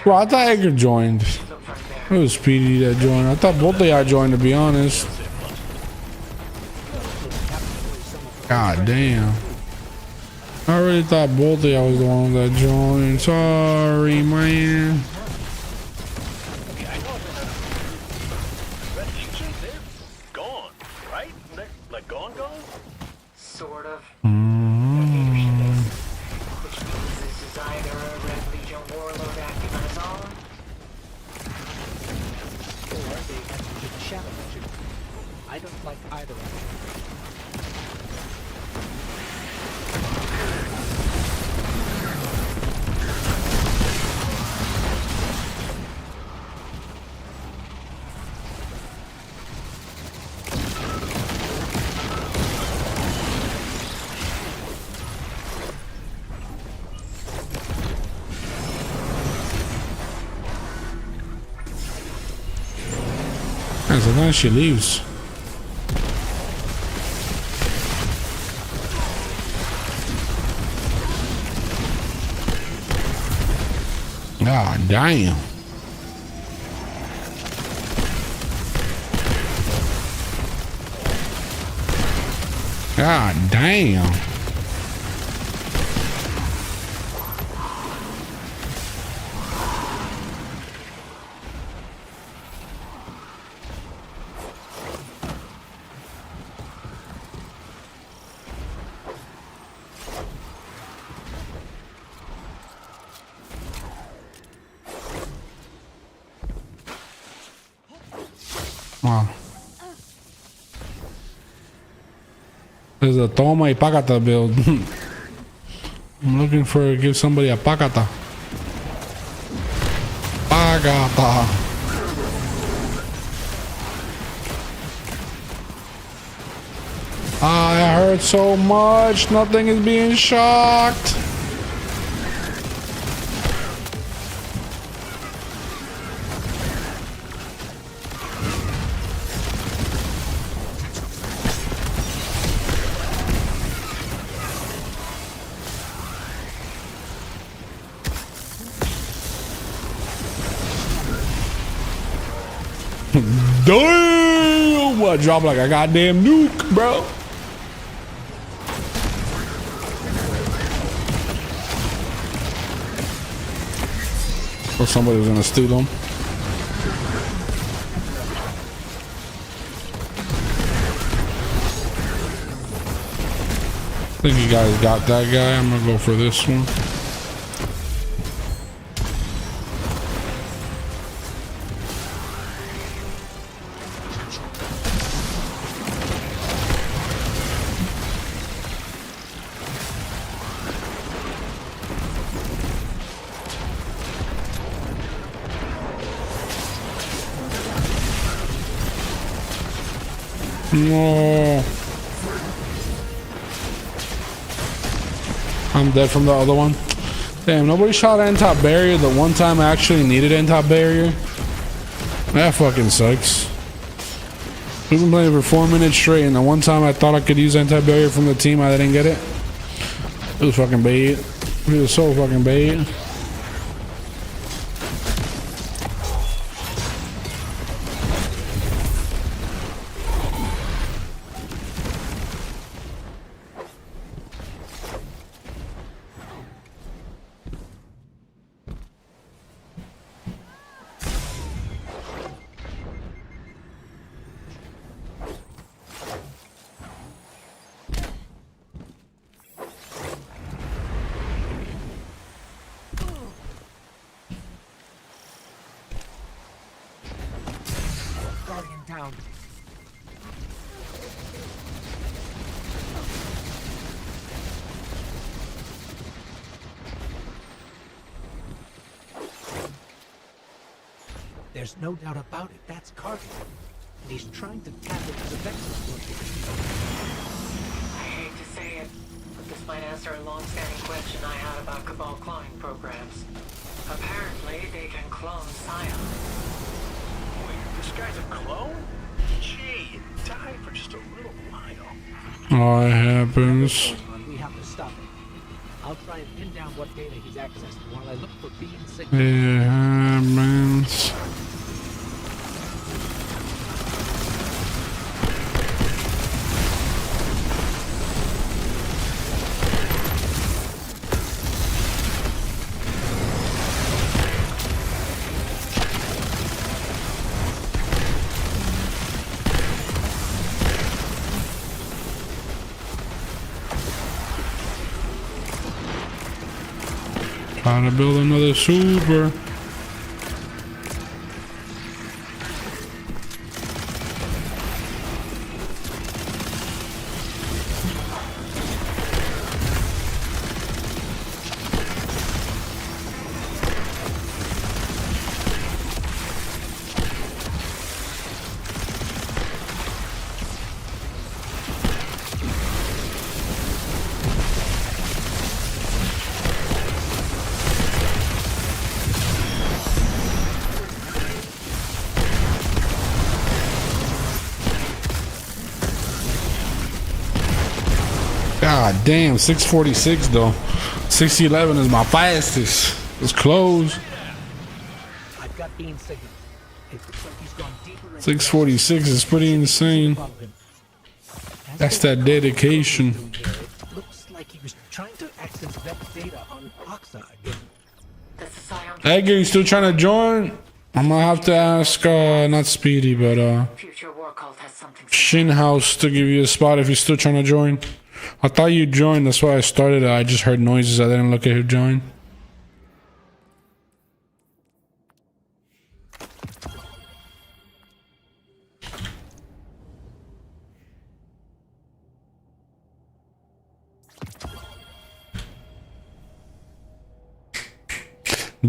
Bro, I thought Edgar joined. It was Speedy that joined. I thought both of y'all joined, to be honest. God damn. I really thought both of y'all was the ones that joined. Sorry, man. Red Legion, they're gone, right? They're like gone? Sort of. Mm-hmm. Which means this is either a Red Legion warlord acting on his own, Or they enter the Shadow Legion. I don't like either of them. And sometimes she leaves. God damn. God damn. Wow. There's a toma y pagata build. I'm looking for give somebody a pagata. Pagata. I hurt so much. Nothing is being shocked. Damn! I dropped like a goddamn nuke, bro. Or somebody was gonna steal them. I think you guys got that guy. I'm gonna go for this one. No. I'm dead from the other one. Damn, nobody shot anti-barrier the one time I actually needed anti-barrier. That fucking sucks. We've been playing for 4 minutes straight, and the one time I thought I could use anti-barrier from the team, I didn't get it. It was fucking bait. It was so fucking bait. Down. There's no doubt about it. That's Carter. And he's trying to tap into the Vexus work. I hate to say it, but this might answer a long-standing question I had about Cabal cloning programs. Apparently, they can clone Scion. Wait, this guy's a clone? Gee, it died for just a little while. Oh, it happens. We have to stop it. I'll try and pin down what data he's accessed while I look for beam signals. It happens. Trying to build another super. God damn, 646 though. 611 is my fastest. It's close. I've got beam signals. It looks like he's gone deeper into 646 is pretty insane. That's that dedication. It looks like he was trying to access Vex data on Oxide. That's the Scion. Edgar, you still trying to join? I'm gonna have to ask, not Speedy, but Future War Cult has something. Shinhouse to give you a spot if you're still trying to join. I thought you joined, that's why I started. I just heard noises, I didn't look at who joined.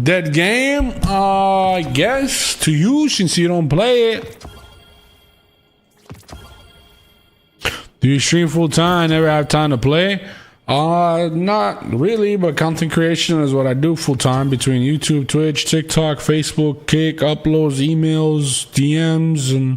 Dead game? I guess to you since you don't play it. Do you stream full time? Never have time to play? Not really, but content creation is what I do full time between YouTube, Twitch, TikTok, Facebook, Kick, uploads, emails, DMs, and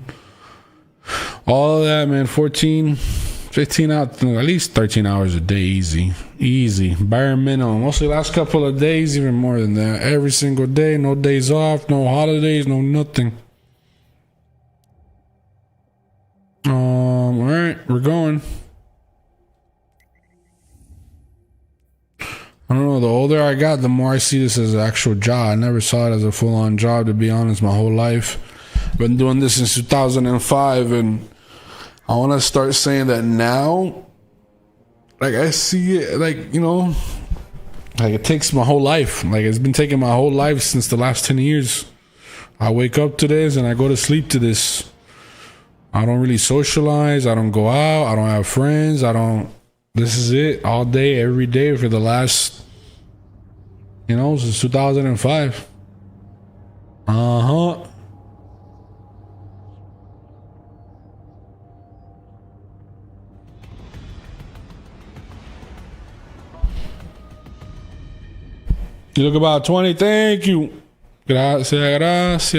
all of that, man. 14, 15 out, at least 13 hours a day, easy, bare minimum. Mostly last couple of days, even more than that. Every single day, no days off, no holidays, no nothing. All right, we're going. I don't know, the older I got, the more I see this as an actual job. I never saw it as a full-on job, to be honest, my whole life. I've been doing this since 2005, and I want to start saying that now. Like, I see it, like, you know, like it takes my whole life. Like, it's been taking my whole life since the last 10 years. I wake up to this and I go to sleep to this. I don't really socialize. I don't go out. I don't have friends. This is it all day, every day for the last, you know, since 2005. Uh-huh. You look about 20. Thank you. Gracias.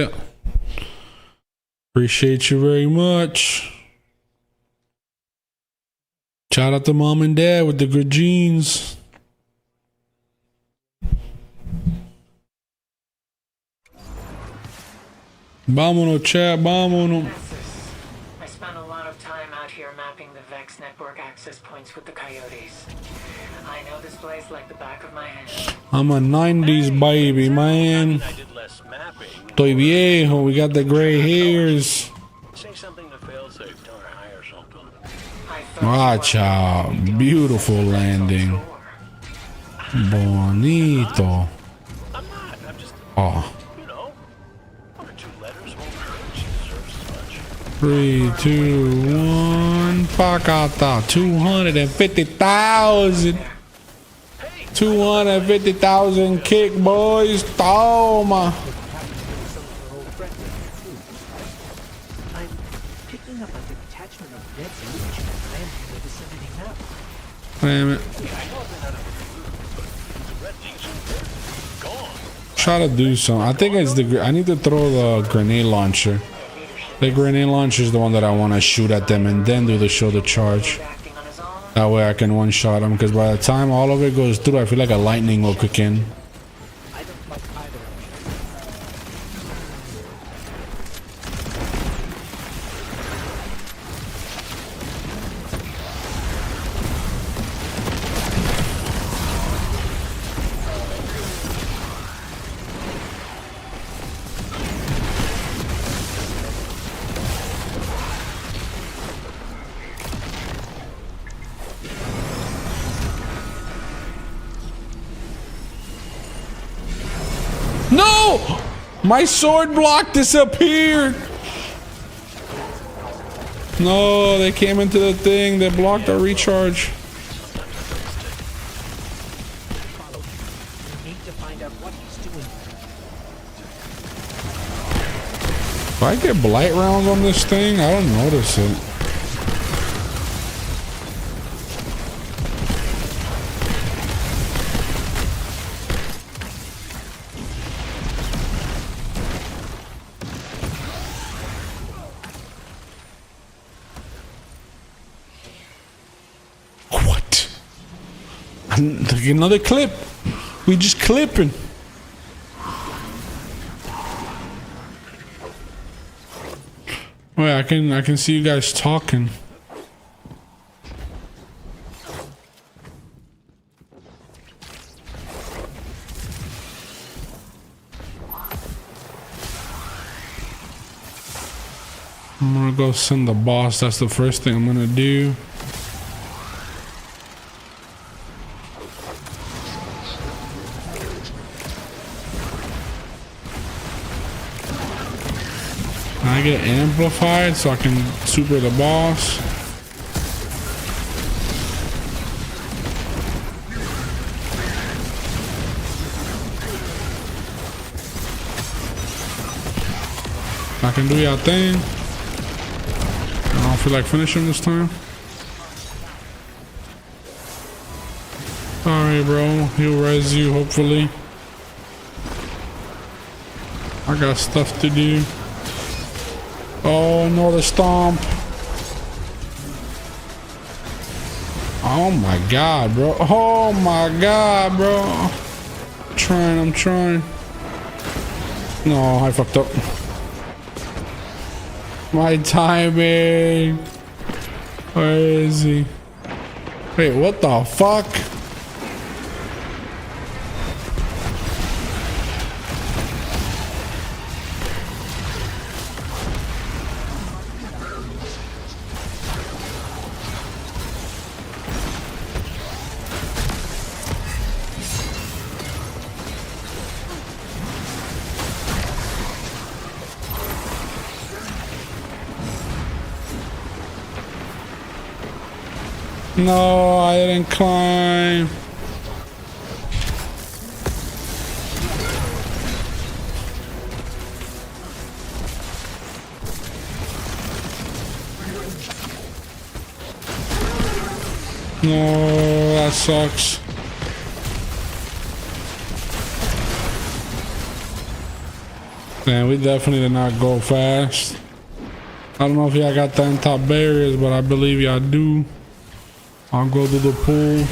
Appreciate you very much. Shout out to mom and dad with the good genes. Vámonos, chat, vámonos. I spent a lot of time out here mapping the Vex network access points with the coyotes. I know this place like the back of my hand. I'm a 90s baby, man. I did less mapping. Estoy viejo, we got the gray hairs. Say something to failsafe, tell her hi or something. Watch out. Beautiful landing. Bonito. I'm not. I'm just, Oh. you know, 1 or 2 letters won't hurt. She deserves as much. 3, 2, 1. Pacata. 250,000. 250,000 kick, boys. Toma. I'm picking up a detachment of Red Legion landing in the vicinity now. Damn it. Try to do something. I think it's I need to throw the grenade launcher. The grenade launcher is the one that I want to shoot at them and then do the shoulder charge. That way I can one-shot them, because by the time all of it goes through, I feel like a lightning will kick in. No! My sword block disappeared! No, they came into the thing that blocked our recharge. If I get blight rounds on this thing, I don't notice it. Another clip. We just clipping. Wait, I can see you guys talking. I'm gonna go send the boss. That's the first thing I'm gonna do. I get amplified so I can super the boss. I can do your thing. I don't feel like finishing this time. Alright, bro. He'll res you, hopefully. I got stuff to do. Oh, no, the stomp. Oh my god, bro. Oh my god, bro. I'm trying. No, I fucked up. My timing. Where is he? Wait, what the fuck? No, I didn't climb. No, that sucks. Man, we definitely did not go fast. I don't know if y'all got the on top barriers, but I believe y'all do. I'll go to the pool.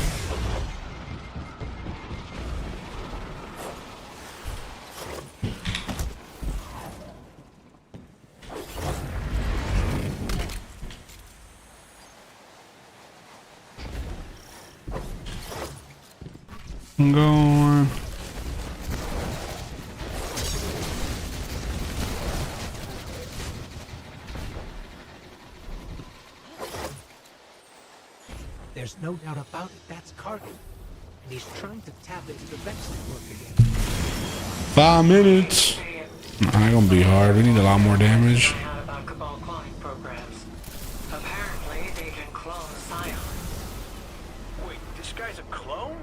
I'm going. There's no doubt about it, that's Cargill. And he's trying to tap into the Vex network again. 5 minutes. Not gonna be hard. We need a lot more damage. About Cabal cloning programs. Apparently, they can clone Scion. Wait, this guy's a clone?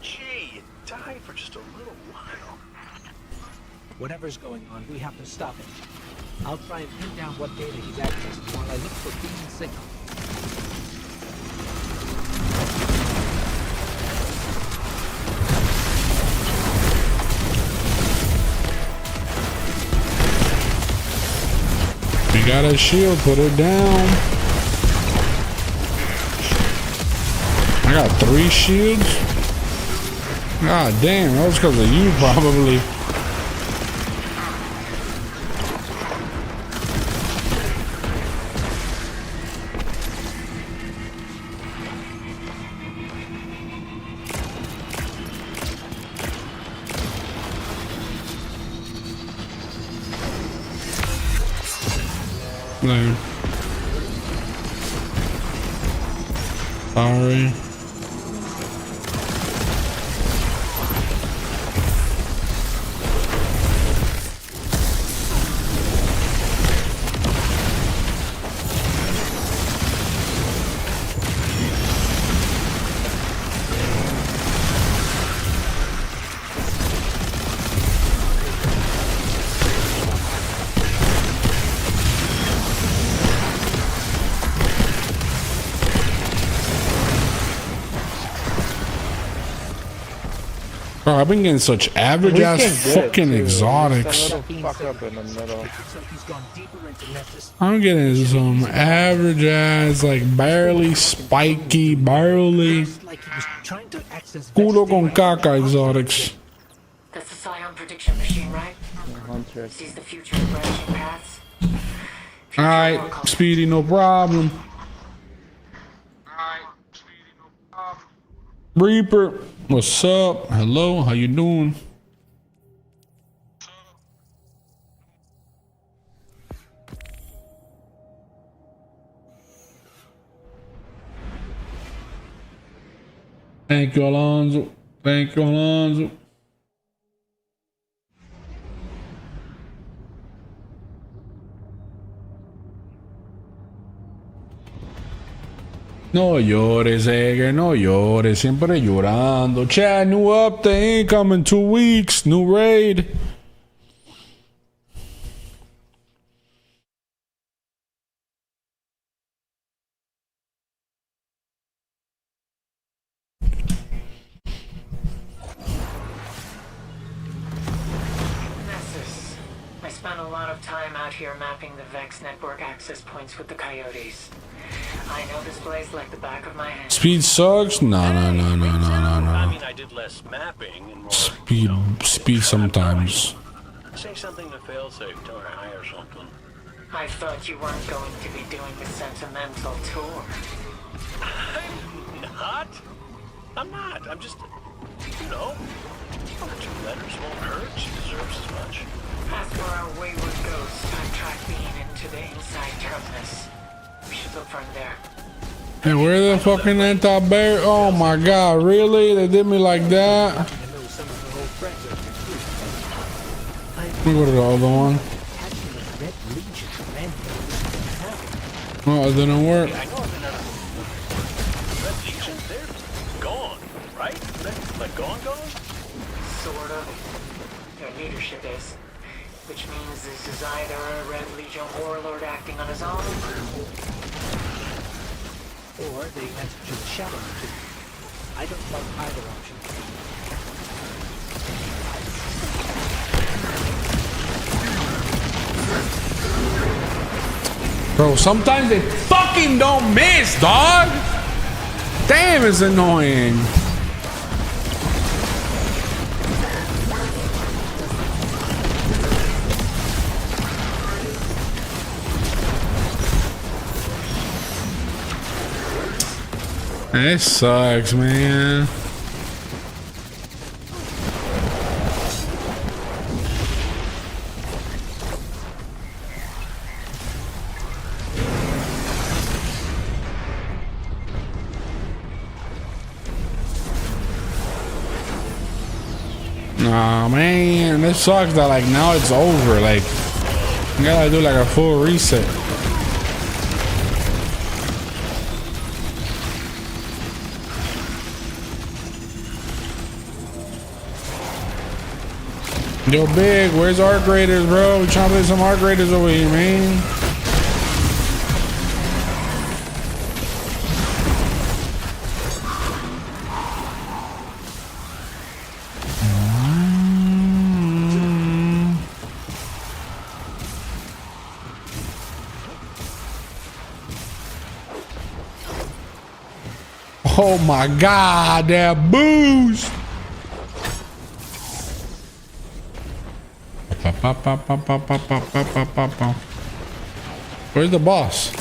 Gee, it died for just a little while. Whatever's going on, we have to stop it. I'll try and pin down what data he's accessing while I look for beacon signal. We got a shield, put it down. I got 3 shields. God damn, that was because of you probably. No. Sorry. Bro, I've been getting such average ass fucking exotics. I'm getting some average ass, like barely spiky, barely culo con caca exotics. That's the Scion prediction machine, right? Sees the future of branching paths. Alright, Speedy, no problem. Reaper, what's up? Hello, how you doing? Thank you, Alonzo. Thank you, Alonzo. No llores, Egger, no llores, siempre llorando. Chat, new update incoming 2 weeks, new raid. Nessus. I spent a lot of time out here mapping the Vex network access points with the Coyotes. I know this place like the back of my hand. Speed sucks? No. I mean, I did less mapping and more, Speed sometimes. Say something to failsafe till I hire something. I thought you weren't going to be doing the sentimental tour. I'm not. I'm just, you know, 2 letters won't hurt. She deserves as much. As for our wayward ghost, I've tracked Bean into the inside terminus. We should look from there. Hey, where the fucking anti-bear? Oh my god, really? They did me like that? Let me go to the other one. Oh, it didn't work. They're gone, right? Like gone? Sort of. Their leadership is. Which means this is either a Red Legion warlord acting on his own, Or they answer to the Shadow Legion. I don't like either option. Bro, sometimes they fucking don't miss, dog. Damn, it's annoying. This sucks, man. Nah, man, this sucks that like now it's over. Like, you gotta do like a full reset. Yo, Big, where's our graders, bro? We trying to play some art graders over here, man. Oh my God, that boost! Where's the boss?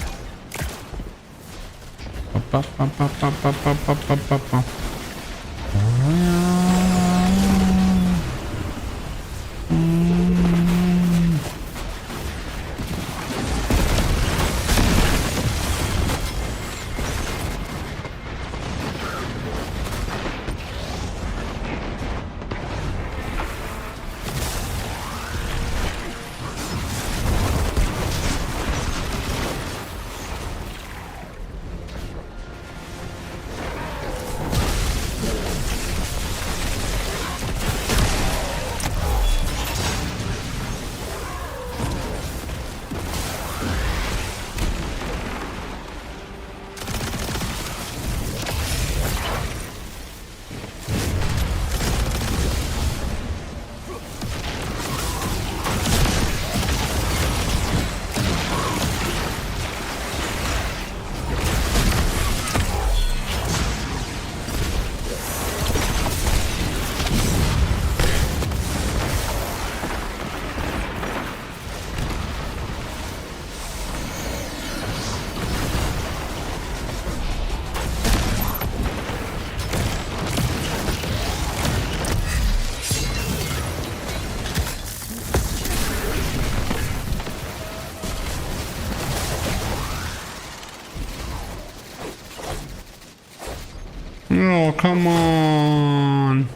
Oh, come on.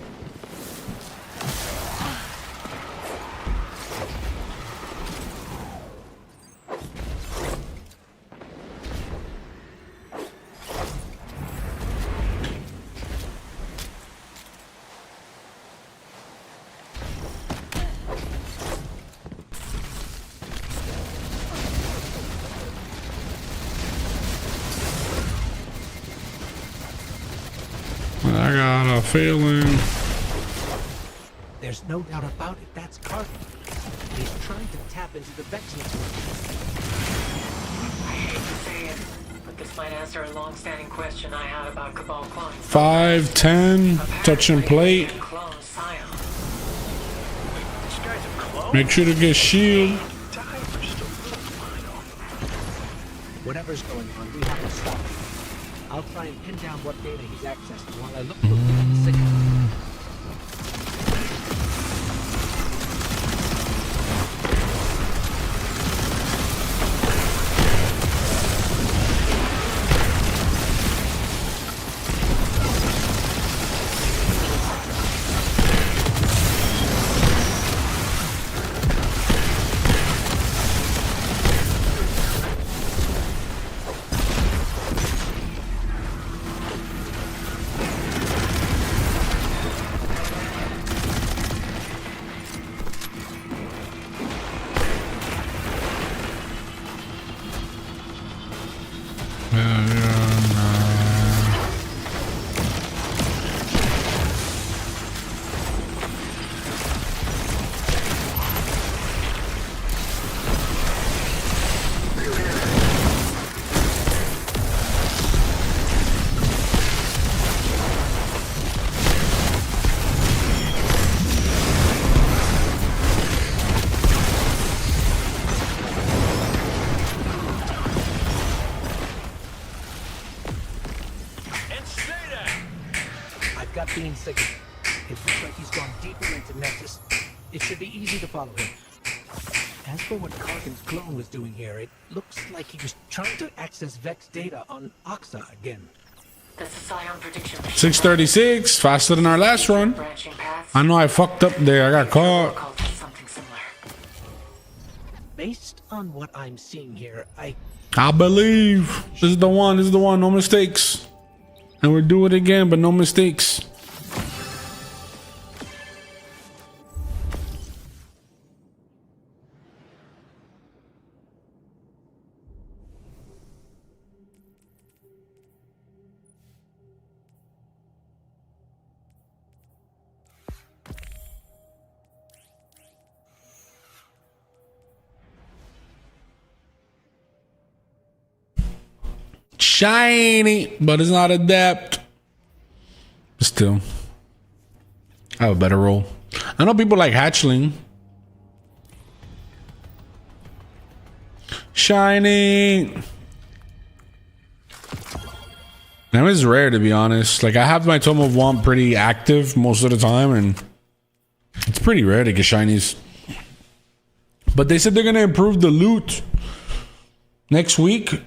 I got a feeling. There's no doubt about it, that's Carter. He's trying to tap into the Vex network. I hate to say it, but this might answer a long-standing question I had about Cabal cloning. 5-10, touch and plate. Make sure to get shield. Whatever's going on, we have to stop it. I'll try and pin down what data he's accessing while I look for the signal. got Bean signal. It looks like he's gone deeper into Nexus. It should be easy to follow him. As for what Karkin's clone was doing here, it looks like he was trying to access Vex data on Oxa again. That's a Scion prediction. 636, faster than our last run. Branching paths. I know I fucked up there. I got caught. Called for something similar. Based on what I'm seeing here, I believe this is the one. This is the one. No mistakes. And we'll do it again, but no mistakes. Shiny, but it's not adept. Still, I have a better roll. I know people like hatchling. Shiny. Now it's rare, to be honest. Like, I have my Tome of Want pretty active most of the time, and it's pretty rare to get shinies. But they said they're gonna improve the loot next week.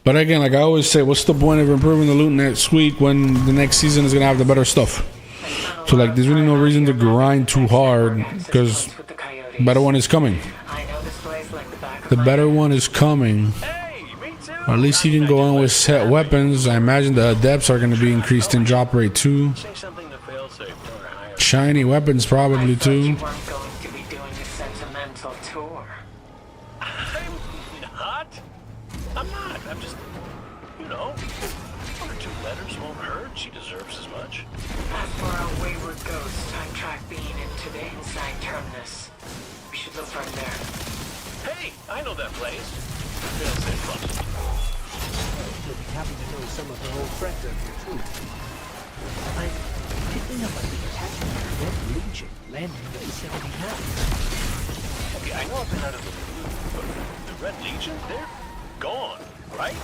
But again, like I always say, what's the point of improving the loot next week when the next season is gonna have the better stuff? So like, there's really no reason to grind too hard because the better one is coming. The better one is coming. Or at least you can go in with set weapons. I imagine the Adepts are gonna be increased in drop rate too. Shiny weapons probably too. I'm not. I'm just, you know, one or two letters won't hurt. She deserves as much. As for our wayward ghost, I tracked Bean into the inside terminus. We should look right there. Hey, I know that place. They'll say fuck. You'll be happy to know some of her old friends are here too. I'm picking up a detachment of Red Legion landing in the vicinity now. Okay, I know I've been out of the loop, but the Red Legion, they're gone, right?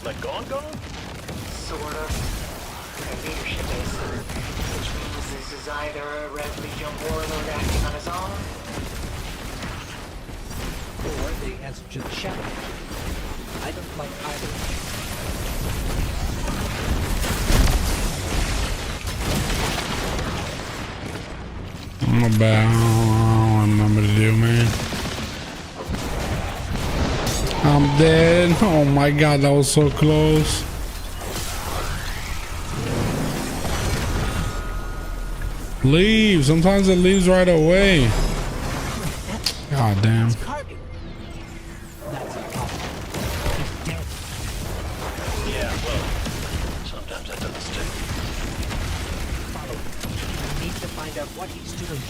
Like gone? Sort of. Their leadership is, which means this is either a Red Legion warlord acting on his own, or they answer to the shadow. I don't like either. I'm bad. I don't remember the deal, man. I'm dead. Oh my god, that was so close. Leave. Sometimes it leaves right away. God damn. Yeah, well, sometimes that doesn't stick. Follow him. We need to find out what he's doing.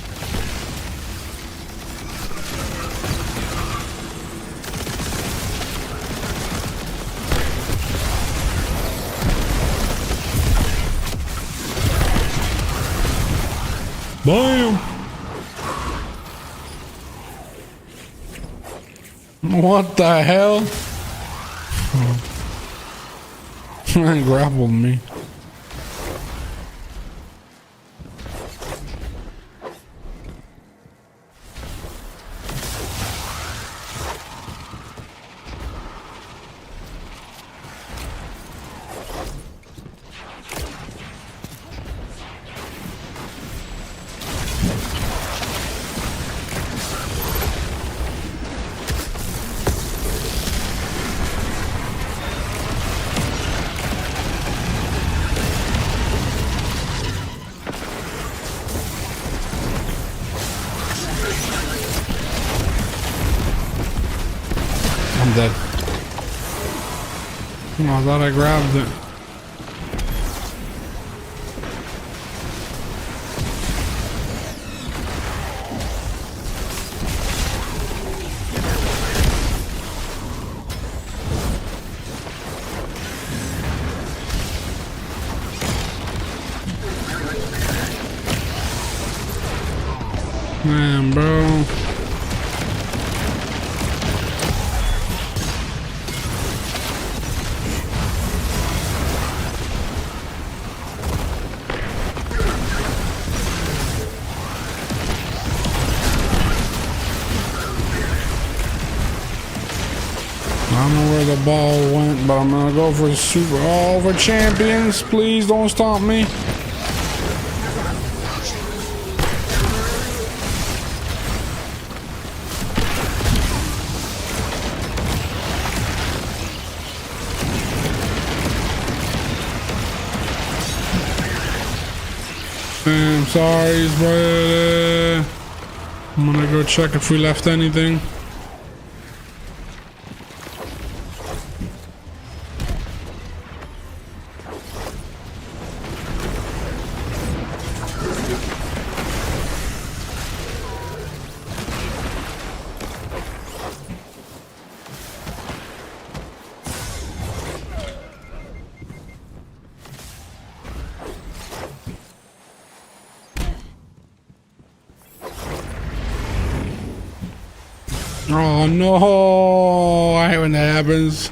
Bam! What the hell? Man grappled me. I'm dead. Oh, I thought I grabbed it. Man, bro. ball went, but I'm gonna go for super over champions. Please don't stop me. I'm sorry, brother. I'm gonna go check if we left anything. Oh no, I hate when that happens.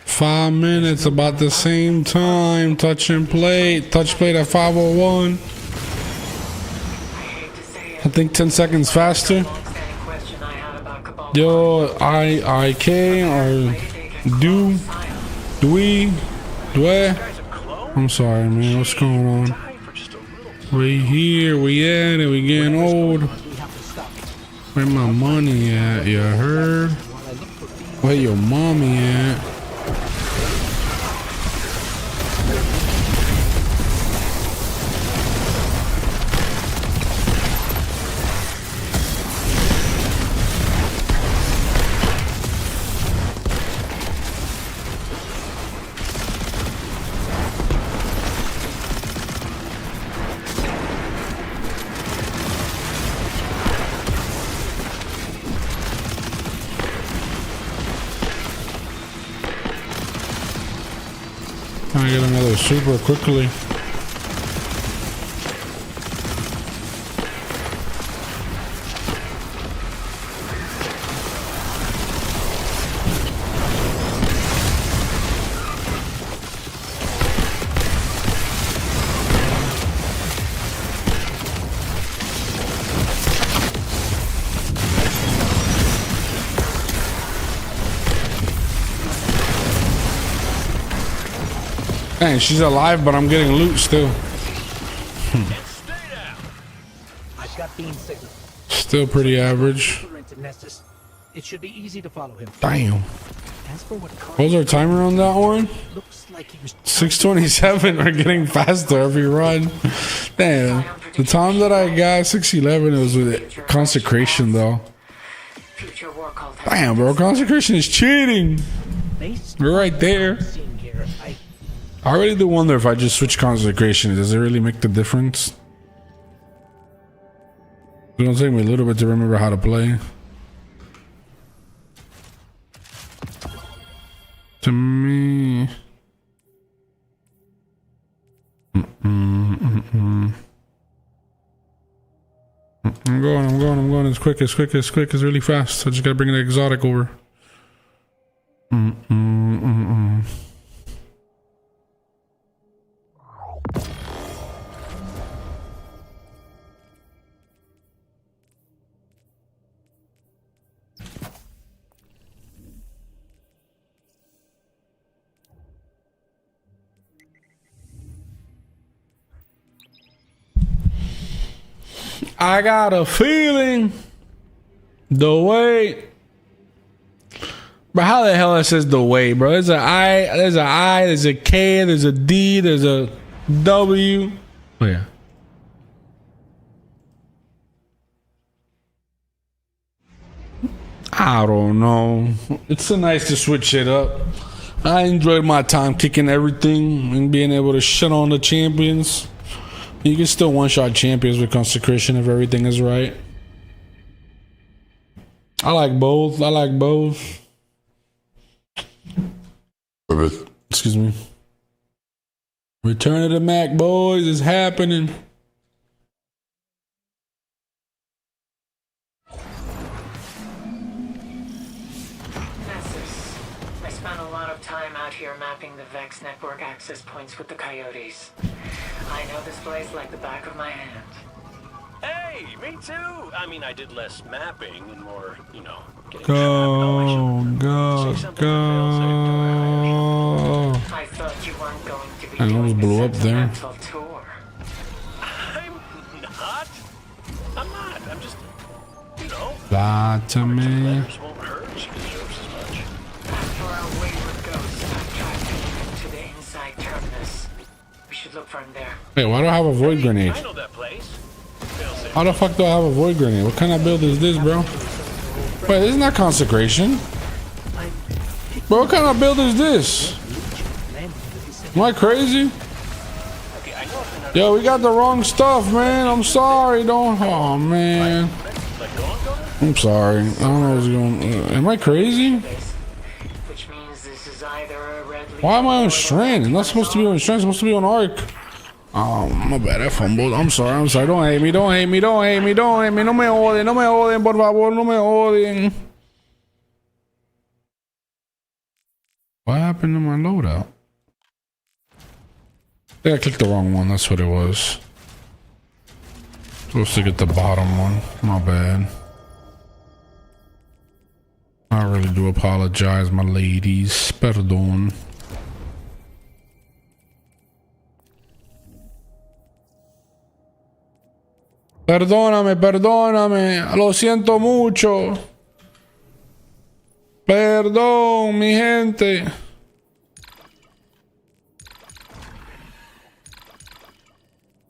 Five minutes, about the same time. Touch and plate. Touch plate at 5:01. I think 10 seconds faster. Yo, I-K or do we? I'm sorry, man. What's going on? We here, we at it, we getting old. Where my money at? You heard? Where your mommy at? Trying to get another super quickly. Dang, she's alive, but I'm getting loot still. I've got beam signal. Still pretty average. It should be easy to follow him. Damn. As for what What was our timer on that one? looks like he was 6:27. We're getting faster every run. Damn. The time that I got 6:11, it was with consecration though. Damn, bro, consecration is cheating. We're right there. I really do wonder if I just switch consecration, does it really make the difference? It's gonna take me a little bit to remember how to play. To me. I'm going as quick, it's really fast. I just gotta bring an exotic over. I got a feeling the way, but how the hell it says the way, bro? There's an I, there's a K, there's a D, there's a W. Oh yeah. I don't know. It's so nice to switch it up. I enjoyed my time kicking everything and being able to shit on the champions. You can still one-shot champions with consecration if everything is right. I like both. Excuse me. Return of the Mac, boys, is happening. you're mapping the Vex network access points with the coyotes. I know this place like the back of my hand. Hey, me too. I mean, I did less mapping and more, you know, getting Go, I thought you weren't going to be I almost doing blew the up there. sentimental tour. I'm not. I'm just, you know. Lie to me. Letters won't hurt. She deserves as much. As for our wayward ghost, I've tried taking him to the inside terminus. We should look for him there. Wait, why do I have a void grenade? I know that place. How the fuck do I have a void grenade? What kind of build is this, bro? Wait, isn't that consecration? Bro, what kind of build is this? Am I crazy? Yo, we got the wrong stuff, man. I'm sorry. Don't. Oh, man. I'm sorry. I don't know what's going on. Am I crazy? Which means this is either a red leaf. Why am I on strand? I'm not supposed to be on strand. I'm supposed to be on arc. Oh, my bad. I fumbled. I'm sorry. I'm sorry. Don't hate me. Don't hate me. Don't hate me. Don't hate me. No me odien. No me odien, por favor. No me odien. What happened to my loadout? I think I clicked the wrong one. That's what it was. Supposed to get the bottom one. My bad. I really do apologize, my ladies. Perdón. Perdóname, perdóname. Lo siento mucho. Perdón, mi gente.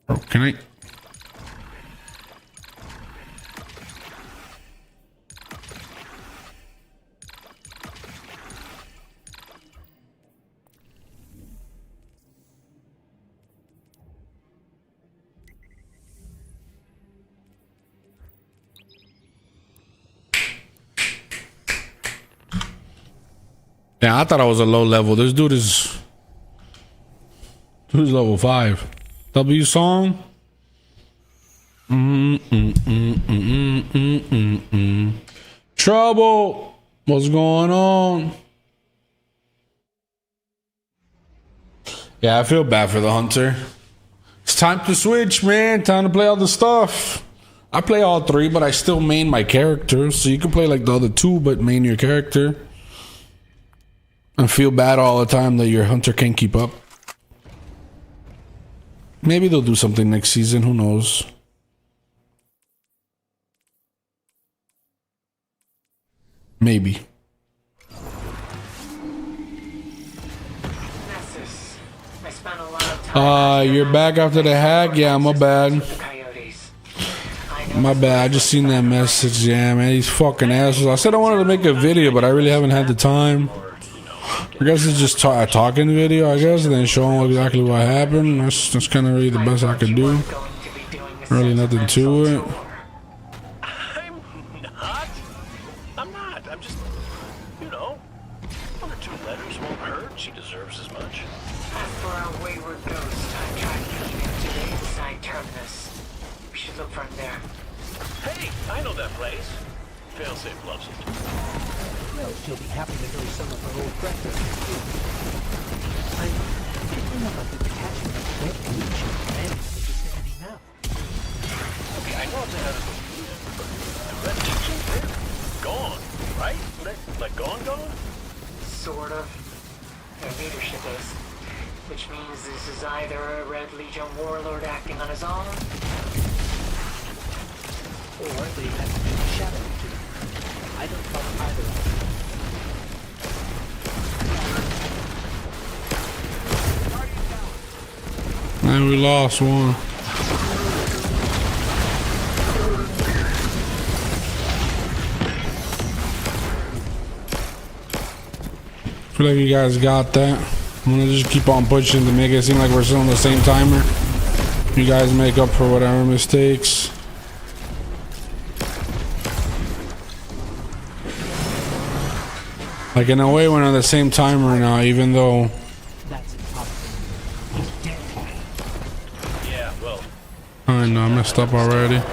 Oh, can I? Yeah, I thought I was a low level. This dude is level 5. W song. Trouble. What's going on? Yeah, I feel bad for the hunter. It's time to switch, man. Time to play all the stuff. I play all 3, but I still main my character. So you can play like the other 2, but main your character. And feel bad all the time that your hunter can't keep up. Maybe they'll do something next season. Who knows? Maybe. You're back after the hack? Yeah, my bad. My bad. I just seen that message. Yeah, man. These fucking assholes. I said I wanted to make a video, but I really haven't had the time. I guess it's just a talking video, I guess, and then showing exactly what happened. That's kind of really the best I could do. Really nothing to it. I'm not. I'm just, you know, 1 or 2 letters won't hurt. She deserves as much. As for our wayward ghost, I've tried taking him to the inside terminus. We should look for him there. Hey, I know that place. Failsafe loves it. Well, she'll be happy to know some of her old friends are here too. I'm thinking about the detachment of Red Legion and the vicinity now. Okay, I know it's ahead of the Red Legion, they're gone, right? Like gone? Sort of. Their leadership is. Which means this is either a Red Legion warlord acting on his own, or they have been shadowed to. I don't follow either of them. And we lost one. Feel like you guys got that. I'm gonna just keep on pushing to make it seem like we're still on the same timer. You guys make up for whatever mistakes. Like in a way, we're on the same timer now, even though. That's impossible. He's dead. Yeah, well. I know, I messed up already. We need to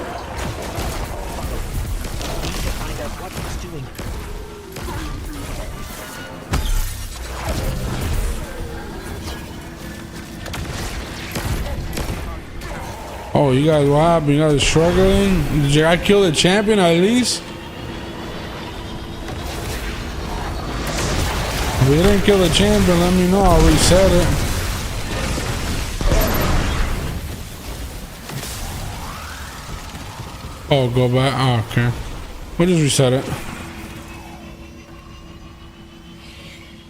find out what he's doing. Oh, you guys, what happened? You guys are struggling? Did you guys kill the champion at least? If you didn't kill the champion, let me know. I'll reset it. Oh, go back. Oh, okay. We'll just reset it.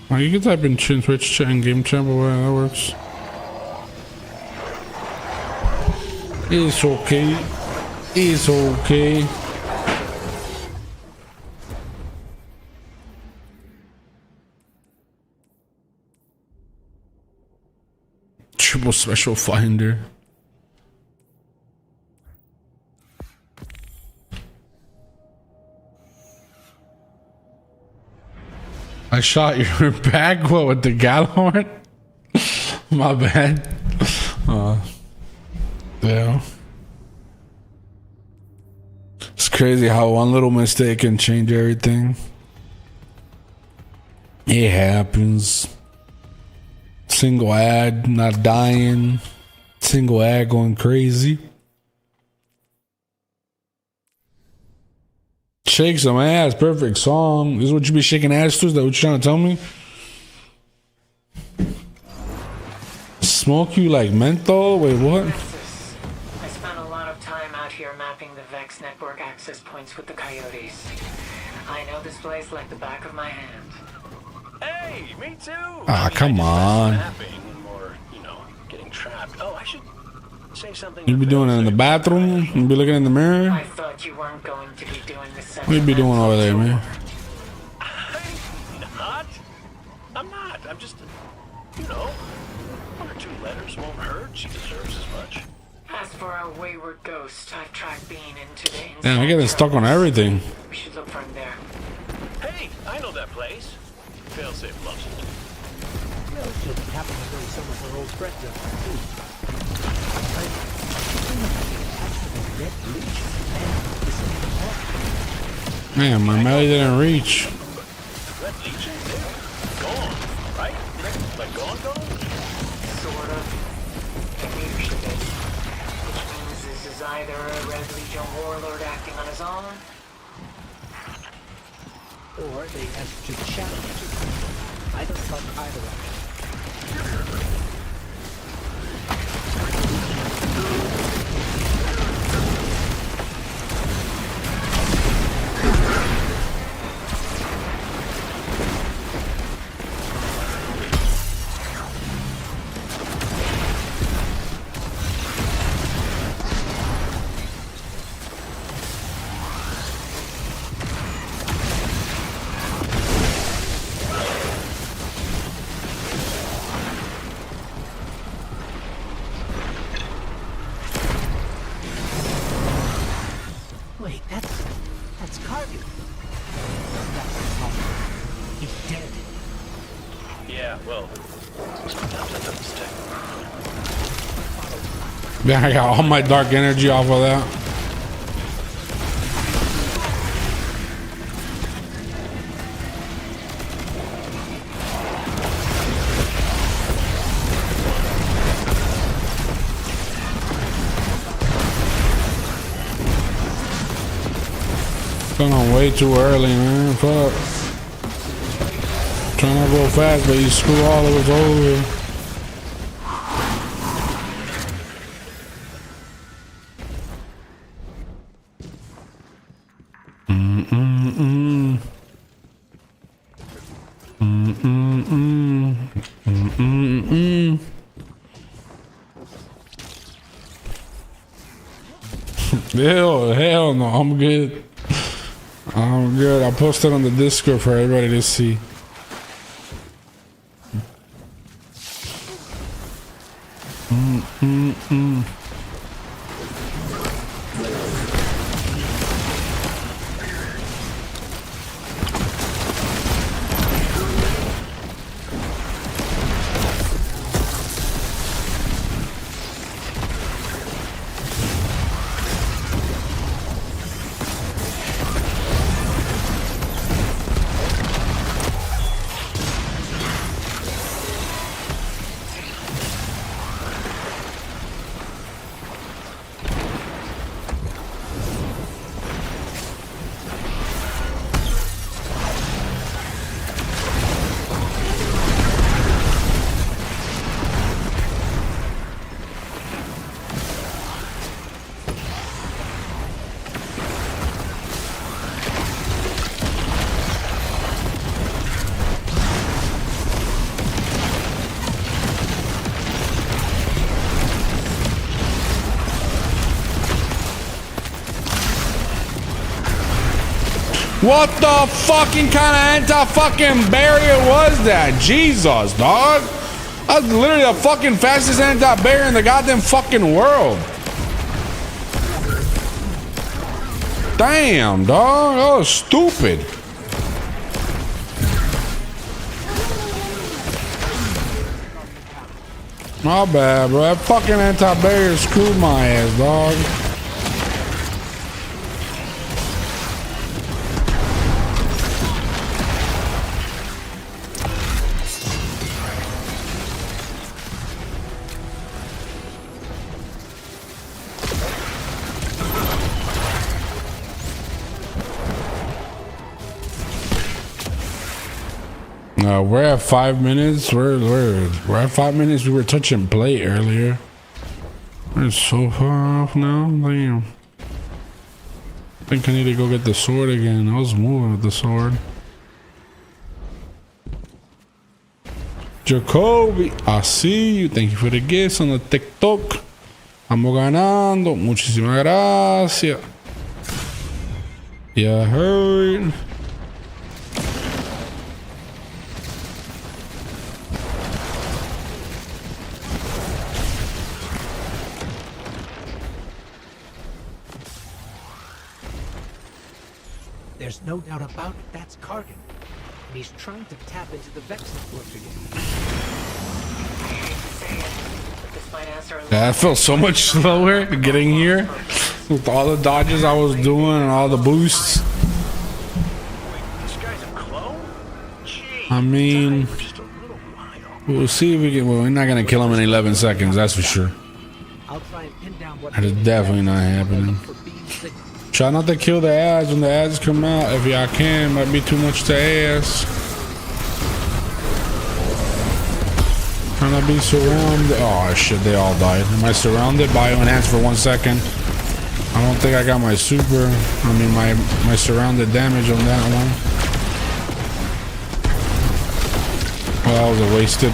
Oh, you can type in Twitch chat and game chat, but whatever, that works. It's okay. It's okay. Triple special finder. I shot your back, what, with the Gallhorn? My bad. Yeah. It's crazy how one little mistake can change everything. It happens. Single ad not dying. Single ad going crazy. Shake some ass, perfect song. This is what you be shaking ass to? Is that what you're trying to tell me? Smoke you like menthol? Wait, what? I spent a lot of time out here mapping the Vex network access points with the Coyotes. I know this place like the back of my hand. Hey, me too. Ah, come on. Mapping or, you know, getting trapped. Oh, I should say something. You be doing it in the bathroom? You be looking in the mirror? I thought you weren't going to be doing this. What you be doing over there, man? I'm not. I'm just, you know, one or two letters won't hurt. She deserves as much. As for a wayward ghost, I've tracked being into the inside. Damn, I'm getting stuck on everything. We should look from there. Hey, I know that place. Failsafe loves it. Well, she'll be happy to bring some of her old friends up too. Man, my melee didn't reach. Red Legion? They're gone, right? Like gone? Sort of. The leadership is. Which means this is either a Red Legion warlord acting on his own, Or they answer to the shadow. I don't like either of them. Wait, that's Cargill. He's dead. Yeah, well, sometimes that doesn't stick. Yeah, I got all my dark energy off of that. Going on way too early, man. Fuck. Trying to go fast, but you screw all of us over. Hell no, I'm good. I'm good. I posted on the Discord for everybody to see. What the fucking kind of anti-fucking barrier was that? Jesus, dog. That's literally the fucking fastest anti-barrier in the goddamn fucking world. Damn, dog. That was stupid. My bad, bro. That fucking anti-barrier screwed my ass, dog. We're at 5 minutes. We're at 5 minutes. We were touching plate earlier. We're so far off now. Damn. I think I need to go get the sword again. I was moving with the sword. Jacoby, I see you. Thank you for the gifts on the TikTok. Vamos ganando. Muchísimas gracias. Yeah, I heard. There's no doubt about it, that's Kargan. And he's trying to tap into the Vex network again. Yeah, I felt so much slower getting here with all the dodges I was doing and all the boosts. I mean, we'll see if we can. Well, we're not gonna kill him in 11 seconds, that's for sure. That is definitely not happening. Try not to kill the ads when the ads come out if y'all can. Might be too much to ask. Trying to be surrounded. Oh shit, they all died. Am I surrounded? Bio enhance for 1 second. I don't think I got my super. I mean my surrounded damage on that one. Well, that was a wasted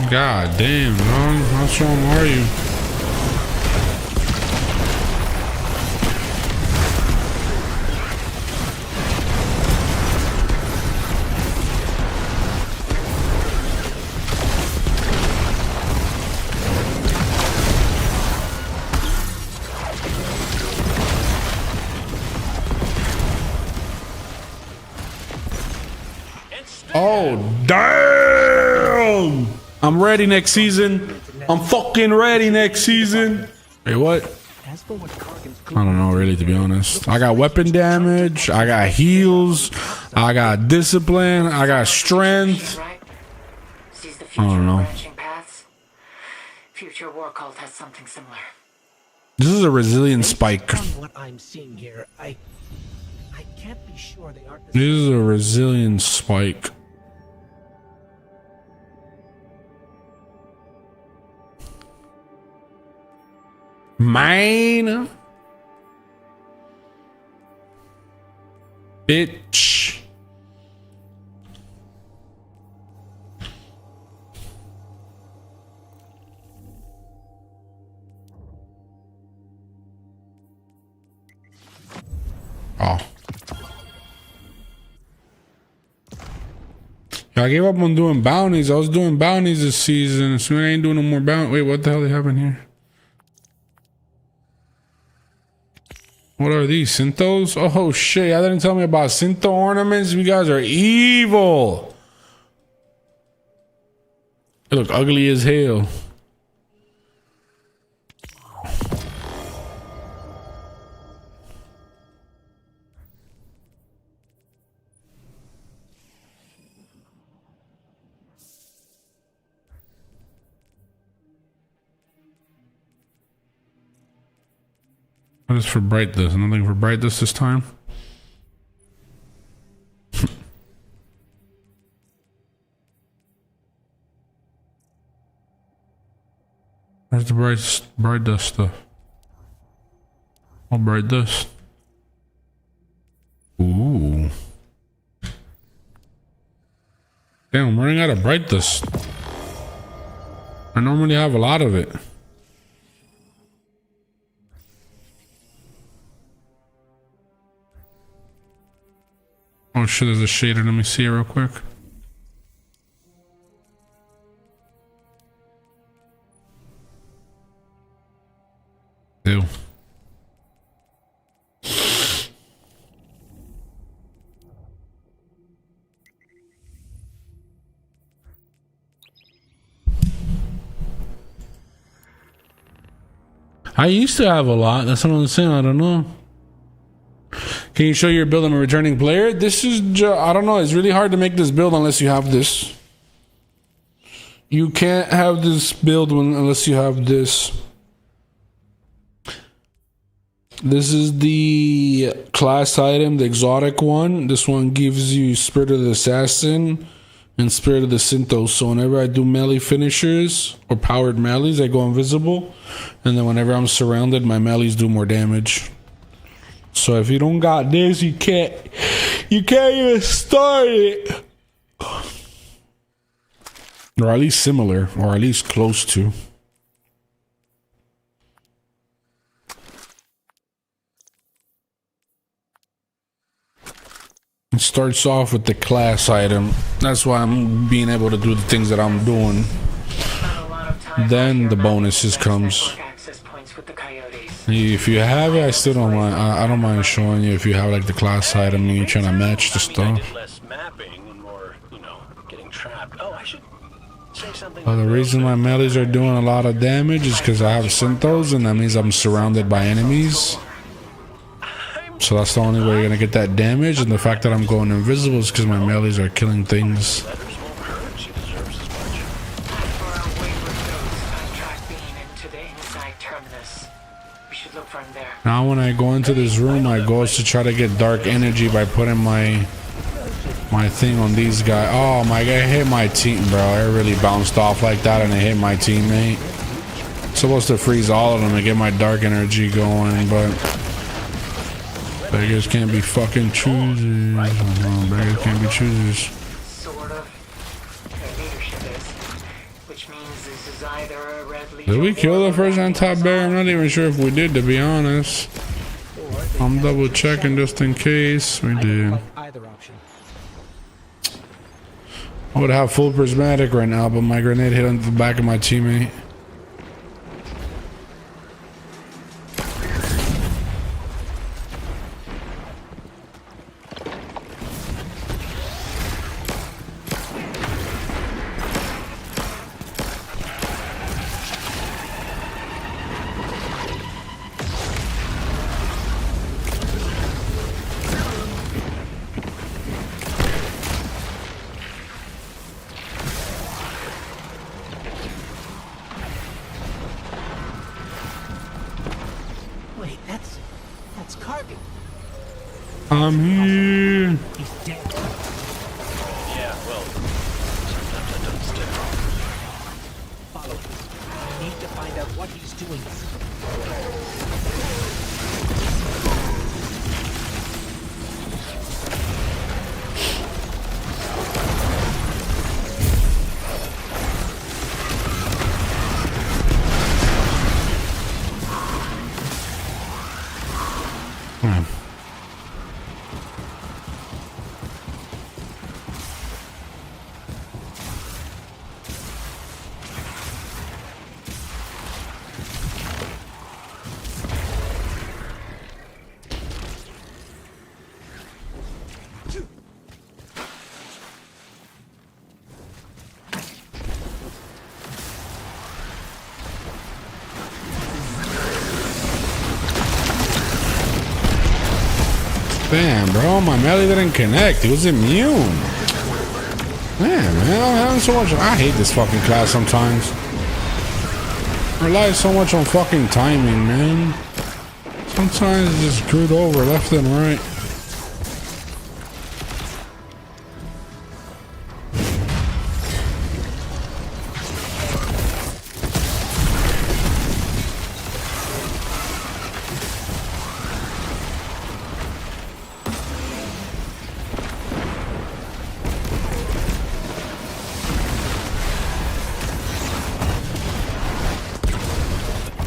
God damn, dog. How strong are you? Oh, damn! I'm ready next season. I'm fucking ready next season. Hey, what? I don't know, really, to be honest. I got weapon damage. I got heals. I got discipline. I got strength. I don't know. Future War Cult has something similar. This is a resilience spike. What I'm seeing here, I can't be sure they aren't. This is a resilience spike. Mine. Bitch. Oh. I gave up on doing bounties. I was doing bounties this season, so I ain't doing no more bounties. Wait, what the hell they have in here? What are these? Cintos? Oh shit, y'all didn't tell me about Cinto ornaments. You guys are evil. They look ugly as hell. What is for brightness? Nothing for brightness this time? Where's the bright dust stuff? Oh, bright dust. Ooh. Damn, I'm running out of bright dust. I normally have a lot of it. Oh shit, there's a shader. Let me see it real quick. Ew. I used to have a lot. That's what I'm saying. I don't know. Can you show your build? I'm a returning player. This is I don't know. It's really hard to make this build unless you have this. You can't have this build unless you have this. This is the class item, the exotic one. This one gives you Spirit of the Assassin and Spirit of the Synthos. So whenever I do melee finishers or powered melees, I go invisible. And then whenever I'm surrounded, my melees do more damage. So if you don't got this, you can't even start it. Or at least similar, or at least close to. It starts off with the class item. That's why I'm being able to do the things that I'm doing. Then the bonuses comes. If you have it, I still don't mind. I don't mind showing you if you have like the class item and you're trying to match the stuff. Well, the reason my melees are doing a lot of damage is because I have synthos, and that means I'm surrounded by enemies. So that's the only way you're gonna get that damage, and the fact that I'm going invisible is because my melees are killing things. Now when I go into this room, my goal is to try to get dark energy by putting my thing on these guys. Oh my god, it hit my team, bro. It really bounced off like that and it hit my teammate. I'm supposed to freeze all of them to get my dark energy going, but beggars can't be fucking choosers. No, beggars can't be choosers. Sort of. Their leadership is. Which means this is either a Red Legion. Did we kill the first anti-bear? I'm not even sure if we did, to be honest. I'm double checking just in case. We did. I would have full prismatic right now, but my grenade hit on the back of my teammate. I'm here. He's dead. Yeah, well, sometimes that doesn't stick. Follow him. I need to find out what he's doing. Damn, bro, my melee didn't connect. It was immune. Man, I'm having so much. I hate this fucking class sometimes. I rely so much on fucking timing, man. Sometimes it's just screwed over left and right.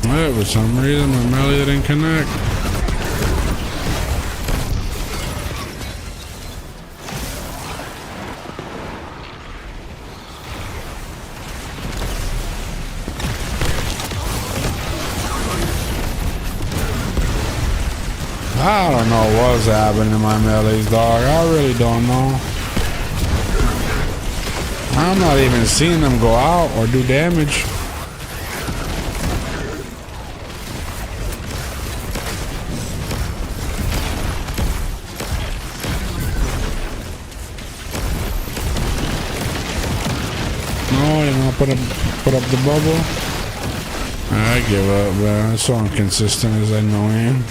Yeah, for some reason my melee didn't connect. I don't know what's happening to my melees, dog. I really don't know. I'm not even seeing them go out or do damage. No, you know, put up the bubble. I give up, man. It's so inconsistent as I know him.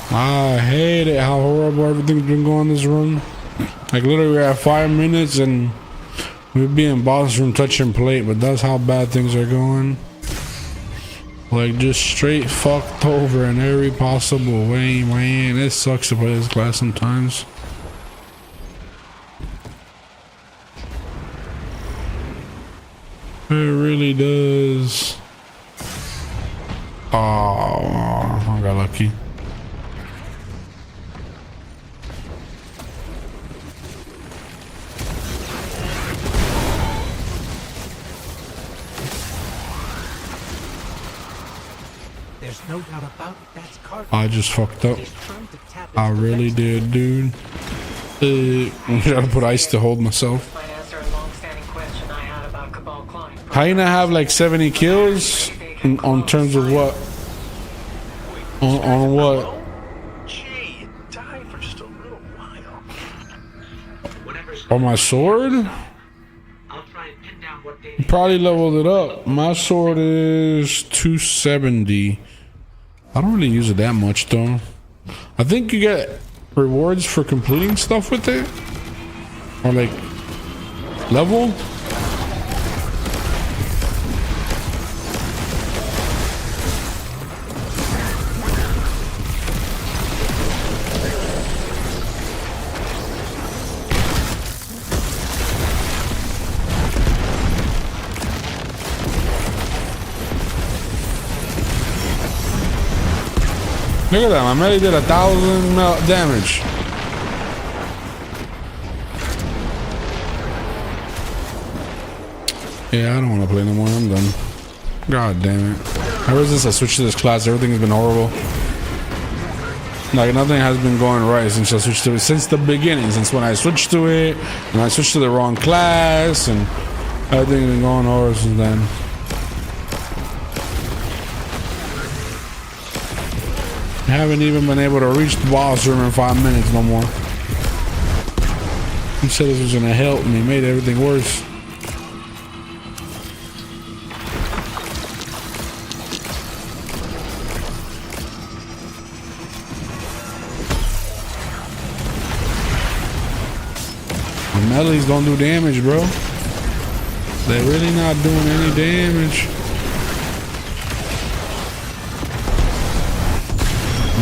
I hate it how horrible everything's been going this run. Like literally we're at 5 minutes and we'd be in boss room touching plate, but that's how bad things are going. Like just straight fucked over in every possible way, man. It sucks to play this class sometimes. It really does. Oh, I got lucky. There's no doubt about it. That's Carter. I just fucked up. I really did, dude. I gotta put ice to hold myself. How you not have like 70 kills on terms of what? On what? Gee, you died for just a little while. On my sword? You probably leveled it up. My sword is 270. I don't really use it that much though. I think you get rewards for completing stuff with it. Or like level. Look at that, my melee did 1,000 damage. Yeah, I don't want to play no more, I'm done. God damn it. Ever since I switched to this class, everything has been horrible. Like, nothing has been going right since I switched to it. Since the beginning, since when I switched to it, and I switched to the wrong class, and everything's been going horrible since then. I haven't even been able to reach the boss room in 5 minutes no more. He said this was gonna help me, made everything worse. The melees don't do damage, bro. They're really not doing any damage.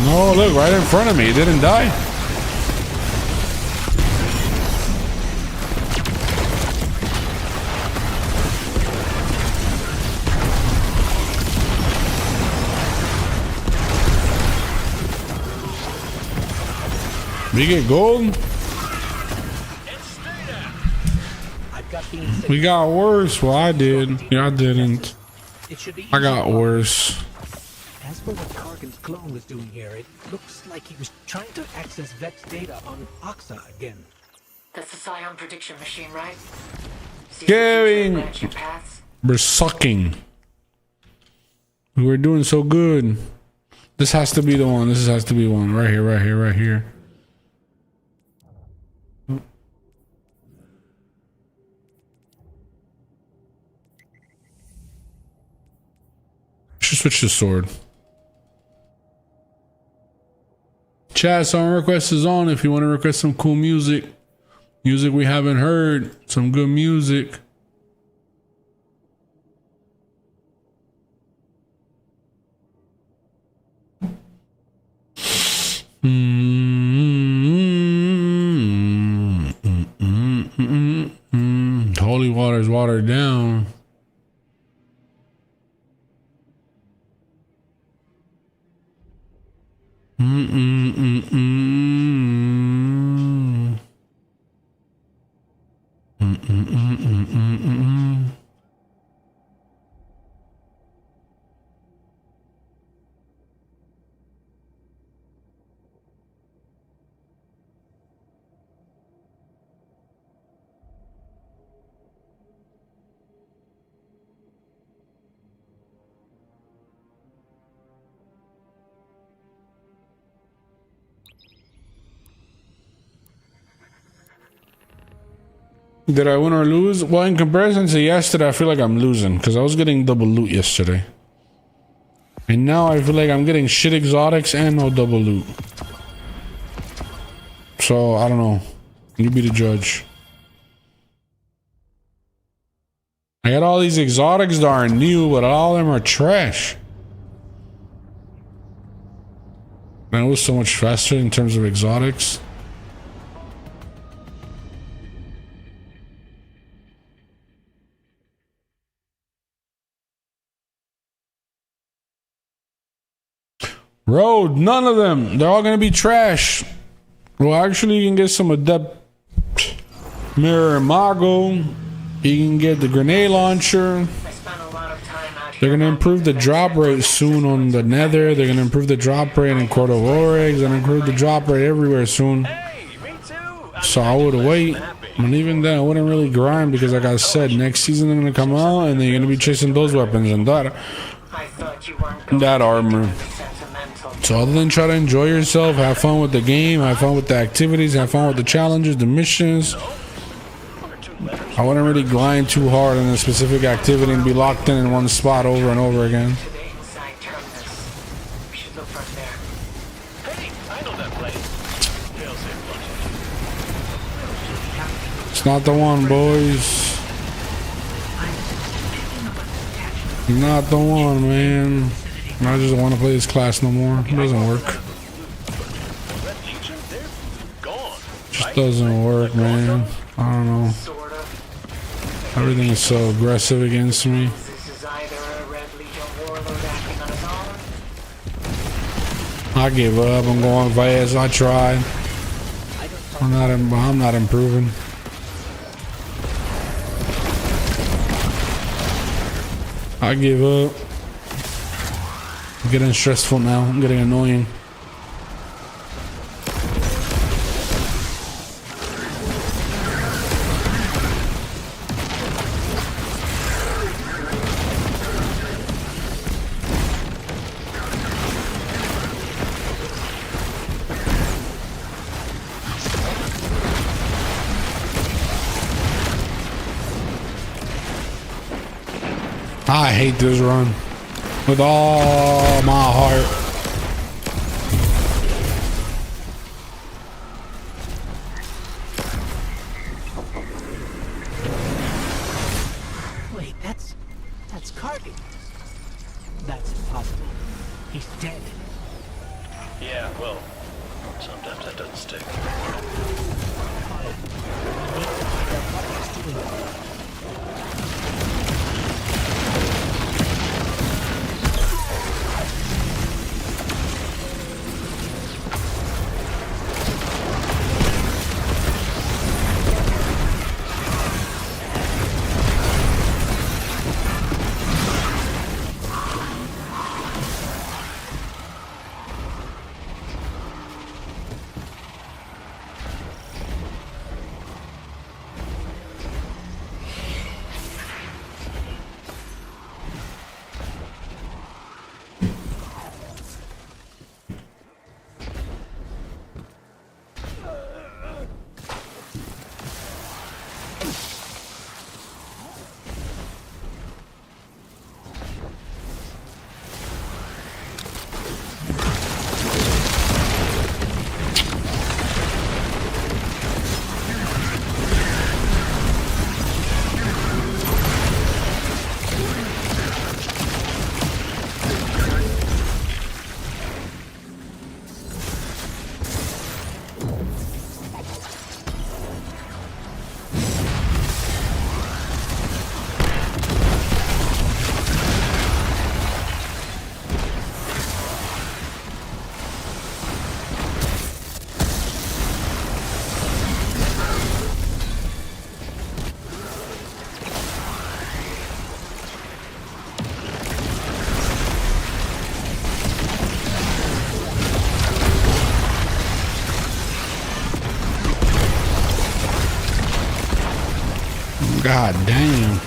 No, look, right in front of me. He didn't die. We get gold? We got worse. Well, I did. Yeah, I didn't. I got worse. As for what Kargan's clone was doing here, it looks like he was trying to access Vex data on Oxa again. That's the Scion prediction machine, right? See Gary, the future, branch your paths? we're sucking. We were doing so good. This has to be the one. This has to be one. Right here, right here, right here. Should switch to sword. Chat, song request is on if you want to request some cool music. Music we haven't heard. Some good music. Holy water's watered down. Did I win or lose? Well, in comparison to yesterday, I feel like I'm losing because I was getting double loot yesterday. And now I feel like I'm getting shit exotics and no double loot. So, I don't know. You be the judge. I got all these exotics that are new, but all of them are trash. Man, it was so much faster in terms of exotics. Road, none of them. They're all gonna be trash. Well, actually, you can get some Adept Mirror Mago. You can get the grenade launcher. They're gonna improve the drop rate soon on the Nether. They're gonna improve the drop rate in Court of Oryx. They're gonna improve the drop rate everywhere soon. So I would wait. And even then, I wouldn't really grind because, like I said, next season they're gonna come out and they're gonna be chasing those weapons and that armor. So other than try to enjoy yourself, have fun with the game, have fun with the activities, have fun with the challenges, the missions. I wouldn't really grind too hard in a specific activity and be locked in one spot over and over again. It's not the one, boys. Not the one, man. I just don't want to play this class no more. It doesn't work. Just doesn't work, man. I don't know. Everything is so aggressive against me. I give up. I'm going fast. I tried. I'm not improving. I give up. I'm getting stressful now. I'm getting annoying. I hate this run with all my heart. Wait, that's Cargan. That's impossible. He's dead. Yeah, well, sometimes that doesn't stick. God damn.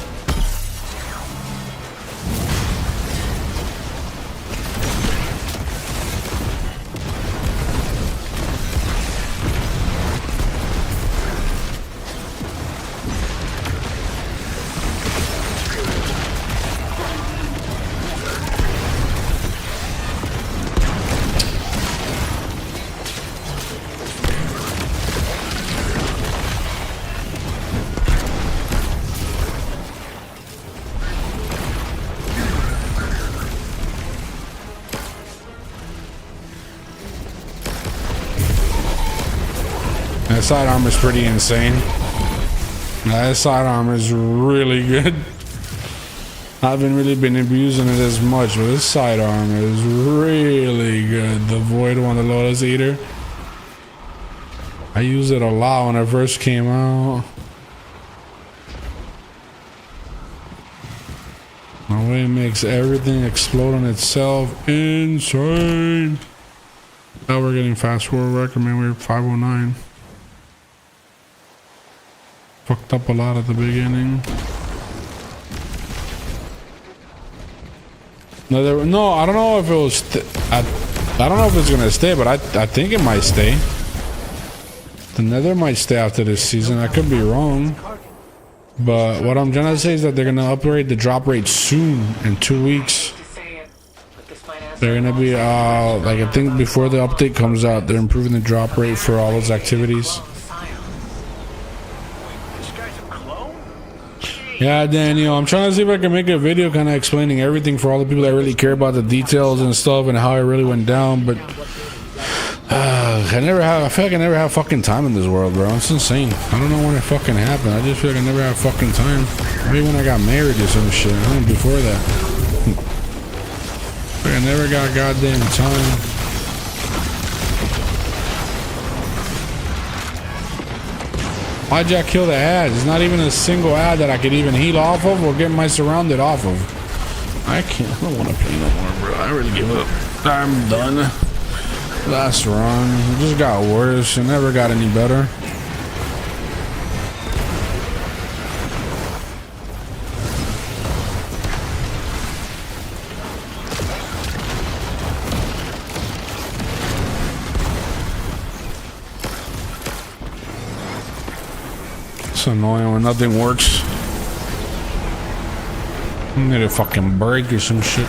That sidearm is pretty insane. That sidearm is really good. I haven't really been abusing it as much, but this sidearm is really good. The void one, the LOTUS-EATER. I used it a lot when it first came out. The way it makes everything explode on itself. Insane. Now we're getting fast forward record, man. We're 509. Fucked up a lot at the beginning. No, I don't know if it was. I don't know if it's gonna stay, but I think it might stay. The Nether might stay after this season. I could be wrong, but what I'm trying to say is that they're gonna upgrade the drop rate soon in 2 weeks. They're gonna be like, I think before the update comes out, they're improving the drop rate for all those activities. Yeah, Daniel, I'm trying to see if I can make a video kind of explaining everything for all the people that really care about the details and stuff and how it really went down, but I feel like I never have fucking time in this world, bro. It's insane. I don't know when it fucking happened. I just feel like I never have fucking time. Maybe when I got married or some shit. I mean, before that. I never got goddamn time. Why'd y'all kill the ads? It's not even a single ad that I could even heal off of or get my surrounded off of. I don't want to play no more, bro. I really give up. I'm done. Last run. It just got worse. It never got any better. It's annoying when nothing works. I need a fucking break or some shit.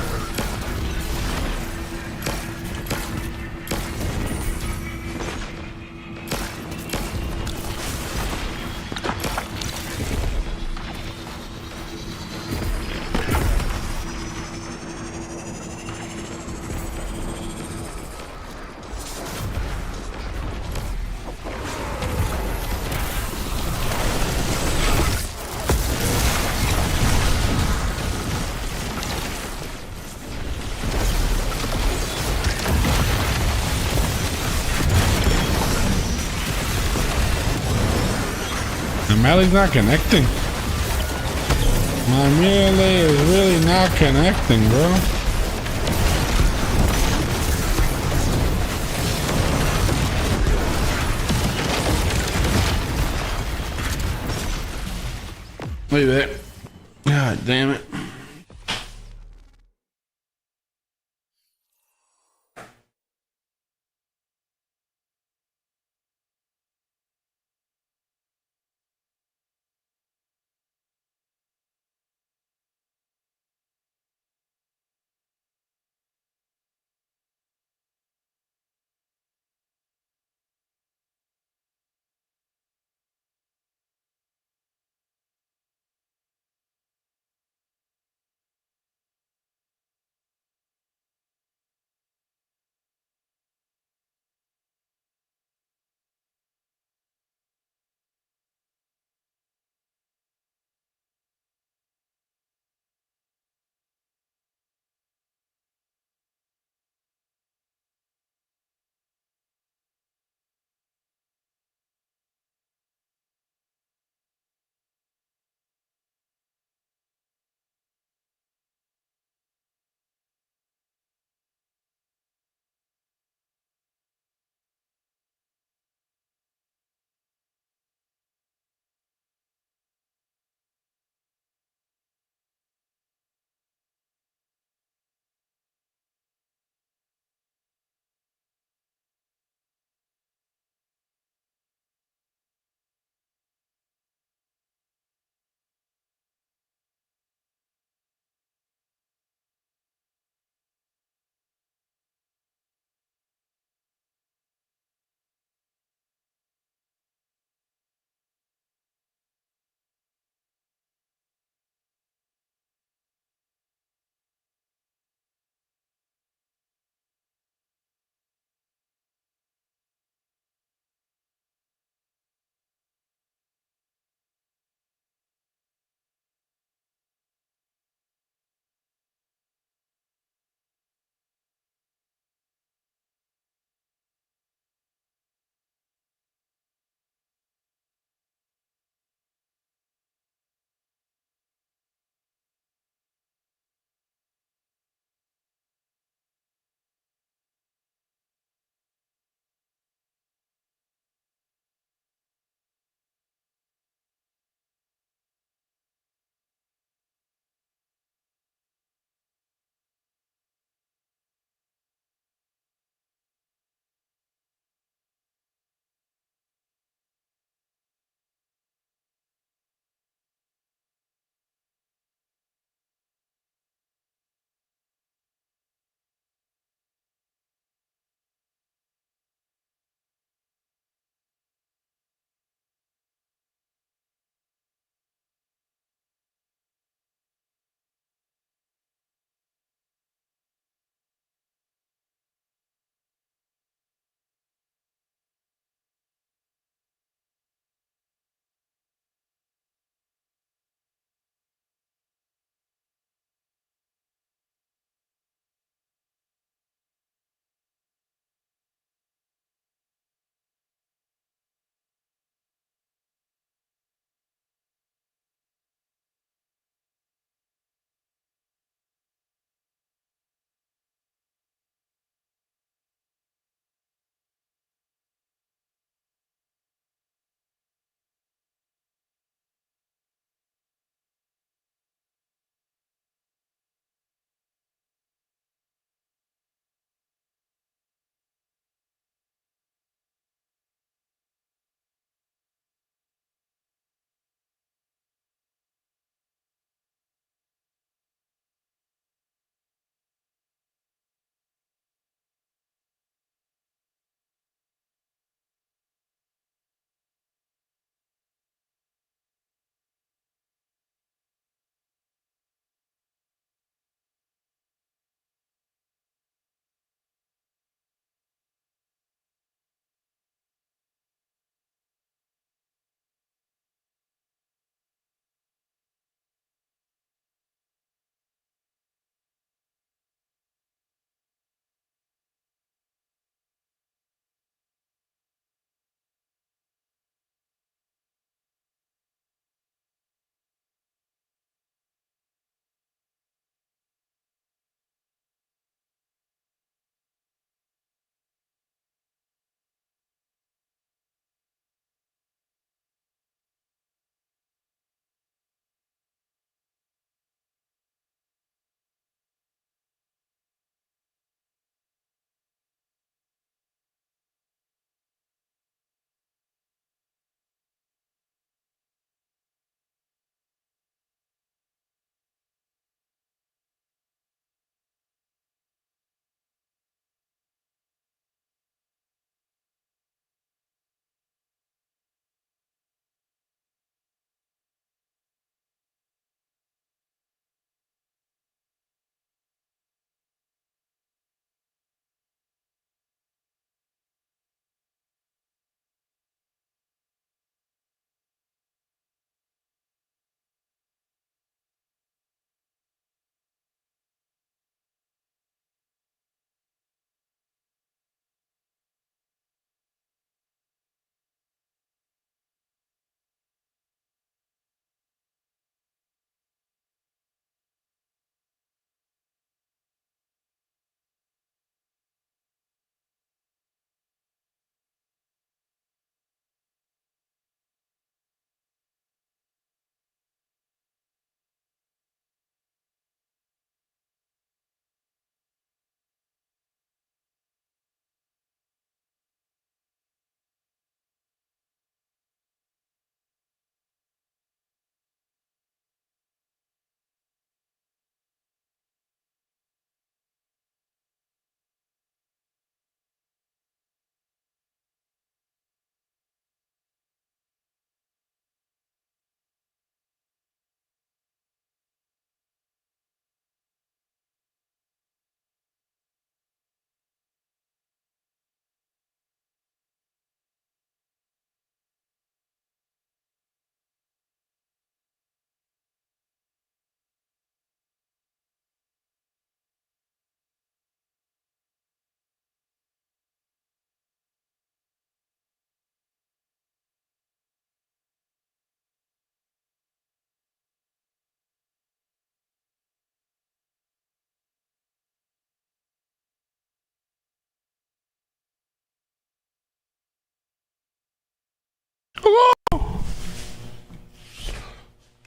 Melee's not connecting. My melee is really not connecting, bro. Look at that. God damn it.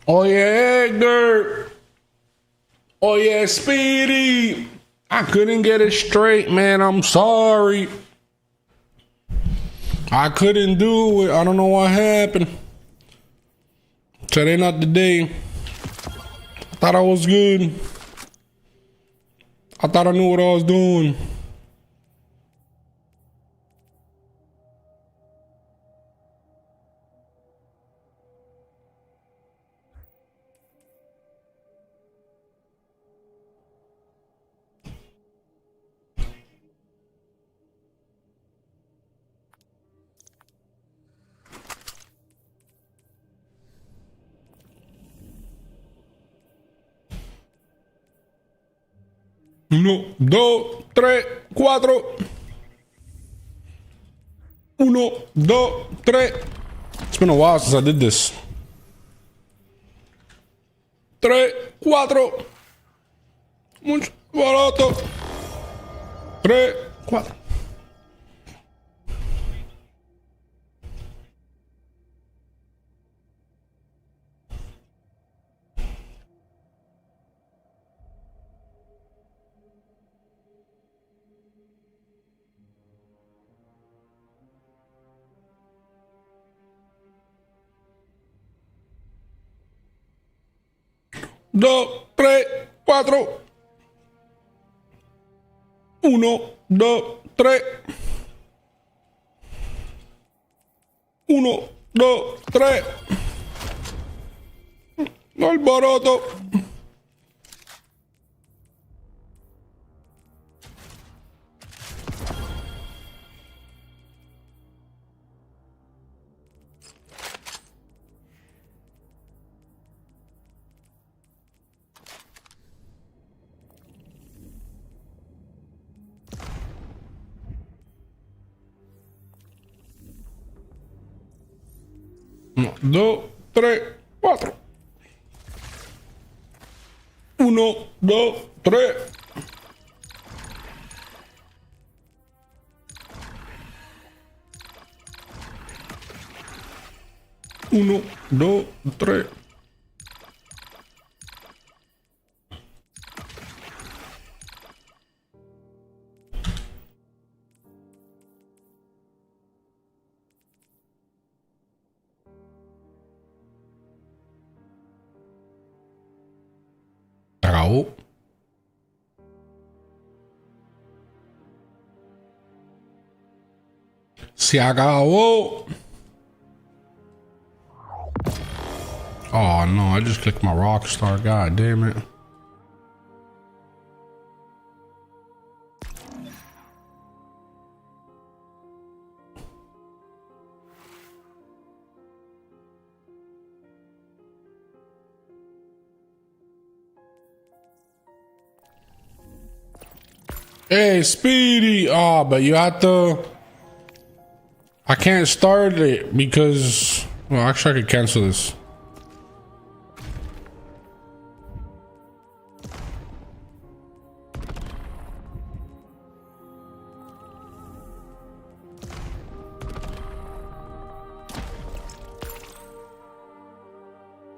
Oh yeah, Edgar. Oh yeah, Speedy. I couldn't get it straight, man. I'm sorry. I couldn't do it. I don't know what happened. Today not the day. I thought I was good. I thought I knew what I was doing. Uno, dos, tres, cuatro. Uno, dos, tres. It's been a while since I did this. Tres, cuatro. Mucho barato. Tres, cuatro. Dos, tres, cuatro. Uno, dos, tres. Uno, dos, tres. Alboroto. Uno, dos, tres, cuatro. Uno, dos, tres. Uno, dos, tres. Se acabó. Se acabó. Oh no, I just clicked my Rockstar. God damn it. Hey, Speedy. Oh, but you have to. I can't start it because. Well, actually, I could cancel this.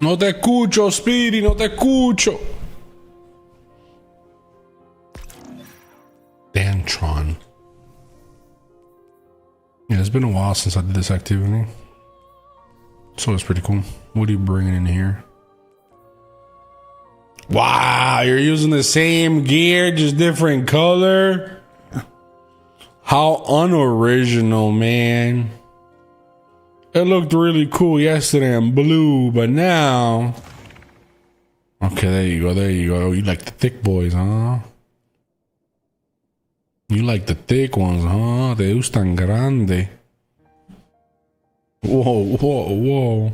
No te escucho, Speedy, no te escucho. Dantron. Yeah, it's been a while since I did this activity. So it's pretty cool. What are you bringing in here? Wow, you're using the same gear, just different color. How unoriginal, man. It looked really cool yesterday in blue, but now... Okay, there you go, there you go. You like the thick boys, huh? You like the thick ones, huh? Te gustan grande. Whoa, whoa, whoa.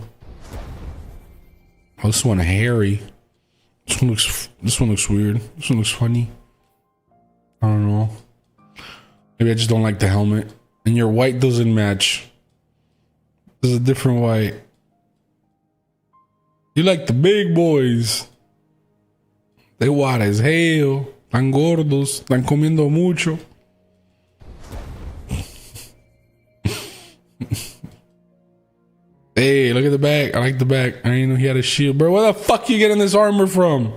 Oh, this one hairy. This one looks weird. This one looks funny. I don't know. Maybe I just don't like the helmet. And your white doesn't match. This is a different white. You like the big boys. They white as hell. Tan gordos. Están comiendo mucho. Hey, look at the back. I like the back. I didn't know he had a shield. Bro, where the fuck you getting this armor from?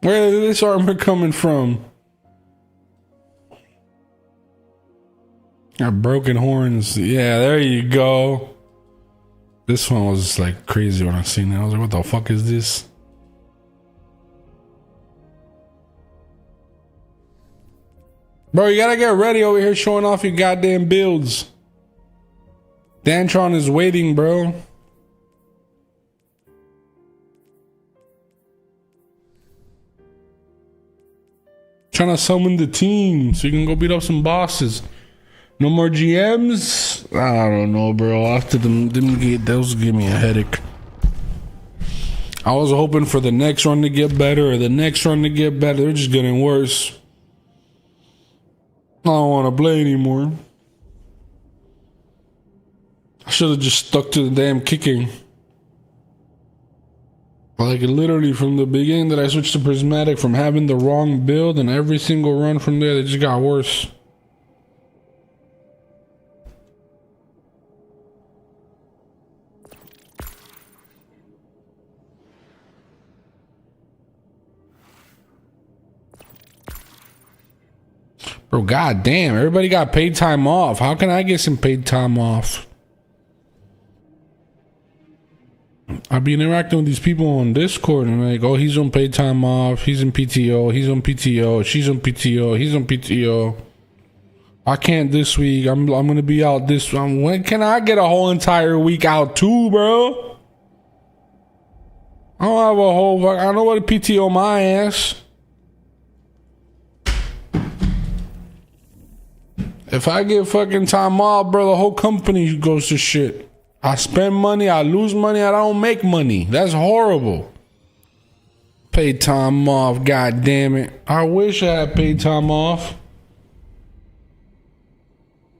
Where is this armor coming from? Got broken horns. Yeah, there you go. This one was like crazy when I seen it. I was like, what the fuck is this? Bro, you gotta get ready over here showing off your goddamn builds. Dantron is waiting, bro. Trying to summon the team so you can go beat up some bosses. No more GMs? I don't know, bro. After them those give me a headache. I was hoping for the next run to get better or the next run to get better. They're just getting worse. I don't want to play anymore. I should have just stuck to the damn kicking. Like literally from the beginning that I switched to prismatic, from having the wrong build, and every single run from there, they just got worse. Bro, goddamn, everybody got paid time off. How can I get some paid time off? I've been interacting with these people on Discord and like, oh, he's on paid time off. He's in PTO. He's on PTO. She's on PTO. He's on PTO. I can't this week. I'm gonna be out this. When can I get a whole entire week out too, bro? I don't have a whole. I know what a PTO my ass. If I get fucking time off, bro, the whole company goes to shit. I spend money, I lose money, I don't make money. That's horrible. Paid time off, god damn it. I wish I had paid time off.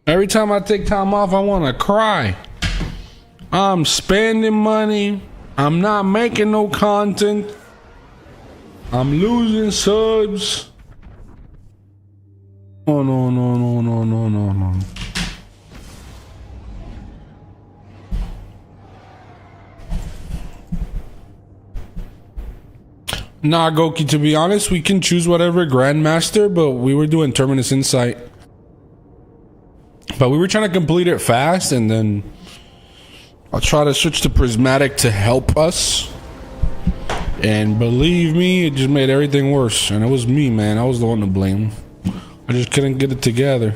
Every time I take time off, I want to cry. I'm spending money. I'm not making no content. I'm losing subs. Oh, no, no, no, no, no, no, no. Nah, Goki, to be honest, we can choose whatever Grandmaster, but we were doing Terminus Insight. But we were trying to complete it fast, and then I'll try to switch to Prismatic to help us. And believe me, it just made everything worse. And it was me, man. I was the one to blame. I just couldn't get it together.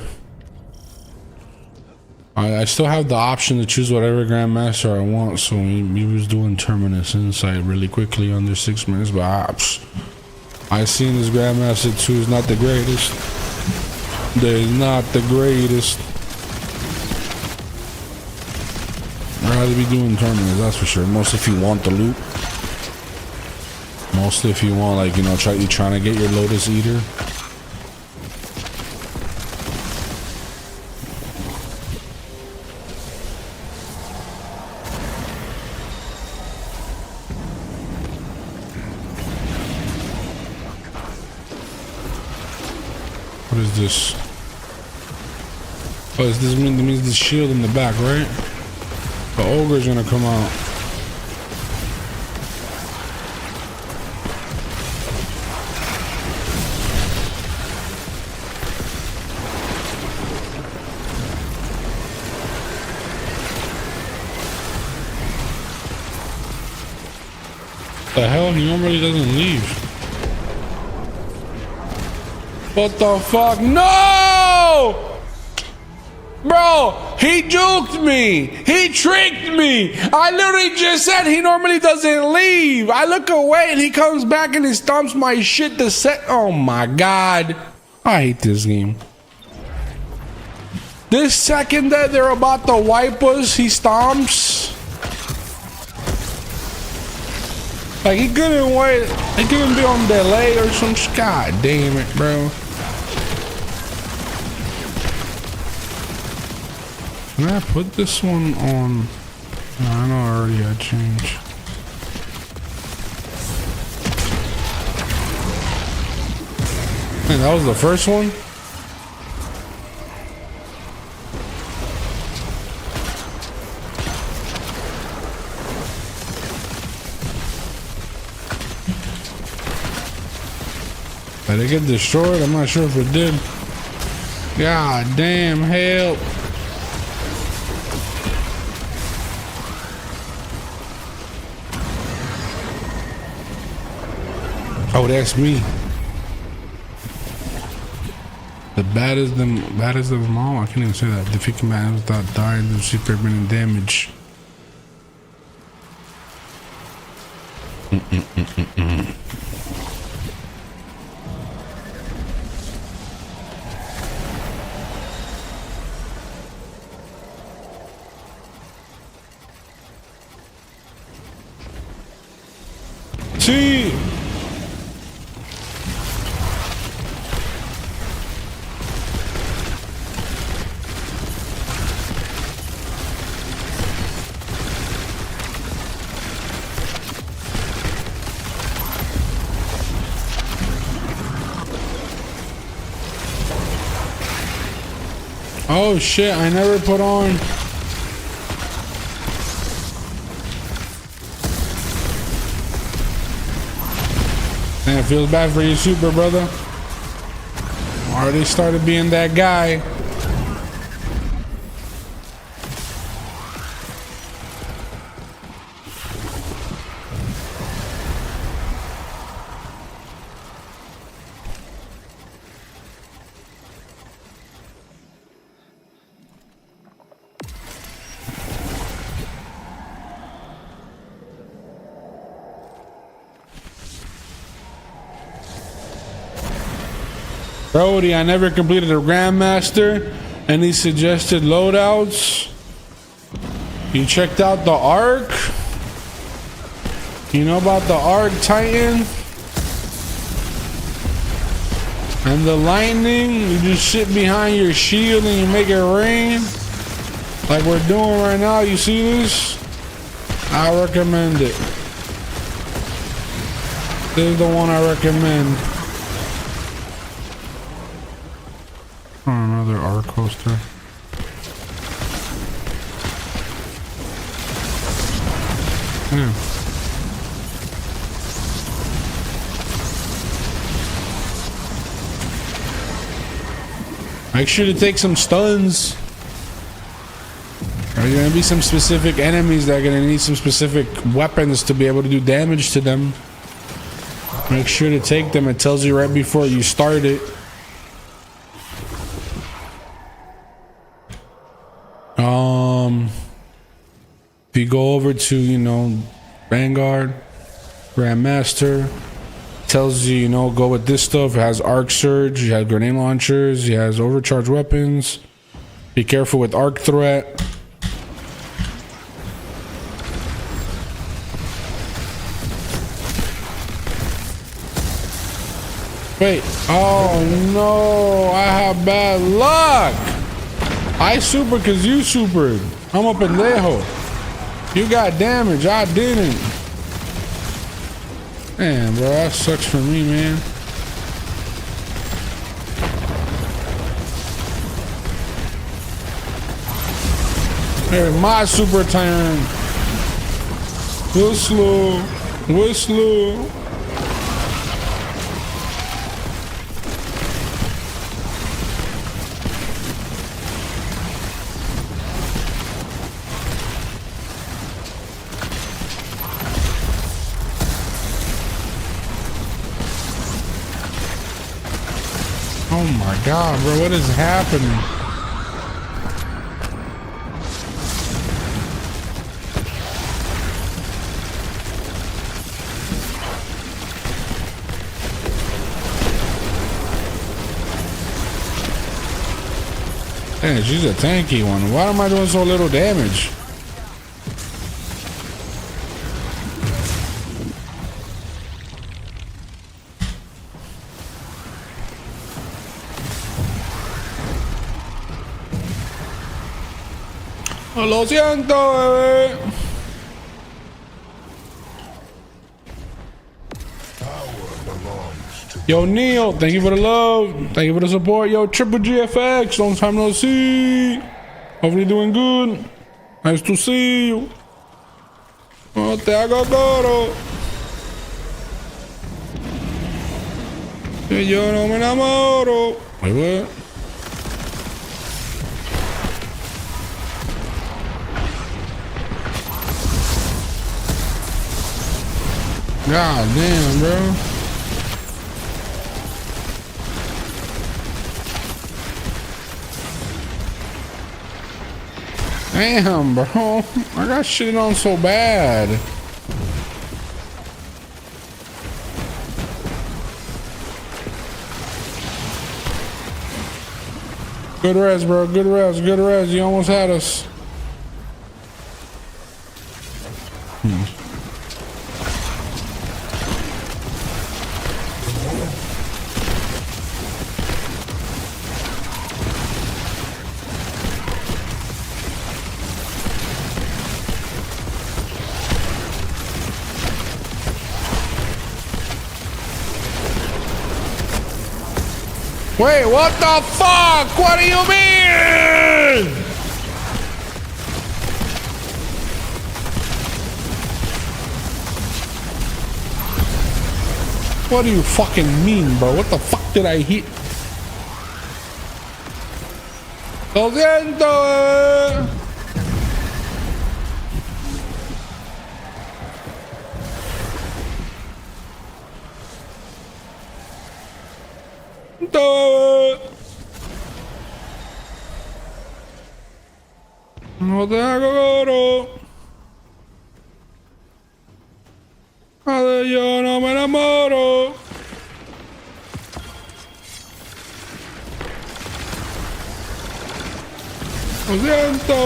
I still have the option to choose whatever Grandmaster I want, so we was doing Terminus Insight really quickly under 6 minutes, but I seen this Grandmaster 2 is not the greatest. They're not the greatest. I'd rather be doing Terminus, that's for sure. Mostly if you want the loot. Mostly if you want, like, you know, you're trying to get your LOTUS-EATER. What is this? Oh, this means the shield in the back, right? The ogre's gonna come out. The hell? He normally doesn't leave. What the fuck? No! Bro, he juked me. He tricked me. I literally just said he normally doesn't leave. I look away and he comes back and he stomps my shit to set. Oh my god. I hate this game. This second that they're about to wipe us, he stomps. Like he couldn't wait. He couldn't be on delay or some shit. God damn it, bro. Can I put this one on? No, I know I already had change. Man, that was the first one? Did it get destroyed? I'm not sure if it did. God damn, help. Oh, that's me. The baddest of them all. I can't even say that. Defeat combatants without dying to see permanent damage. See. Oh shit, I never put on. Man, it feels bad for you, super brother. Already started being that guy. Brody, I never completed a Grandmaster. Any suggested loadouts? You checked out the Arc? You know about the Arc Titan? And the lightning? You just sit behind your shield and you make it rain? Like we're doing right now, you see this? I recommend it. This is the one I recommend. Oh, another Arc coaster. Yeah. Make sure to take some stuns. There's gonna be some specific enemies that are gonna need some specific weapons to be able to do damage to them. Make sure to take them. It tells you right before you start it. If you go over to, you know, Vanguard, Grandmaster, tells you, you know, go with this stuff. It has Arc Surge, you have grenade launchers, it has overcharged weapons. Be careful with Arc Threat. Wait, oh no, I have bad luck. I super because you supered. I'm a pendejo. You got damage, I didn't. Man, bro, that sucks for me, man. Here's my super turn. Whistle, whistle. Oh my god, bro, what is happening? Damn, she's a tanky one. Why am I doing so little damage? Lo siento, bebé. Yo, Neil, thank you for the love. Thank you for the support. Yo, Triple GFX, long time no see. Hopefully doing good. Nice to see you. Oh, te hago coro. Que yo no me enamoro. Wait, what? God damn, bro. Damn, bro. I got shit on so bad. Good rest, bro. Good rest. Good rest. You almost had us. Wait, what the fuck? What do you mean? What do you fucking mean, bro? What the fuck did I hit? Lo siento. No te hago coro. De yo no me enamoro. Lo siento.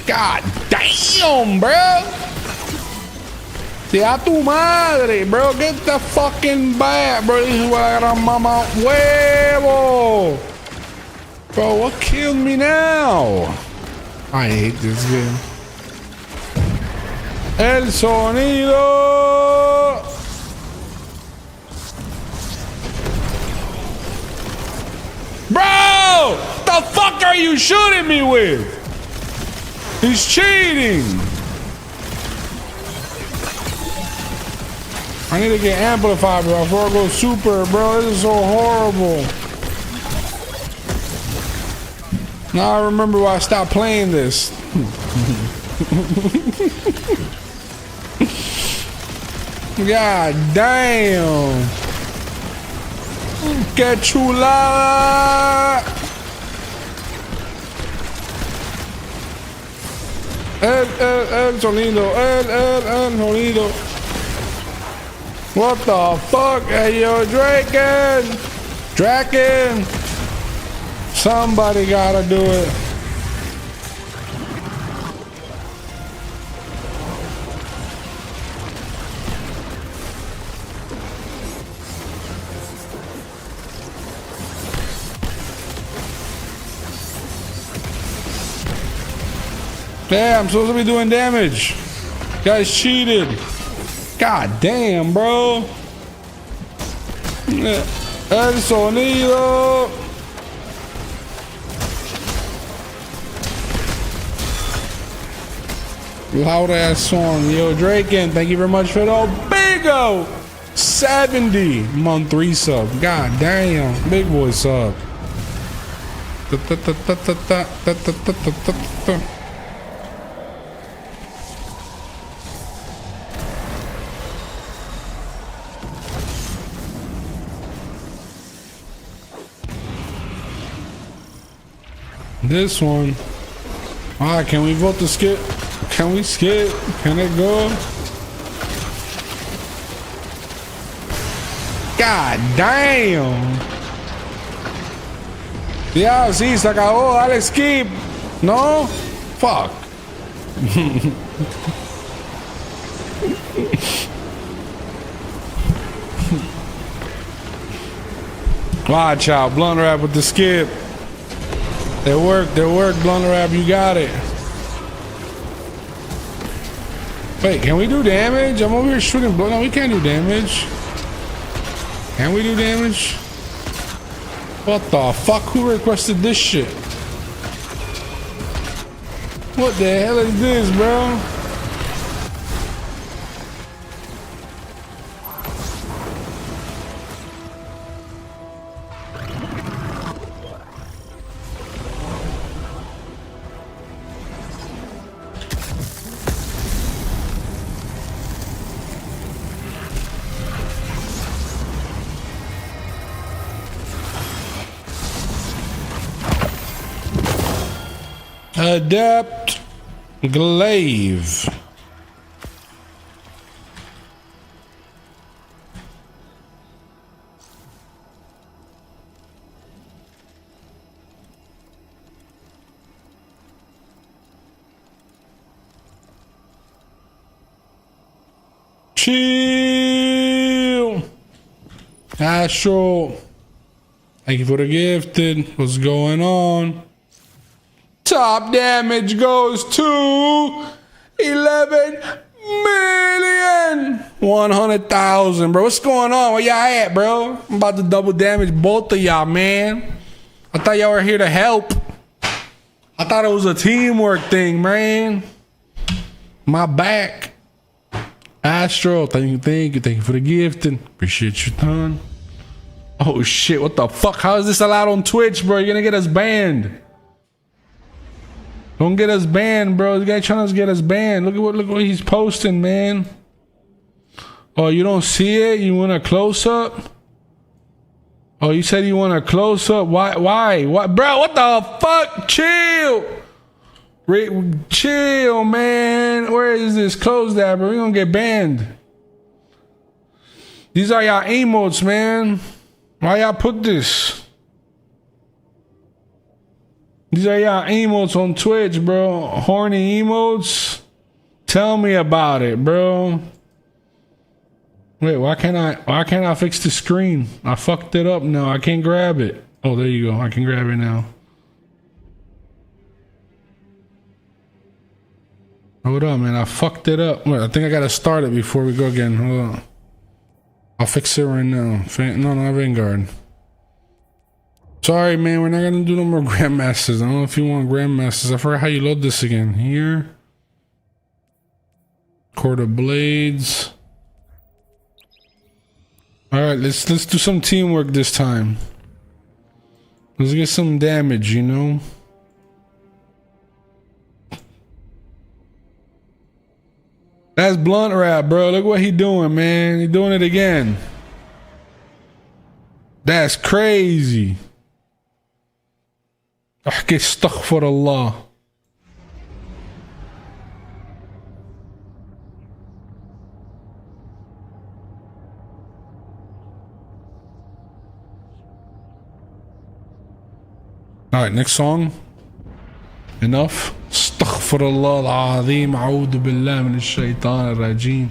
God damn, bro. Sea tu madre, bro. Get the fucking back, bro. This is what I got on mama huevo. Bro, what killed me now? I hate this game. El sonido. Bro, the fuck are you shooting me with? He's cheating. I need to get amplified, bro, before I go super, bro. This is so horrible. Now I remember why I stopped playing this. God damn. Que chulada. El sonido. El sonido. What the fuck? Hey, yo, Draken. Somebody gotta do it. Damn, I'm supposed to be doing damage. Guys cheated. God damn, bro. El sonido. Loud ass song. Yo, Draken, thank you very much for the big 70 month 3 sub. God damn. Big boy sub. This one. Alright, can we vote to skip? Can we skip? Can it go? God damn. Ya, sí, se acabó. Dale skip. No? Fuck. Watch out. Blunt rap with the skip. They work, Blunt rap, you got it. Wait, can we do damage? I'm over here shooting blood. No, we can't do damage. Can we do damage? What the fuck? Who requested this shit? What the hell is this, bro? Adept glaive. Chill. Astro. Thank you for the gifted. What's going on? Top damage goes to 11,100,000, bro. What's going on? Where y'all at, bro? I'm about to double damage both of y'all, man. I thought y'all were here to help. I thought it was a teamwork thing, man. My back. Astro, thank you for the gifting. Appreciate you, ton. Oh shit, what the fuck? How is this allowed on Twitch, bro? You're gonna get us banned. Don't get us banned, bro. This guy trying to get us banned. Look what he's posting, man. Oh, you don't see it? You want a close up? Oh, you said you want a close up? Why? What, bro? What the fuck? Chill. Chill, man. Where is this closed at, bro? We gonna get banned. These are y'all emotes, man. Why y'all put this? These are y'all emotes on Twitch, bro. Horny emotes. Tell me about it, bro. Wait, why can't I fix the screen? I fucked it up now. I can't grab it. Oh, there you go. I can grab it now. Hold on, man. I fucked it up. Wait, I think I gotta start it before we go again. Hold on. I'll fix it right now. No, Vanguard. Sorry, man. We're not gonna do no more Grandmasters. I don't know if you want Grandmasters. I forgot how you load this again. Here. Court of Blades. Alright, let's do some teamwork this time. Let's get some damage, you know? That's blunt rap, bro. Look what he doing, man. He doing it again. That's crazy. احكي استغفر الله. All right, next song. Enough. استغفر الله العظيم أعوذ بالله من الشيطان الرجيم.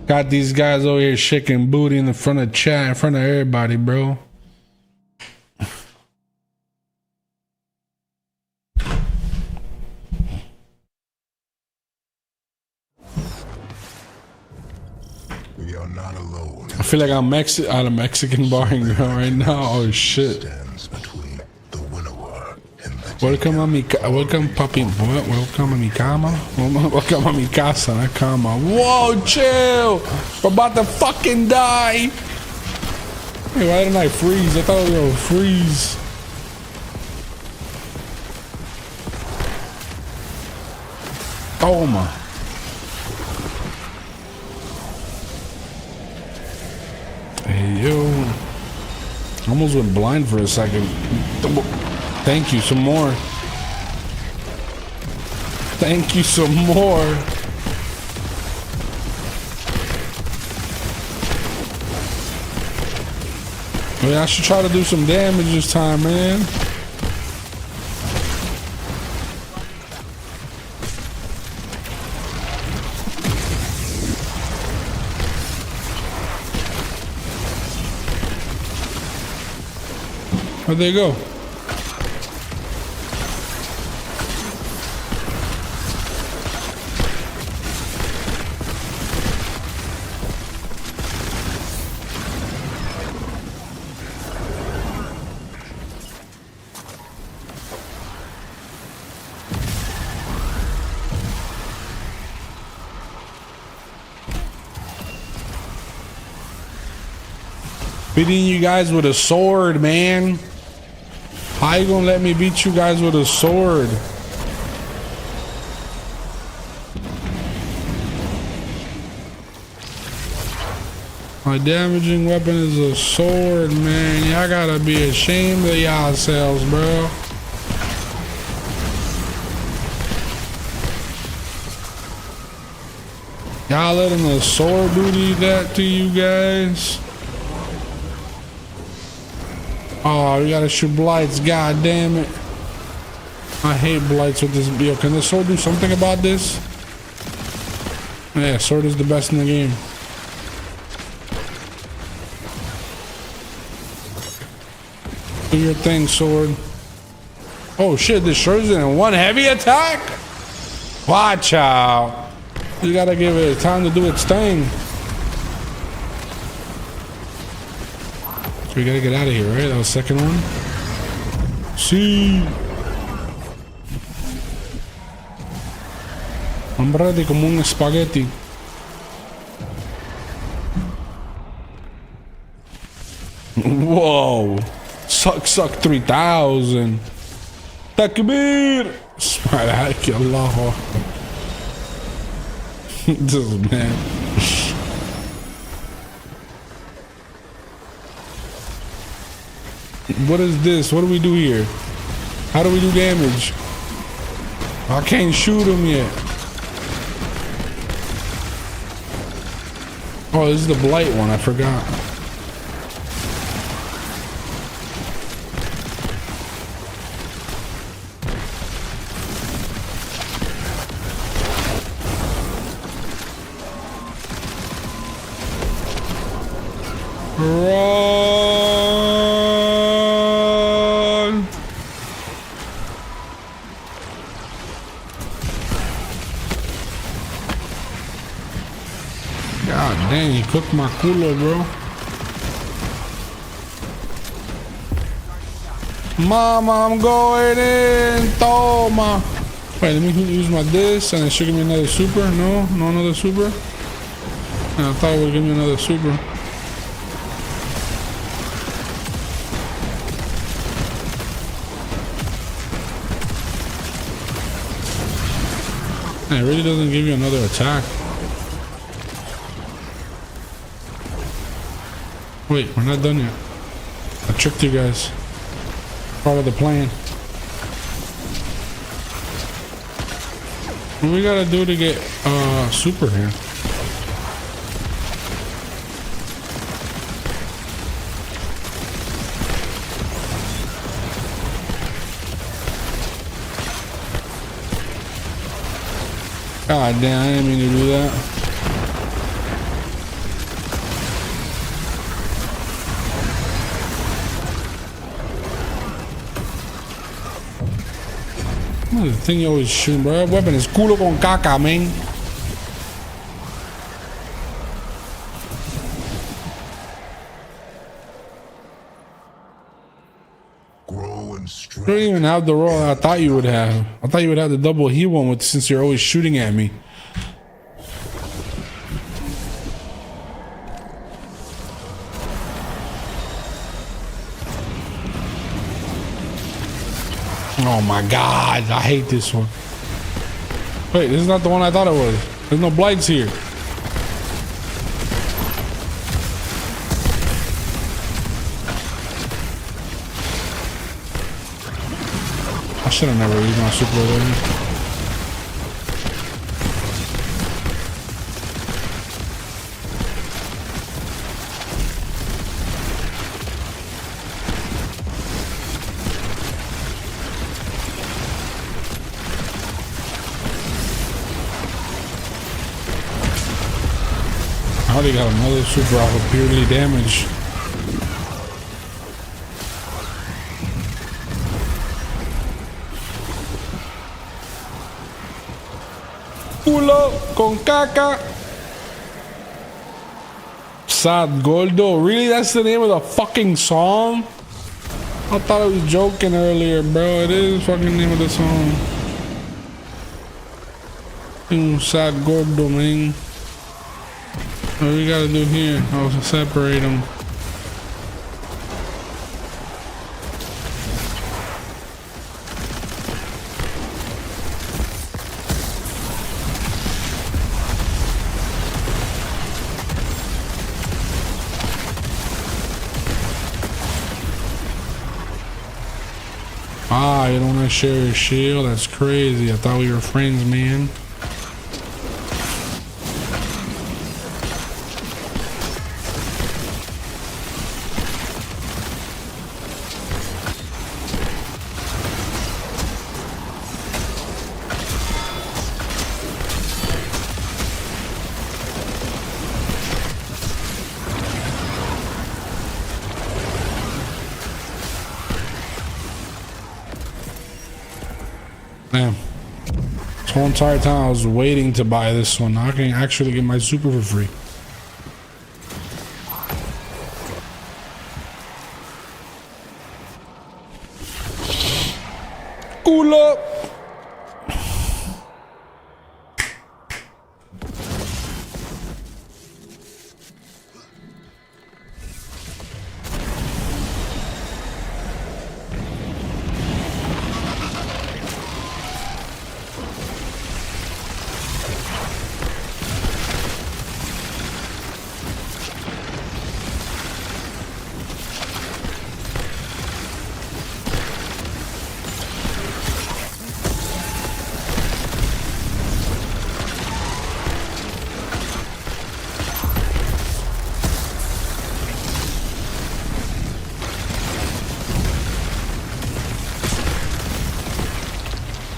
Got these guys over here shaking booty in the front of chat, in front of everybody, bro. We are not alone. I feel like I'm at a Mexican barring girl right now. Oh shit. Welcome a mi welcome papi, welcome a mi cama, welcome a mi casa, not cama. Whoa, chill! We're about to fucking die! Hey, why didn't I freeze? I thought I was gonna freeze. Oh my. Hey, yo. Almost went blind for a second. Thank you, some more. Thank you, some more. Man, I should try to do some damage this time, man. Where'd they go? Beating you guys with a sword, man. How you gonna let me beat you guys with a sword? My damaging weapon is a sword, man. Y'all gotta be ashamed of yourselves, bro. Y'all letting the sword do that to you guys? Oh, we gotta shoot blights. God damn it. I hate blights with this. Yo, can the sword do something about this? Yeah, sword is the best in the game. Do your thing, sword. Oh shit, this sword is in one heavy attack? Watch out. You gotta give it time to do its thing. So we gotta get out of here, right? That was the second one. See. I'm ready como un spaghetti. Whoa. Suck 3000. Takbir. Subhanak Allah. This man. What is this? What do we do here? How do we do damage? I can't shoot him yet. Oh, this is the blight one. I forgot. Run! God dang, he cooked my culo, bro. Mama, I'm going in. Toma. Wait, let me use my this and it should give me another super. No, no another super. I thought it would give me another super. It really doesn't give you another attack. Wait, we're not done yet. I tricked you guys. Part of the plan. What do we gotta do to get super here? God damn, I didn't mean to do that. What is the thing you always shoot, bro? That weapon is culo con caca, man. You don't even have the roll I thought you would have. I thought you would have the double heal one with, since you're always shooting at me. Oh my god, I hate this one. Wait, this is not the one I thought it was. There's no blights here. I should have never used my super there. I already got another super off of purely damage. Culo con caca. Sad Gordo. Really? That's the name of the fucking song? I thought I was joking earlier, bro. It is the fucking name of the song. Sad Gordo, man. What do we gotta do here? I'll separate them. Ah, you don't want to share your shield? That's crazy. I thought we were friends, man. Damn. This whole entire time I was waiting to buy this one. Now I can actually get my super for free. Cool up.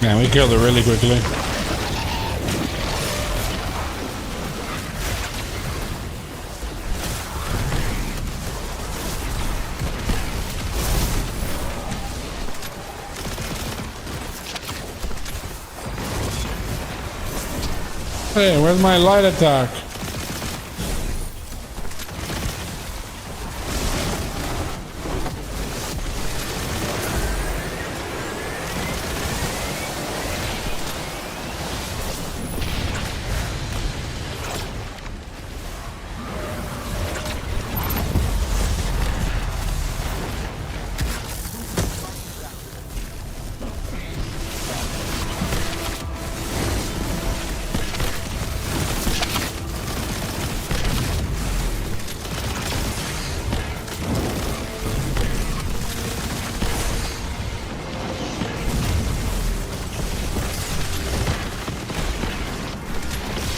Man, we killed it really quickly. Hey, where's my light attack?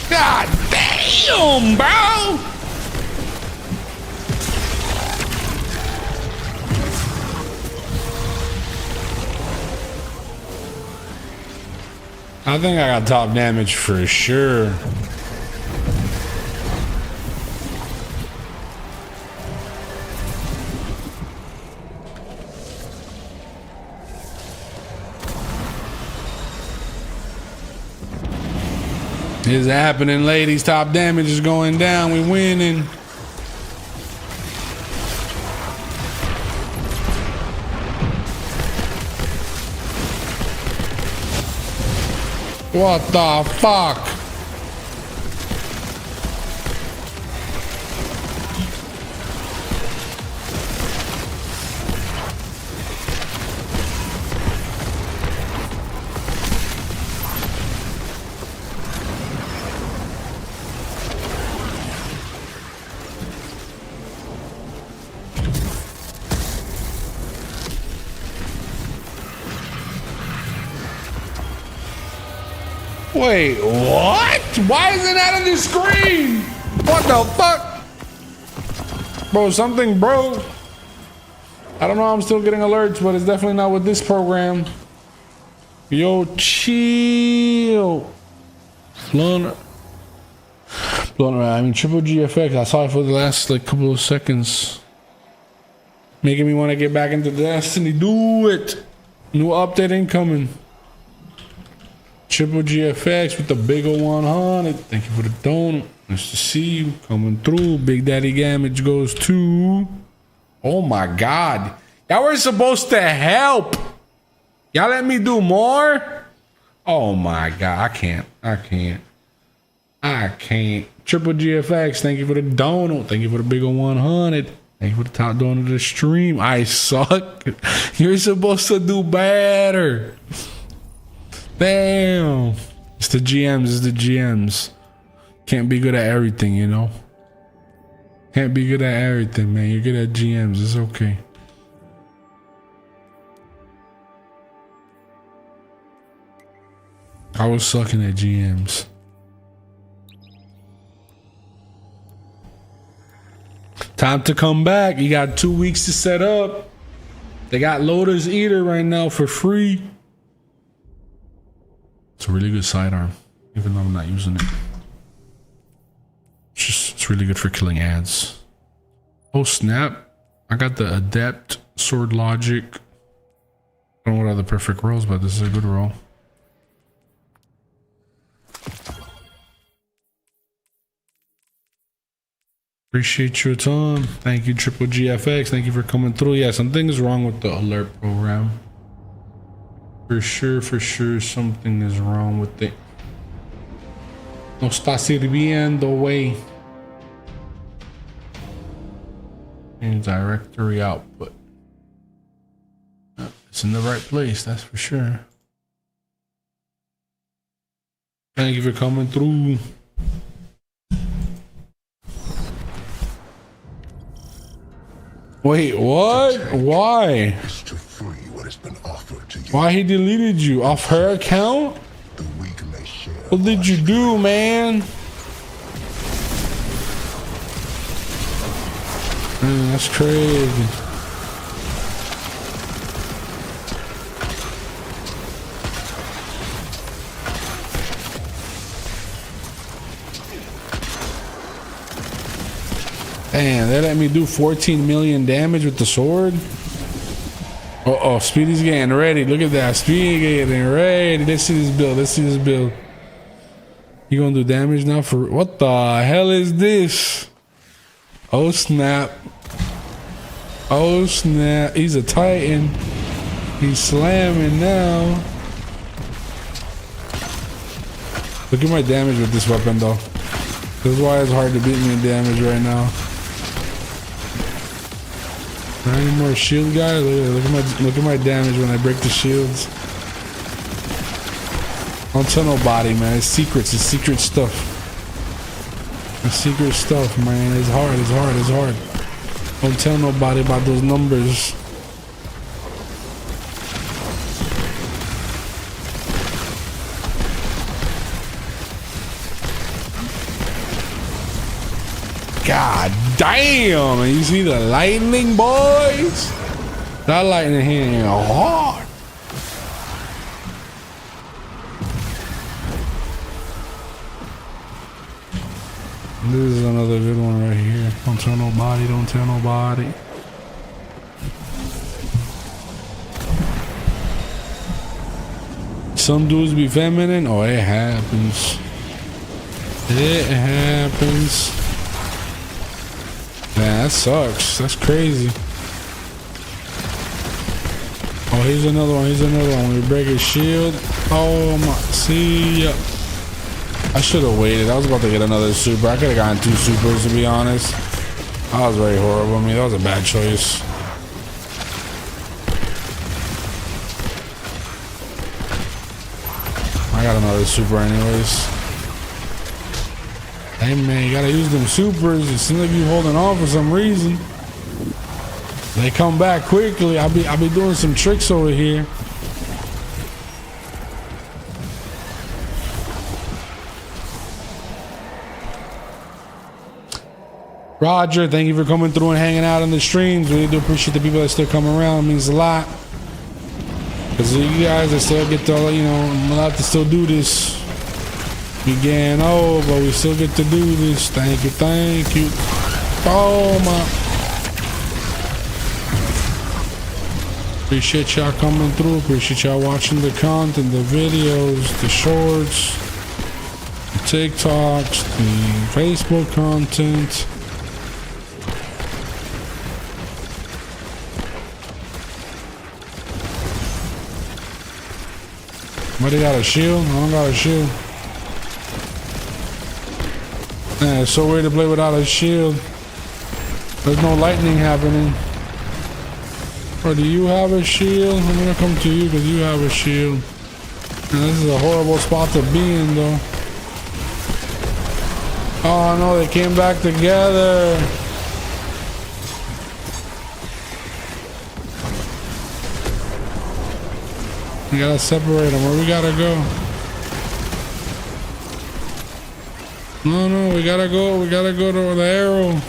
God damn, bro! I think I got top damage for sure. It's happening, ladies. Top damage is going down. We winning. What the fuck? Wait, what? Why isn't that on the screen? What the fuck? Bro, something broke. I don't know, I'm still getting alerts, but it's definitely not with this program. Yo, chill. Blown, I mean, triple GFX. I saw it for the last like couple of seconds. Making me want to get back into Destiny. Do it. New update incoming. Triple GFX with the big ol' 100. Thank you for the donut. Nice to see you coming through. Big Daddy Damage goes to. Oh my God. Y'all were supposed to help. Y'all let me do more? Oh my God. I can't. Triple GFX. Thank you for the donut. Thank you for the big ol' 100. Thank you for the top donut of the stream. I suck. You're supposed to do better. Damn. It's the GMs. Can't be good at everything, you know? Can't be good at everything, man. You're good at GMs. It's okay. I was sucking at GMs. Time to come back. You got 2 weeks to set up. They got LOTUS-EATER right now for free. It's a really good sidearm, even though I'm not using it. It's really good for killing ads. Oh snap. I got the Adept Sword Logic. I don't know what are the perfect rolls, but this is a good roll. Appreciate your time. Thank you, Triple GFX. Thank you for coming through. Yeah, something is wrong with the alert program. For sure, something is wrong with it. No está sirviendo, way. And directory output. It's in the right place, that's for sure. Thank you for coming through. Wait, what? Why? Why he deleted you? Off her account? What did you do, man? Man, that's crazy. Damn, they let me do 14 million damage with the sword. Uh-oh, Speedy's getting ready. Look at that. Speedy getting ready. Let's see this build. Let's see this build. You gonna do damage now for what the hell is this? Oh snap. Oh snap. He's a titan. He's slamming now. Look at my damage with this weapon though. This is why it's hard to beat me in damage right now. Any more shield guys? Look at my damage when I break the shields. Don't tell nobody, man. It's secrets. It's secret stuff. It's secret stuff, man. It's hard. It's hard. It's hard. Don't tell nobody about those numbers. God damn, and you see the lightning, boys? That lightning hitting hard. This is another good one right here. Don't tell nobody, don't tell nobody. Some dudes be feminine. Oh, it happens. It happens. Man, that sucks. That's crazy. Oh, here's another one. Here's another one. We break his shield. Oh my. See ya. I should have waited. I was about to get another super. I could have gotten 2 supers, to be honest. That was very horrible. I mean, that was a bad choice. I got another super anyways. Hey man, you gotta use them supers. It seems like you holding on for some reason. They come back quickly. I'll be doing some tricks over here. Roger, thank you for coming through and hanging out on the streams. We do appreciate the people that still come around. It means a lot. Because you guys that still get to, you know, I'm allowed to still do this. We getting old, but we still get to do this. Thank you, thank you. Oh my. Appreciate y'all coming through. Appreciate y'all watching the content, the videos, the shorts, the TikToks, the Facebook content. Somebody got a shield? I don't got a shield. Man, it's so weird to play without a shield. There's no lightning happening. Or do you have a shield? I'm gonna come to you because you have a shield. Man, this is a horrible spot to be in though. Oh no, they came back together. We gotta separate them. Where we gotta go? No, we gotta go. We gotta go to the arrow.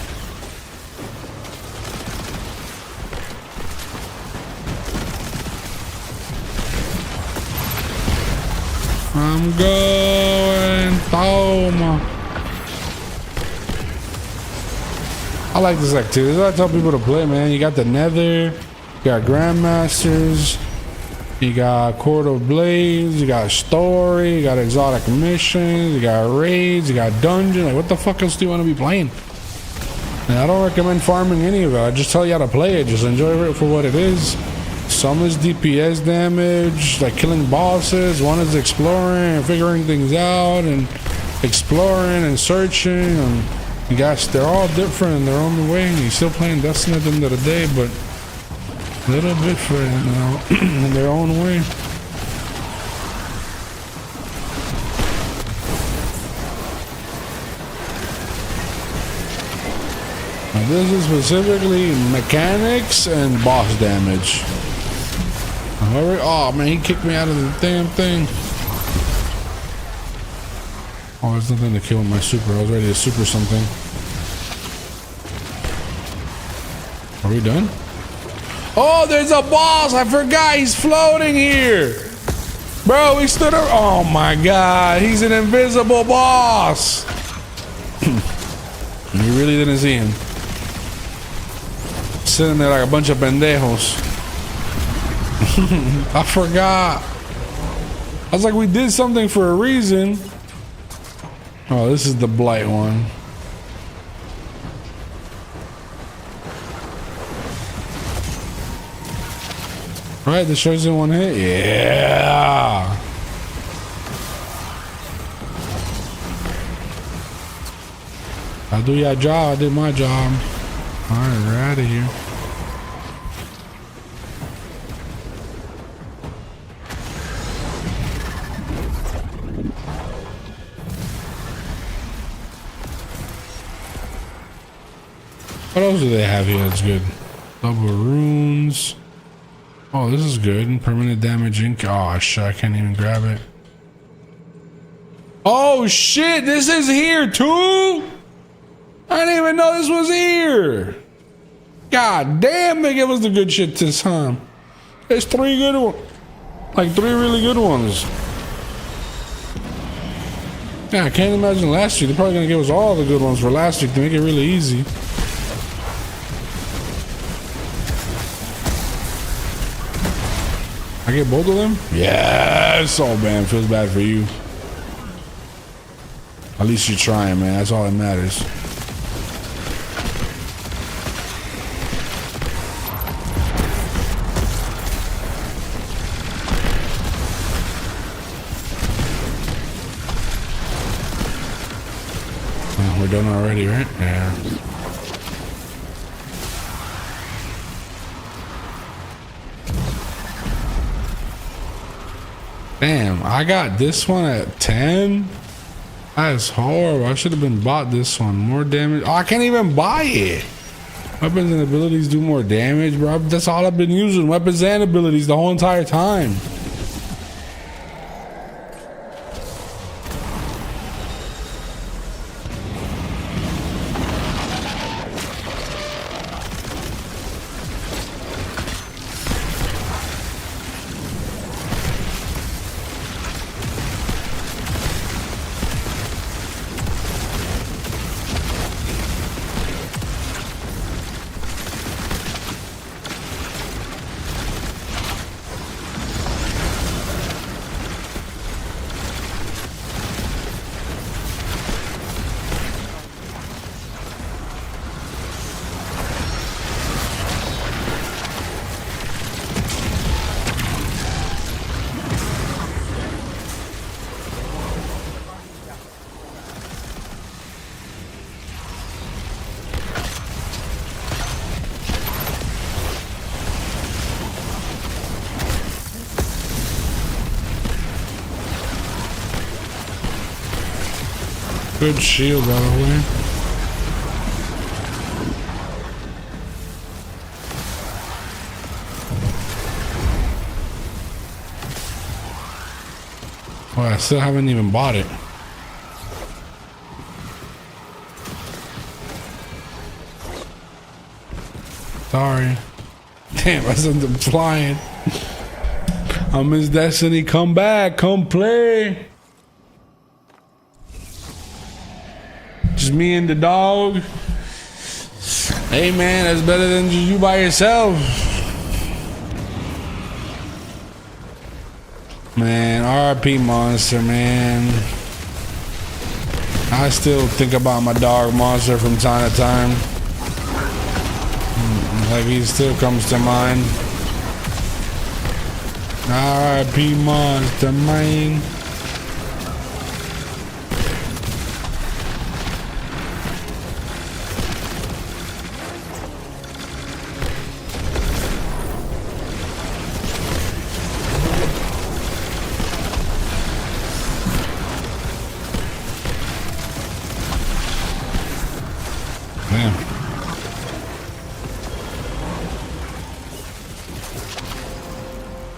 I'm going. Toma. I like this activity. I tell people to play, man. You got the Nether, you got Grandmasters, you got Court of Blades, you got story, you got exotic missions, you got raids, you got dungeon. Like, what the fuck else do you want to be playing? And I don't recommend farming any of it. I just tell you how to play it. Just enjoy it for what it is. Some is DPS damage, like killing bosses. One is exploring and figuring things out and exploring and searching. And gosh, they're all different in their own way. You're still playing Destiny at the end of the day, but a little different, you know, in their own way. Now this is specifically mechanics and boss damage. Oh man, he kicked me out of the damn thing. Oh, there's nothing to kill with my super. I was ready to super something. Are we done? Oh, there's a boss. I forgot he's floating here. Bro, he stood up. Oh my god, he's an invisible boss. You really didn't see him. Sitting there like a bunch of pendejos. I forgot. I was like, we did something for a reason. Oh, this is the blight one. Right, this shows in one hit. Yeah. I do your job. I did my job. All right, we're out of here. What else do they have here that's good? Double runes. Oh, this is good. Permanent damage ink. Oh, shit. I can't even grab it. Oh, shit. This is here, too? I didn't even know this was here. God damn, they gave us the good shit this time. There's 3 good ones. Like 3 really good ones. Yeah, I can't imagine last week. They're probably going to give us all the good ones for last week to make it really easy. I get both of them? Yes! Oh man, feels bad for you. At least you're trying, man. That's all that matters. Oh, we're done already, right? Yeah. Damn, I got this one at 10. That is horrible. I should have been bought this one. More damage. Oh, I can't even buy it. Weapons and abilities do more damage, bro. That's all I've been using. Weapons and abilities the whole entire time. Good shield, by the way. Oh, I still haven't even bought it. Sorry. Damn, I sent them flying. I miss Destiny. Come back. Come play. Just me and the dog. Hey man, that's better than just you by yourself. Man, RIP Monster, man. I still think about my dog Monster from time to time. like he still comes to mind. R.I.P. Monster Man.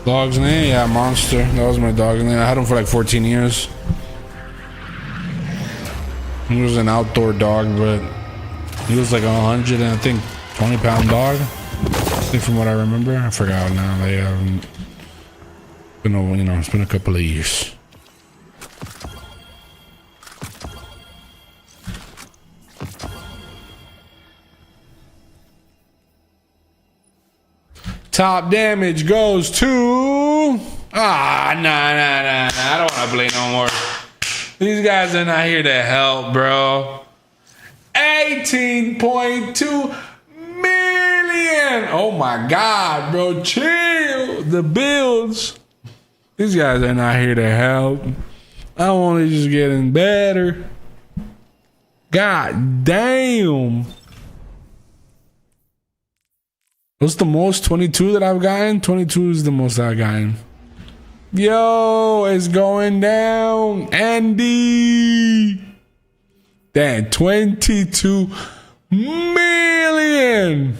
Dog's name? Yeah, Monster. That was my dog's name. I had him for like 14 years. He was an outdoor dog, but he was like 100 and I think 20-pound dog. I think from what I remember. I forgot now. Like, been over, you know, it's been a couple of years. Top damage goes to... nah. I don't want to play no more. These guys are not here to help, bro. 18.2 million. Oh my God, bro. Chill. The builds. These guys are not here to help. I'm only just getting better. God damn. What's the most? 22 that I've gotten? 22 is the most I've gotten. Yo, it's going down. Andy. Damn, 22 million.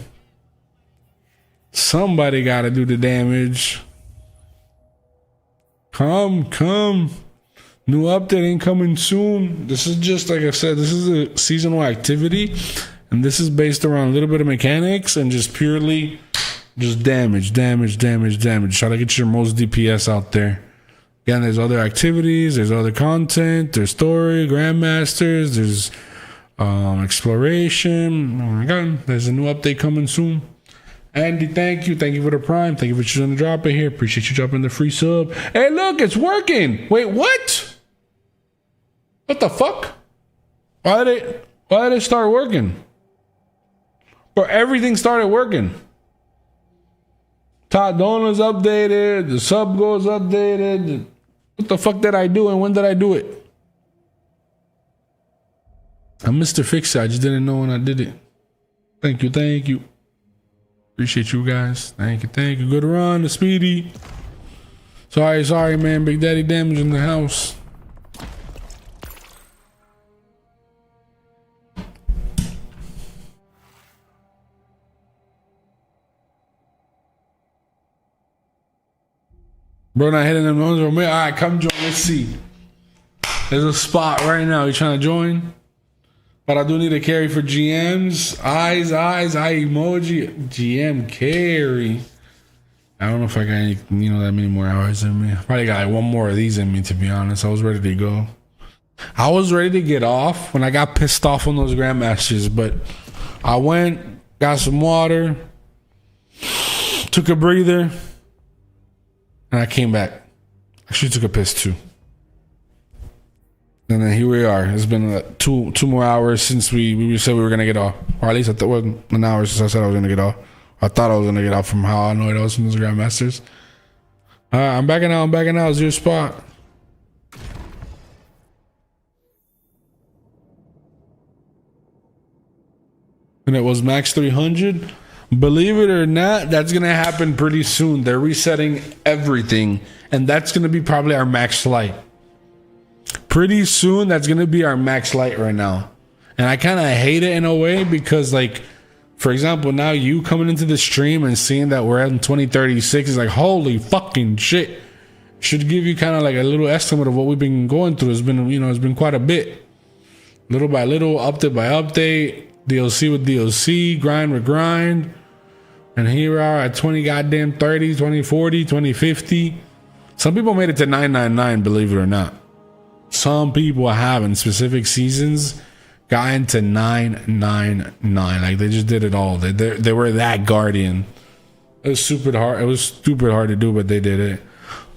Somebody got to do the damage. Come. New update ain't coming soon. This is just, like I said, this is a seasonal activity. And this is based around a little bit of mechanics and just purely just damage. Try to get your most DPS out there. Again, there's other activities, there's other content, there's story, grandmasters, there's exploration. Oh my God, there's a new update coming soon. Andy, thank you for the prime. Thank you for choosing to drop it here. Appreciate you dropping the free sub. Hey, look, it's working. Wait, what? What the fuck? Why did it start working? Or everything started working. Top Donuts updated. The sub goes updated. What the fuck did I do and when did I do it? I'm Mr. Fix-It. I just didn't know when I did it. Thank you. Appreciate you guys. Thank you. Good run, the Speedy. Sorry, man. Big Daddy damage in the house. Bro, not hitting them ones over me. All right, come join. Let's see. There's a spot right now. You trying to join? But I do need a carry for GMs. Eyes, eye emoji. GM carry. I don't know if I got any, that many more hours in me. Probably got like one more of these in me, to be honest. I was ready to go. I was ready to get off when I got pissed off on those Grandmasters, but I went, got some water, took a breather, and I came back. Actually took a piss too. And then here we are. It's been two more hours since we said we were gonna get off, or at least I thought it was an hour since I said I was gonna get off. I thought I was gonna get off from how annoyed I was from those Grandmasters. I'm backing out. It's your spot. And it was max 300. Believe it or not, that's gonna happen pretty soon. They're resetting everything, and that's gonna be probably our max light. Pretty soon, that's gonna be our max light right now. And I kind of hate it in a way because, like, for example, now you coming into the stream and seeing that we're at 2036 is like, holy fucking shit. Should give you kind of like a little estimate of what we've been going through. It's been, it's been quite a bit. Little by little, update by update, DLC with DLC, grind with grind. And here we are at 20 goddamn 30, 2040, 2050. Some people made it to 999, believe it or not. Some people have in specific seasons got into 999. Like they just did it all. They were that guardian. It was stupid hard. It was stupid hard to do, but they did it.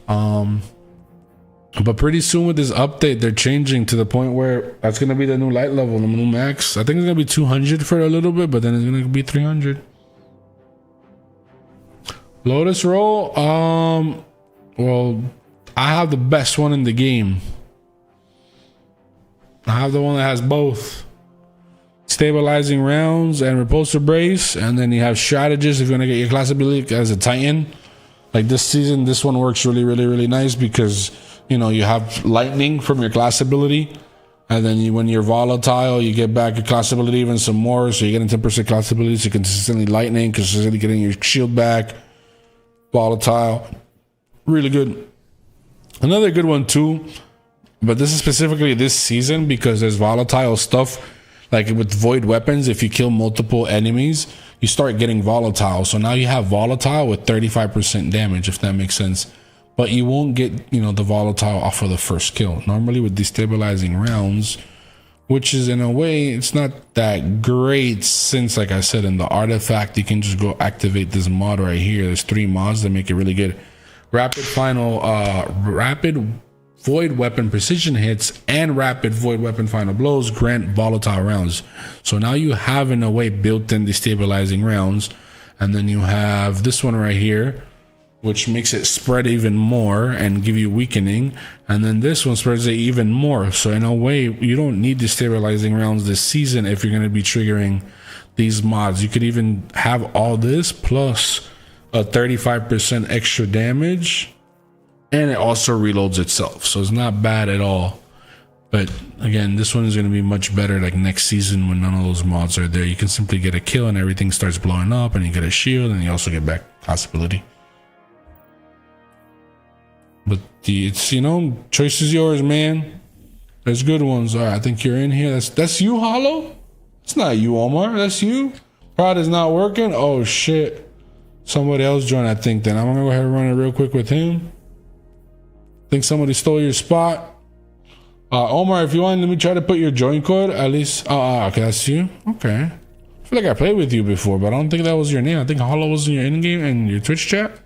But pretty soon with this update, they're changing to the point where that's gonna be the new light level, the new max. I think it's gonna be 200 for a little bit, but then it's gonna be 300. Lotus roll. Well, I have the best one in the game. I have the one that has both stabilizing rounds and repulsor brace, and then you have strategist if you want to get your class ability as a Titan. Like this season, this one works really nice because you know you have lightning from your class ability, and then when you're volatile, you get back your class ability even some more. So you're getting 10% class ability, so consistently lightning, consistently getting your shield back. Volatile, really good. Another good one too, but this is specifically this season because there's volatile stuff. Like with void weapons, if you kill multiple enemies, you start getting volatile. So now you have volatile with 35% damage, if that makes sense. But you won't get, you know, the volatile off of the first kill. Normally with destabilizing rounds, which is in a way, it's not that great since, like I said, in the artifact, you can just go activate this mod right here. There's 3 mods that make it really good. Rapid void weapon precision hits and rapid void weapon final blows grant volatile rounds. So now you have in a way built-in destabilizing rounds, and then you have this one right here which makes it spread even more and give you weakening, and then this one spreads it even more. So in a way you don't need destabilizing rounds this season if you're going to be triggering these mods. You could even have all this plus a 35% extra damage, and it also reloads itself, so it's not bad at all. But again, this one is going to be much better like next season when none of those mods are there. You can simply get a kill and everything starts blowing up, and you get a shield, and you also get back possibility. But it's, you know, choice is yours, man. There's good ones. All right, I think you're in here. That's you, Hollow? It's not you, Omar. That's you. Prod is not working. Oh shit. Somebody else joined, I think. Then I'm gonna go ahead and run it real quick with him. Think somebody stole your spot. Omar, if you want, let me try to put your join code at least. Okay, that's you. Okay. I feel like I played with you before, but I don't think that was your name. I think Hollow was in your in-game and your Twitch chat.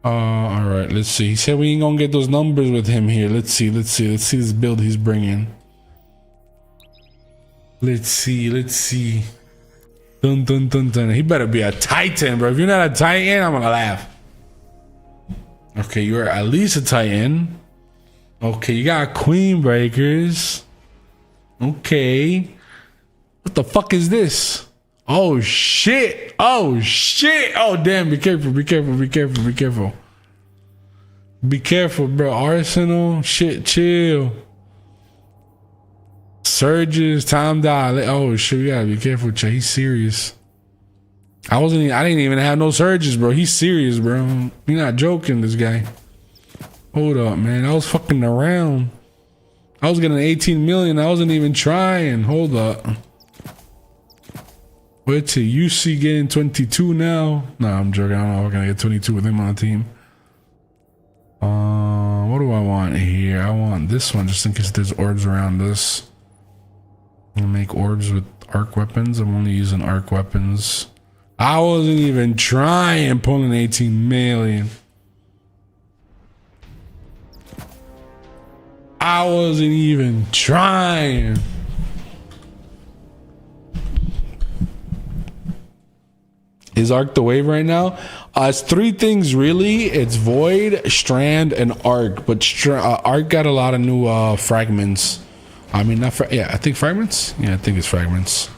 All right, let's see. He said we ain't gonna get those numbers with him here. Let's see this build he's bringing. Let's see. Dun dun dun dun. He better be a Titan, bro. If you're not a Titan, I'm gonna laugh. Okay, you're at least a Titan. Okay, you got Queen Breakers. Okay. What the fuck is this? Oh shit. Oh damn, be careful. Be careful, bro. Arsenal. Shit, chill. Surges, time die. Oh shit, we gotta be careful, Che. He's serious. I didn't even have no surges, bro. He's serious, bro. You're not joking, this guy. Hold up, man. I was fucking around. I was getting 18 million. I wasn't even trying. Hold up. Wait till UC getting 22 now. Nah, I'm joking. I don't know if I'm gonna get 22 with him on the team. What do I want here? I want this one just in case there's orbs around us. I'm gonna make orbs with arc weapons. I'm only using arc weapons. I wasn't even trying pulling 18 million. I wasn't even trying. Is Arc the wave right now? It's 3 things really. It's Void, Strand, and Arc. But Arc got a lot of new fragments. I mean, I think fragments. Yeah, I think it's fragments.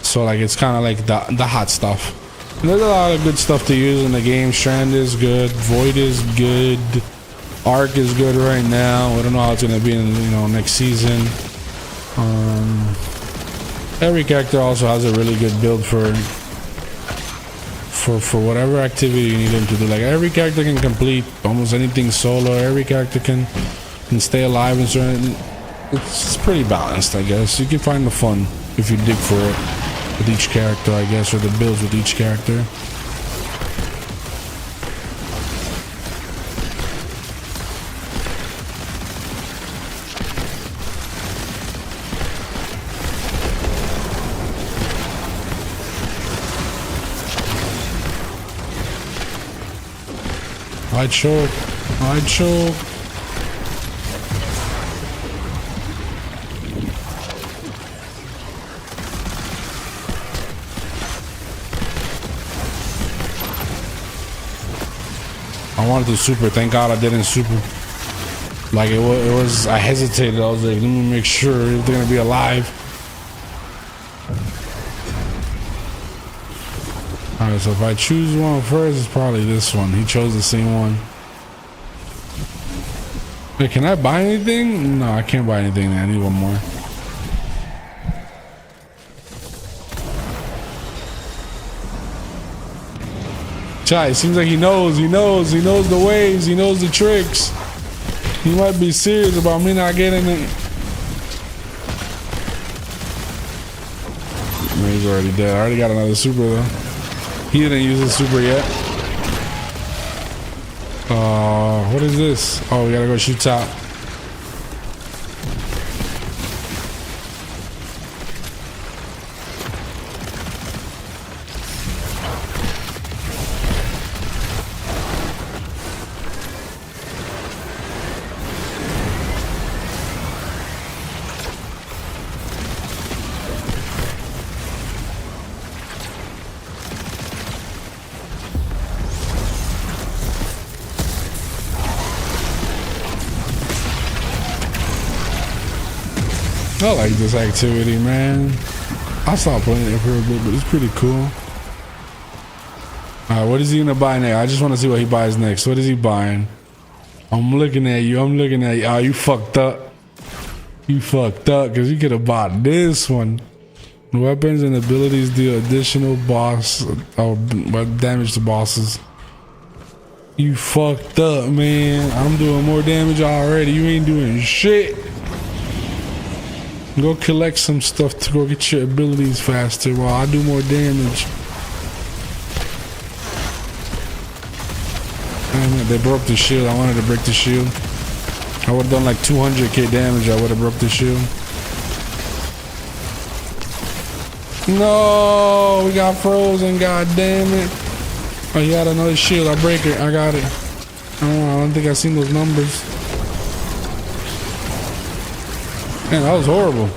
So like, it's kind of like the hot stuff. And there's a lot of good stuff to use in the game. Strand is good. Void is good. Arc is good right now. We don't know how it's gonna be in next season. Every character also has a really good build for whatever activity you need him to do. Like every character can complete almost anything solo. Every character can stay alive and certain. It's pretty balanced, I guess. You can find the fun if you dig for it with each character, I guess, or the builds with each character. I'd choke. I wanted to super. Thank God I didn't super. Like it was. I hesitated. I was like, let me make sure if they're gonna be alive. All right. So if I choose one first, it's probably this one. He chose the same one. Wait, can I buy anything? No, I can't buy anything. I need one more. Chai, it seems like he knows the ways, he knows the tricks. He might be serious about me not getting it. No, he's already dead. I already got another super though. He didn't use his super yet. What is this? Oh, we gotta go shoot top. I like this activity, man. I stopped playing it for a bit, but it's pretty cool. Alright, what is he gonna buy next? I just want to see what he buys next. What is he buying? I'm looking at you. Oh, you fucked up. You fucked up because you could have bought this one. Weapons and abilities deal additional damage to bosses. You fucked up, man. I'm doing more damage already. You ain't doing shit. Go collect some stuff to go get your abilities faster while I do more damage. Damn it, they broke the shield. I wanted to break the shield. I would have done like 200k damage. I would have broke the shield. No, we got frozen. God damn it. Oh, he had another shield. I break it. I got it. I don't think I seen those numbers. Man, that was horrible.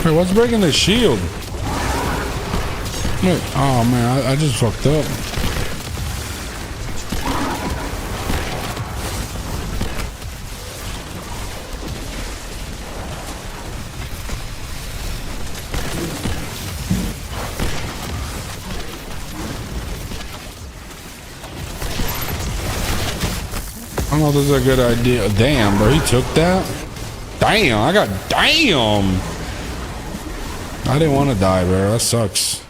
Wait, what's breaking the shield? Wait, oh man, I just fucked up. I don't know if this is a good idea. Damn, bro, he took that? Damn, damn! I didn't want to die, bro. That sucks.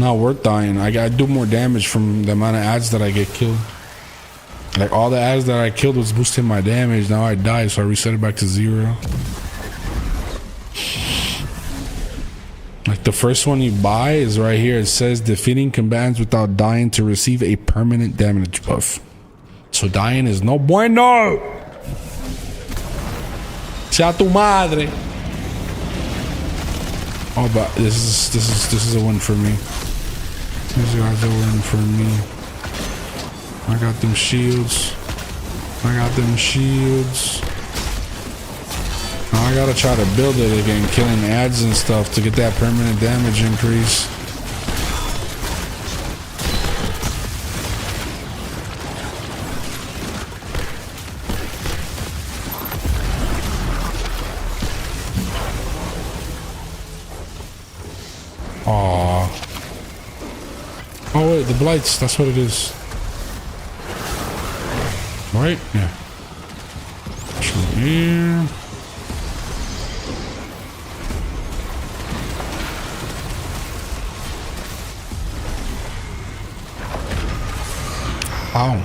Not worth dying. I do more damage from the amount of ads that I get killed. Like, all the ads that I killed was boosting my damage. Now I die, so I reset it back to 0. Like, the first one you buy is right here. It says defeating combatants without dying to receive a permanent damage buff. So dying is no bueno. Sea tu madre. Oh, but this is a win for me. These guys are a win for me. I got them shields. Now I gotta try to build it again, killing ads and stuff to get that permanent damage increase. Oh wait, the blights, that's what it is. Right? Yeah. From here. Ow.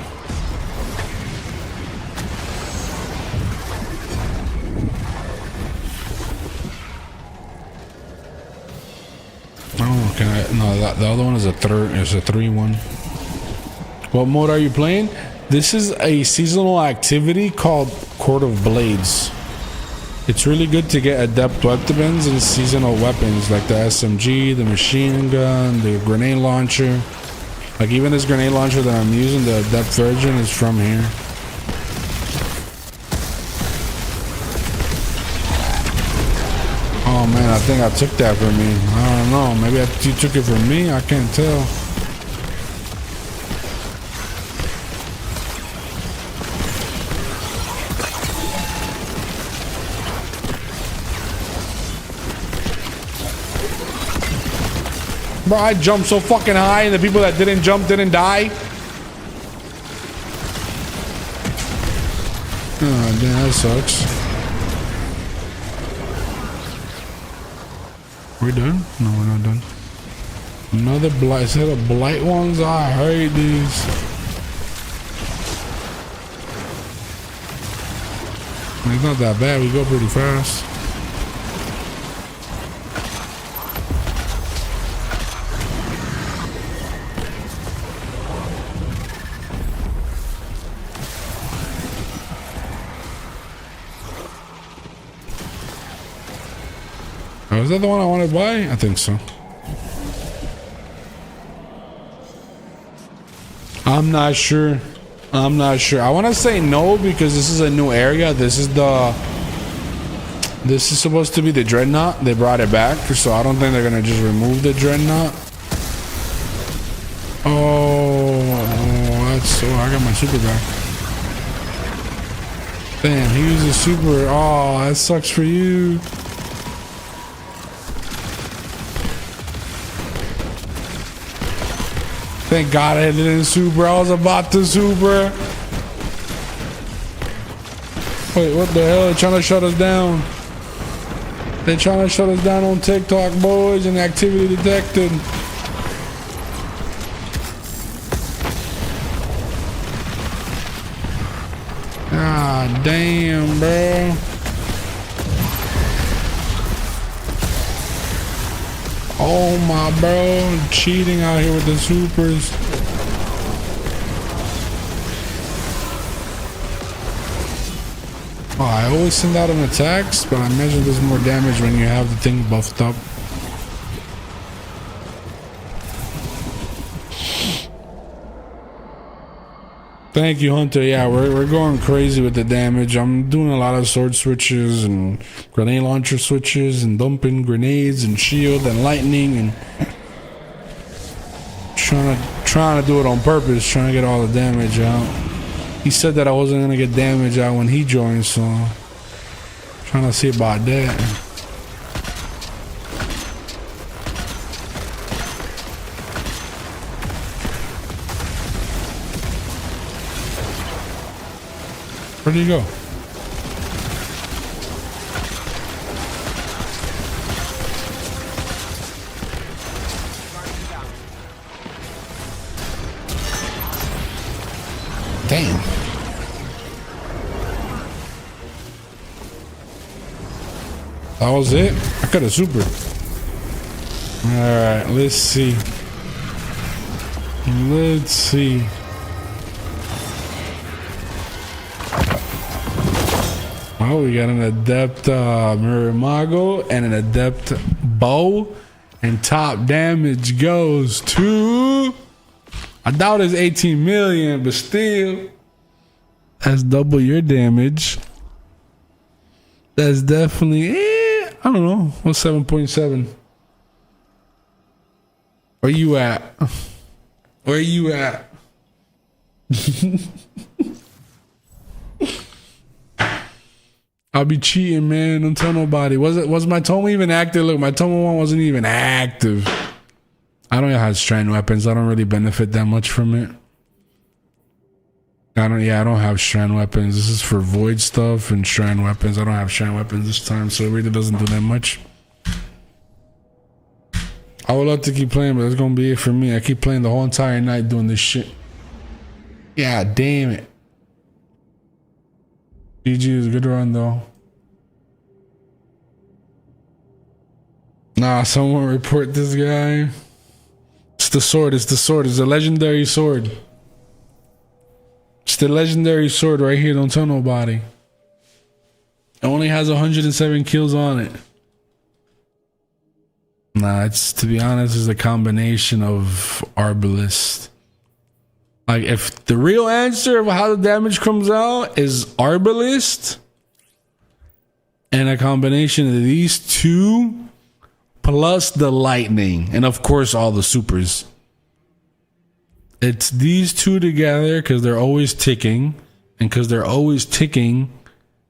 Oh, can I? No, the other one is a 3-1. What mode are you playing? This is a seasonal activity called Court of Blades. It's really good to get adept weapons and seasonal weapons like the SMG, the machine gun, the grenade launcher. Like even this grenade launcher that I'm using, the adept version is from here. man. I think I took that from me. I don't know. Maybe you took it from me. I can't tell. Bro, I jumped so fucking high and the people that didn't jump didn't die. Oh, damn, that sucks. We done? No, we're not done. Another blight. Set of blight ones? I hate these. It's not that bad. We go pretty fast. Oh, is that the one I wanted to buy? I think so. I'm not sure. I'm not sure. I want to say no because this is a new area. This is supposed to be the dreadnought. They brought it back, so I don't think they're gonna just remove the dreadnought. Oh, that's so. I got my super back. Damn, he uses super. Oh, that sucks for you. Thank God I didn't super. I was about to super. Wait, what the hell? They're trying to shut us down. They're trying to shut us down on TikTok, boys, and activity detected. Ah, damn, bro. Oh my bro, cheating out here with the supers. Oh, I always send out an attacks, but I imagine there's more damage when you have the thing buffed up. Thank you, Hunter. Yeah, we're going crazy with the damage. I'm doing a lot of sword switches and grenade launcher switches and dumping grenades and shield and lightning and trying to do it on purpose, trying to get all the damage out. He said that I wasn't gonna get damage out when he joined, so trying to see about that. Where do you go? Damn. That was it? I could have super. Alright, let's see. Let's see. Oh, we got an adept Murimago and an adept bow, and top damage goes to, I doubt it's 18 million, but still, that's double your damage. That's definitely, I don't know, what's 7.7? Where you at? Where you at? I'll be cheating, man. Don't tell nobody. Was my Tomo even active? Look, my Tomo one wasn't even active. I don't have strand weapons. I don't really benefit that much from it. I don't have strand weapons. This is for void stuff and strand weapons. I don't have strand weapons this time, so it really doesn't do that much. I would love to keep playing, but that's gonna be it for me. I keep playing the whole entire night doing this shit. Yeah, damn it. GG is a good run though. Nah, someone report this guy. It's the sword, it's the sword, it's a legendary sword. It's the legendary sword right here, don't tell nobody. It only has 107 kills on it. Nah, it's, to be honest, it's a combination of Arbalist. Like, if the real answer of how the damage comes out is Arbalist, And a combination of these two plus the lightning. And of course, all the supers. It's these two together because they're always ticking. And because they're always ticking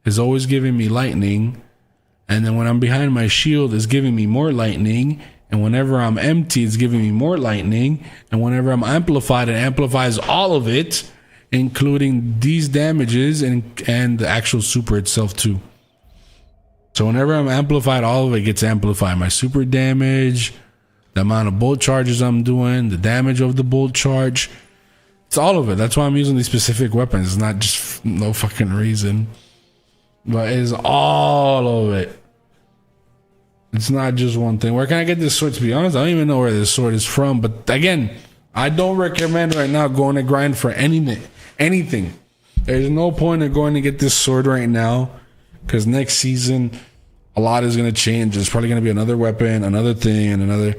is always giving me lightning. And then when I'm behind my shield, it's giving me more lightning. And whenever I'm empty, it's giving me more lightning. And whenever I'm amplified, it amplifies all of it, including these damages and the actual super itself too. So whenever I'm amplified, all of it gets amplified. My super damage, the amount of bolt charges I'm doing, the damage of the bolt charge. It's all of it. That's why I'm using these specific weapons. It's not just no fucking reason. But it's all of it. It's not just one thing. Where can I get this sword? To be honest, I don't even know where this sword is from. But again, I don't recommend right now going to grind for anything. There's no point in going to get this sword right now. Because next season, a lot is going to change. There's probably going to be another weapon, another thing, and another.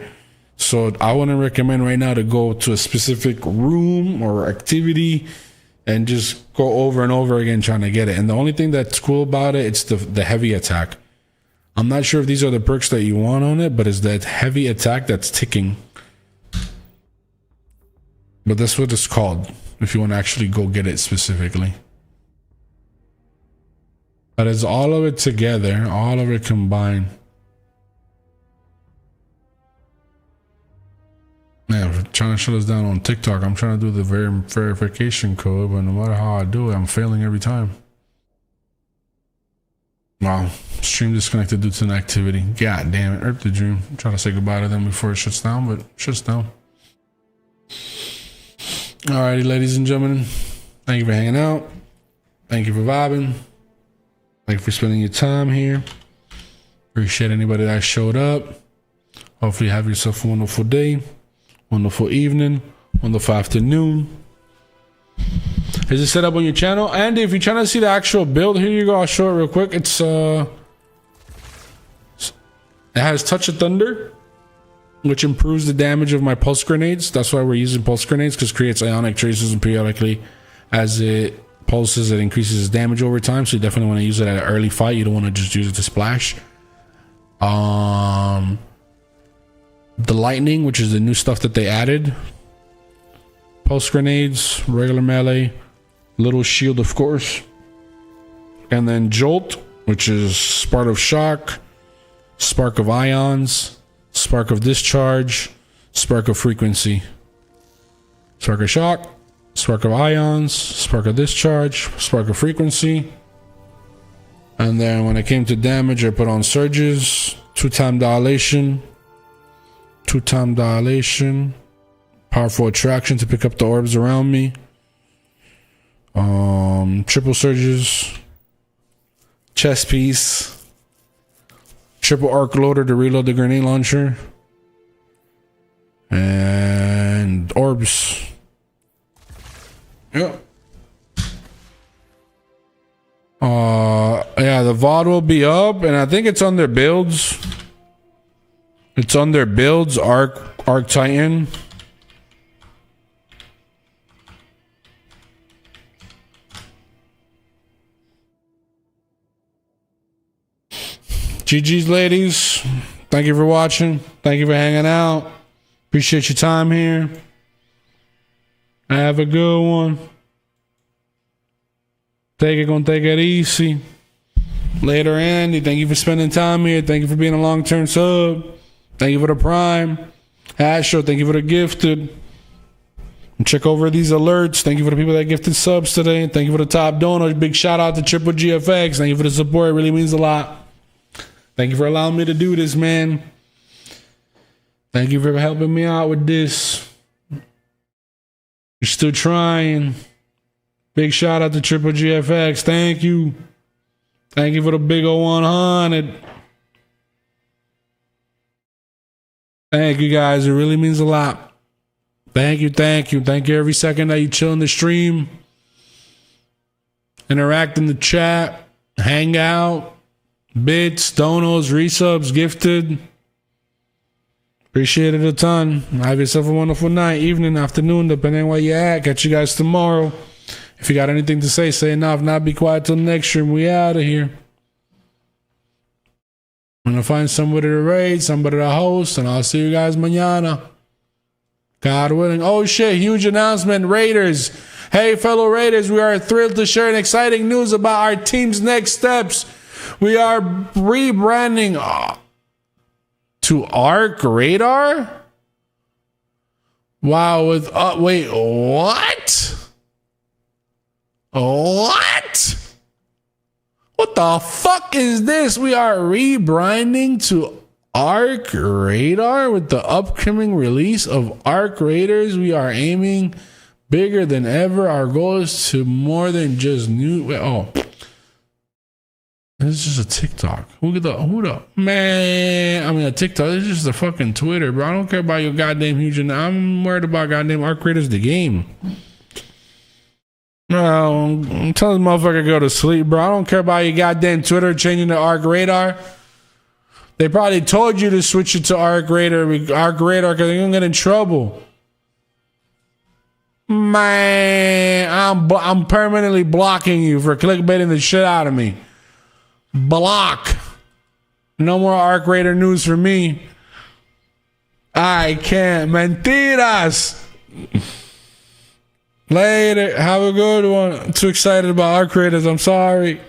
So I wouldn't recommend right now to go to a specific room or activity and just go over and over again trying to get it. And the only thing that's cool about it, it's the heavy attack. I'm not sure if these are the perks that you want on it, but it's that heavy attack that's ticking. But that's what it's called, if you want to actually go get it specifically. But it's all of it together, all of it combined. Man, if trying to shut us down on TikTok, I'm trying to do the verification code, but no matter how I do it, I'm failing every time. Wow, stream disconnected due to an activity. God damn it, Earth the Dream. I'm trying to say goodbye to them before it shuts down, but it shuts down. Alrighty, ladies and gentlemen, thank you for hanging out. Thank you for vibing. Thank you for spending your time here. Appreciate anybody that showed up. Hopefully you have yourself a wonderful day, wonderful evening, wonderful afternoon. Is it set up on your channel? Andy, if you're trying to see the actual build, here you go. I'll show it real quick. It has Touch of Thunder, which improves the damage of my pulse grenades. That's why we're using pulse grenades, because it creates ionic traces, and periodically as it pulses, it increases its damage over time. So you definitely want to use it at an early fight. You don't want to just use it to splash. The lightning, which is the new stuff that they added. Pulse grenades, regular melee, little shield, of course. And then Jolt, which is Spark of Shock, Spark of Ions, Spark of Discharge, Spark of Frequency. Spark of Shock, Spark of Ions, Spark of Discharge, Spark of Frequency. And then when it came to damage, I put on Surges, 2-time Dilation, 2-time Dilation, Powerful Attraction to pick up the orbs around me, triple Surges, Chest Piece, triple Arc Loader to reload the grenade launcher, and orbs. Yep. Yeah, the VOD will be up, and I think it's on their builds. It's on their builds, Arc Titan. GG's, ladies. Thank you for watching. Thank you for hanging out. Appreciate your time here. Have a good one. Gonna take it easy. Later, Andy. Thank you for spending time here. Thank you for being a long-term sub. Thank you for the Prime. Astro, thank you for the gifted. And check over these alerts. Thank you for the people that gifted subs today. Thank you for the top donors. Big shout out to Triple GFX. Thank you for the support. It really means a lot. Thank you for allowing me to do this, man. Thank you for helping me out with this. You're still trying. Big shout out to Triple GFX. Thank you. Thank you for the big 100. Thank you, guys. It really means a lot. Thank you, thank you. Thank you every second that you chill in the stream. Interact in the chat. Hang out. Bits, donos, resubs, gifted. Appreciate it a ton. Have yourself a wonderful night, evening, afternoon, depending on where you're at. Catch you guys tomorrow. If you got anything to say, say enough. Not be quiet till the next stream. We out of here. I'm gonna find somebody to raid, somebody to host, and I'll see you guys mañana. God willing. Oh shit, huge announcement, Raiders. Hey fellow Raiders, we are thrilled to share an exciting news about our team's next steps. We are rebranding to Arc Radar? Wow, with wait, what? What? What the fuck is this? We are rebranding to Arc Radar with the upcoming release of Arc Raiders. We are aiming bigger than ever. Our goal is to more than just new. Oh, this is just a TikTok. Who the man? I mean, a TikTok. This is just a fucking Twitter, bro. I don't care about your goddamn huge. I'm worried about goddamn Arc Raiders, the game. No, tell this motherfucker to go to sleep, bro. I don't care about your goddamn Twitter changing to Arc Radar. They probably told you to switch it to Arc Radar because they're gonna get in trouble. Man, I'm permanently blocking you for clickbaiting the shit out of me. Block. No more Arc Radar news for me. I can't. Mentiras. Later. Have a good one. I'm too excited about Arc Raiders. I'm sorry.